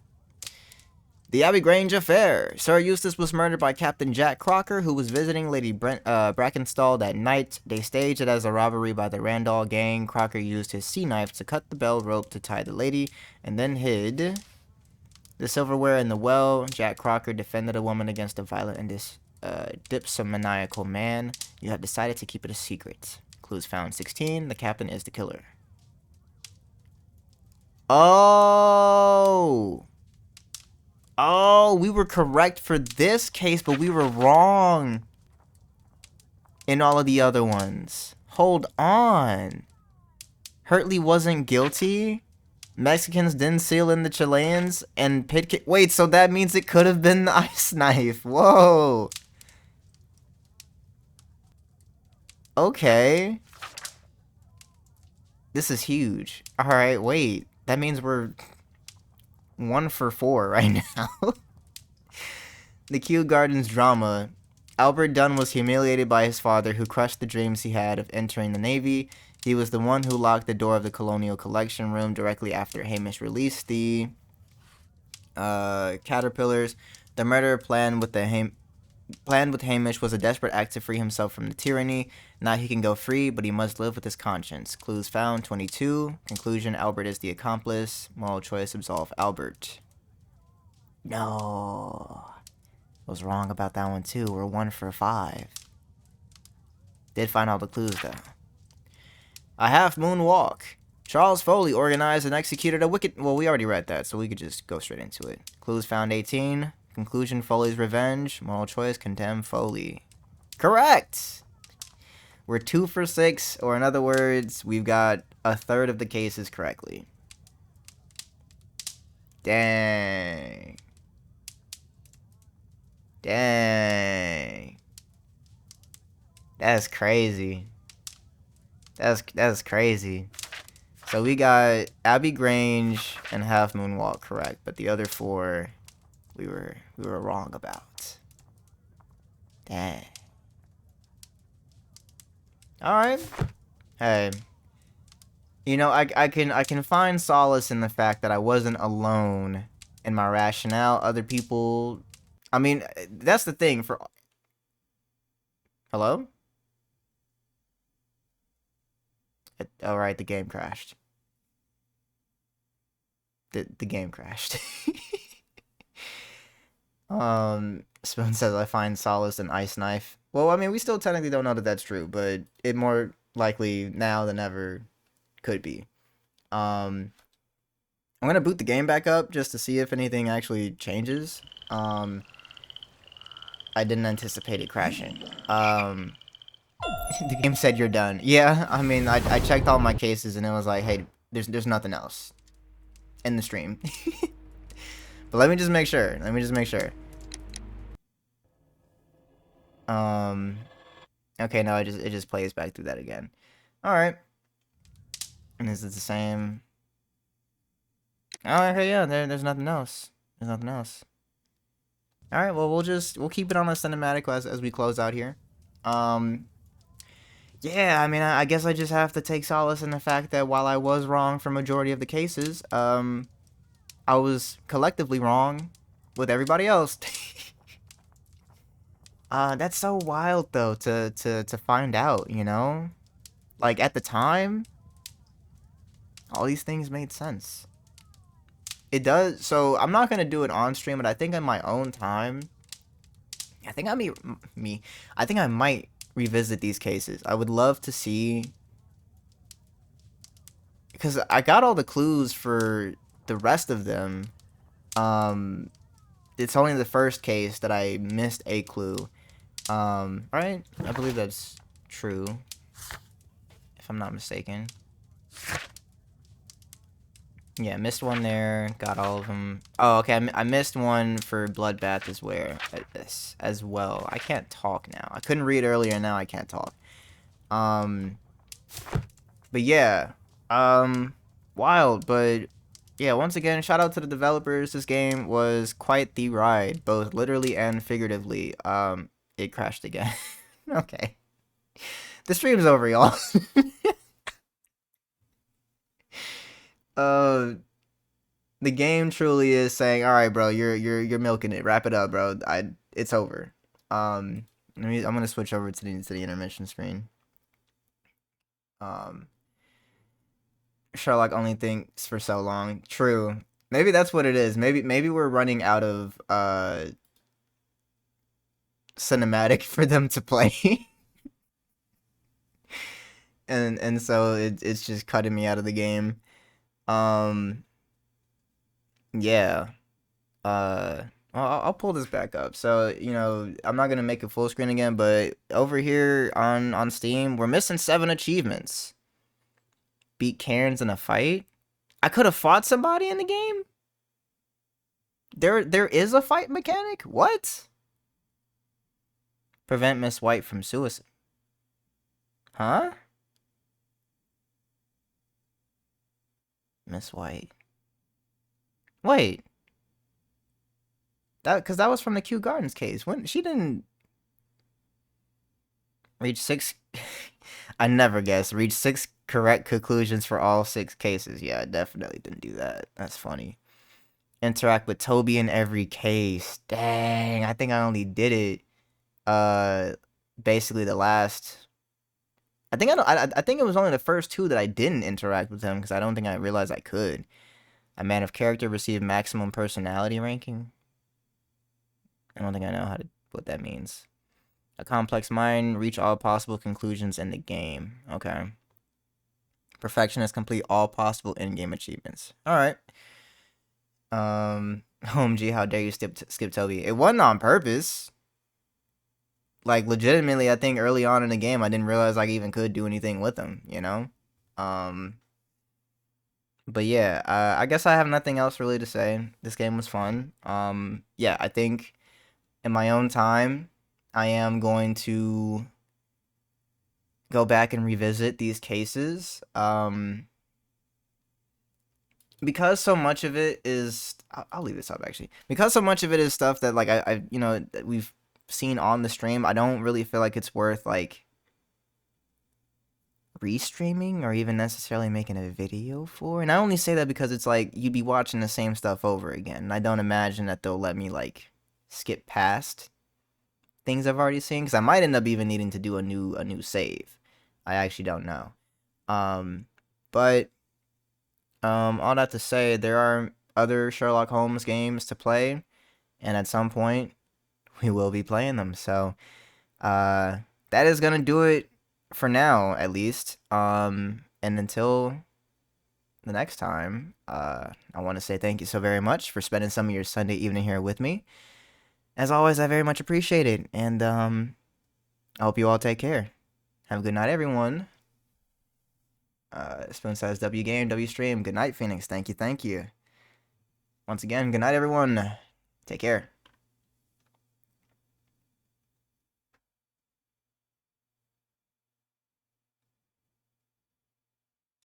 The Abbey Grange affair. Sir Eustace was murdered by Captain Jack Crocker, who was visiting Lady Brackenstall that night. They staged it as a robbery by the Randall gang. Crocker used his sea knife to cut the bell rope to tie the lady, and then hid the silverware in the well. Jack Crocker defended a woman against a violent and dipsomaniacal man. You have decided to keep it a secret. Clues found, 16. The captain is the killer. Oh! Oh, we were correct for this case, but we were wrong in all of the other ones. Hold on. Hurtley wasn't guilty? Mexicans didn't seal in the Chileans, and wait, so that means it could have been the ice knife. Whoa. Okay. This is huge. Alright, wait. That means we're 1 for 4 right now. The Kew Gardens drama. Albert Dunn was humiliated by his father, who crushed the dreams he had of entering the Navy. He was the one who locked the door of the Colonial Collection Room directly after Hamish released the caterpillars. The murder planned with Hamish was a desperate act to free himself from the tyranny. Now he can go free, but he must live with his conscience. Clues found, 22. Conclusion, Albert is the accomplice. Moral choice, absolve Albert. No. I was wrong about that one too. We're 1 for 5. Did find all the clues though. A half moon walk. Charles Foley organized and executed a wicked... Well, we already read that, so we could just go straight into it. Clues found, 18. Conclusion, Foley's revenge. Moral choice, condemn Foley. Correct! We're 2 for 6, or in other words, we've got a third of the cases correctly. Dang. Dang. That's crazy. That's crazy. So we got Abbey Grange and Half Moon Walk correct, but the other 4 we were wrong about. Dang. Alright. Hey. You know, I can find solace in the fact that I wasn't alone in my rationale. Other people, I mean, that's the thing for... Hello? Alright, the game crashed. The game crashed. Spoon says, I find solace in ice knife. Well, I mean, we still technically don't know that that's true, but it more likely now than ever could be. I'm gonna boot the game back up just to see if anything actually changes. I didn't anticipate it crashing. The game said you're done. Yeah, I mean, I checked all my cases and it was like, hey, there's nothing else in the stream. But let me just make sure. Okay, no, it just plays back through that again. Alright. And is it the same? Oh, okay, yeah, there's nothing else. Alright, well, we'll keep it on a cinematic as we close out here. Yeah, I mean, I guess I just have to take solace in the fact that while I was wrong for majority of the cases, I was collectively wrong with everybody else. That's so wild though to find out, you know? Like at the time, all these things made sense. It does. So I'm not gonna do it on stream, but I think in my own time, I think I might revisit these cases. I would love to see, because I got all the clues for the rest of them. It's only the first case that I missed a clue. Right? I believe that's true, if I'm not mistaken. Yeah, missed one there. Got all of them. Oh, okay. I missed one for Bloodbath as well. I can't talk now. I couldn't read earlier, and now I can't talk. But yeah. Wild, but yeah, once again, shout out to the developers. This game was quite the ride, both literally and figuratively. It crashed again. Okay. The stream's over, y'all. The game truly is saying, all right, bro, you're milking it. Wrap it up, bro. It's over. I'm gonna switch over to the intermission screen. Sherlock only thinks for so long. True. Maybe that's what it is. Maybe we're running out of cinematic for them to play. and so it's just cutting me out of the game. Yeah. I'll pull this back up. So, you know, I'm not gonna make it full screen again, but over here on Steam, we're missing 7 achievements. Beat Cairns in a fight. I could have fought somebody in the game? There is a fight mechanic? What? Prevent Miss White from suicide. Huh? Miss White. Wait. Because that was from the Kew Gardens case. When she didn't reach 6... I never guessed. Reach 6 correct conclusions for all 6 cases. Yeah, I definitely didn't do that. That's funny. Interact with Toby in every case. Dang, I think I only did it basically the last... I think it was only the first 2 that I didn't interact with him because I don't think I realized I could. A man of character received maximum personality ranking. I don't think I know what that means. A complex mind, reach all possible conclusions in the game. Okay. Perfectionist, complete all possible in-game achievements. Alright. Home G, how dare you skip Toby? It wasn't on purpose. Like, legitimately, I think early on in the game, I didn't realize I even could do anything with him, you know? But yeah, I guess I have nothing else really to say. This game was fun. Yeah, I think in my own time, I am going to go back and revisit these cases. Because so much of it is... I'll leave this up, actually. Because so much of it is stuff that, like, I you know, that we've seen on the stream, I don't really feel like it's worth, like, restreaming or even necessarily making a video for. And I only say that because it's like you'd be watching the same stuff over again, and I don't imagine that they'll let me like skip past things I've already seen, because I might end up even needing to do a new save. I actually don't know. But all that to say, there are other Sherlock Holmes games to play, and at some point we will be playing them. So that is gonna do it for now, at least. And until the next time, I want to say thank you so very much for spending some of your Sunday evening here with me. As always, I very much appreciate it, and I hope you all take care. Have a good night, everyone. Spoon says W game, W stream. Good night, Phoenix. Thank you. Once again, good night, everyone. Take care.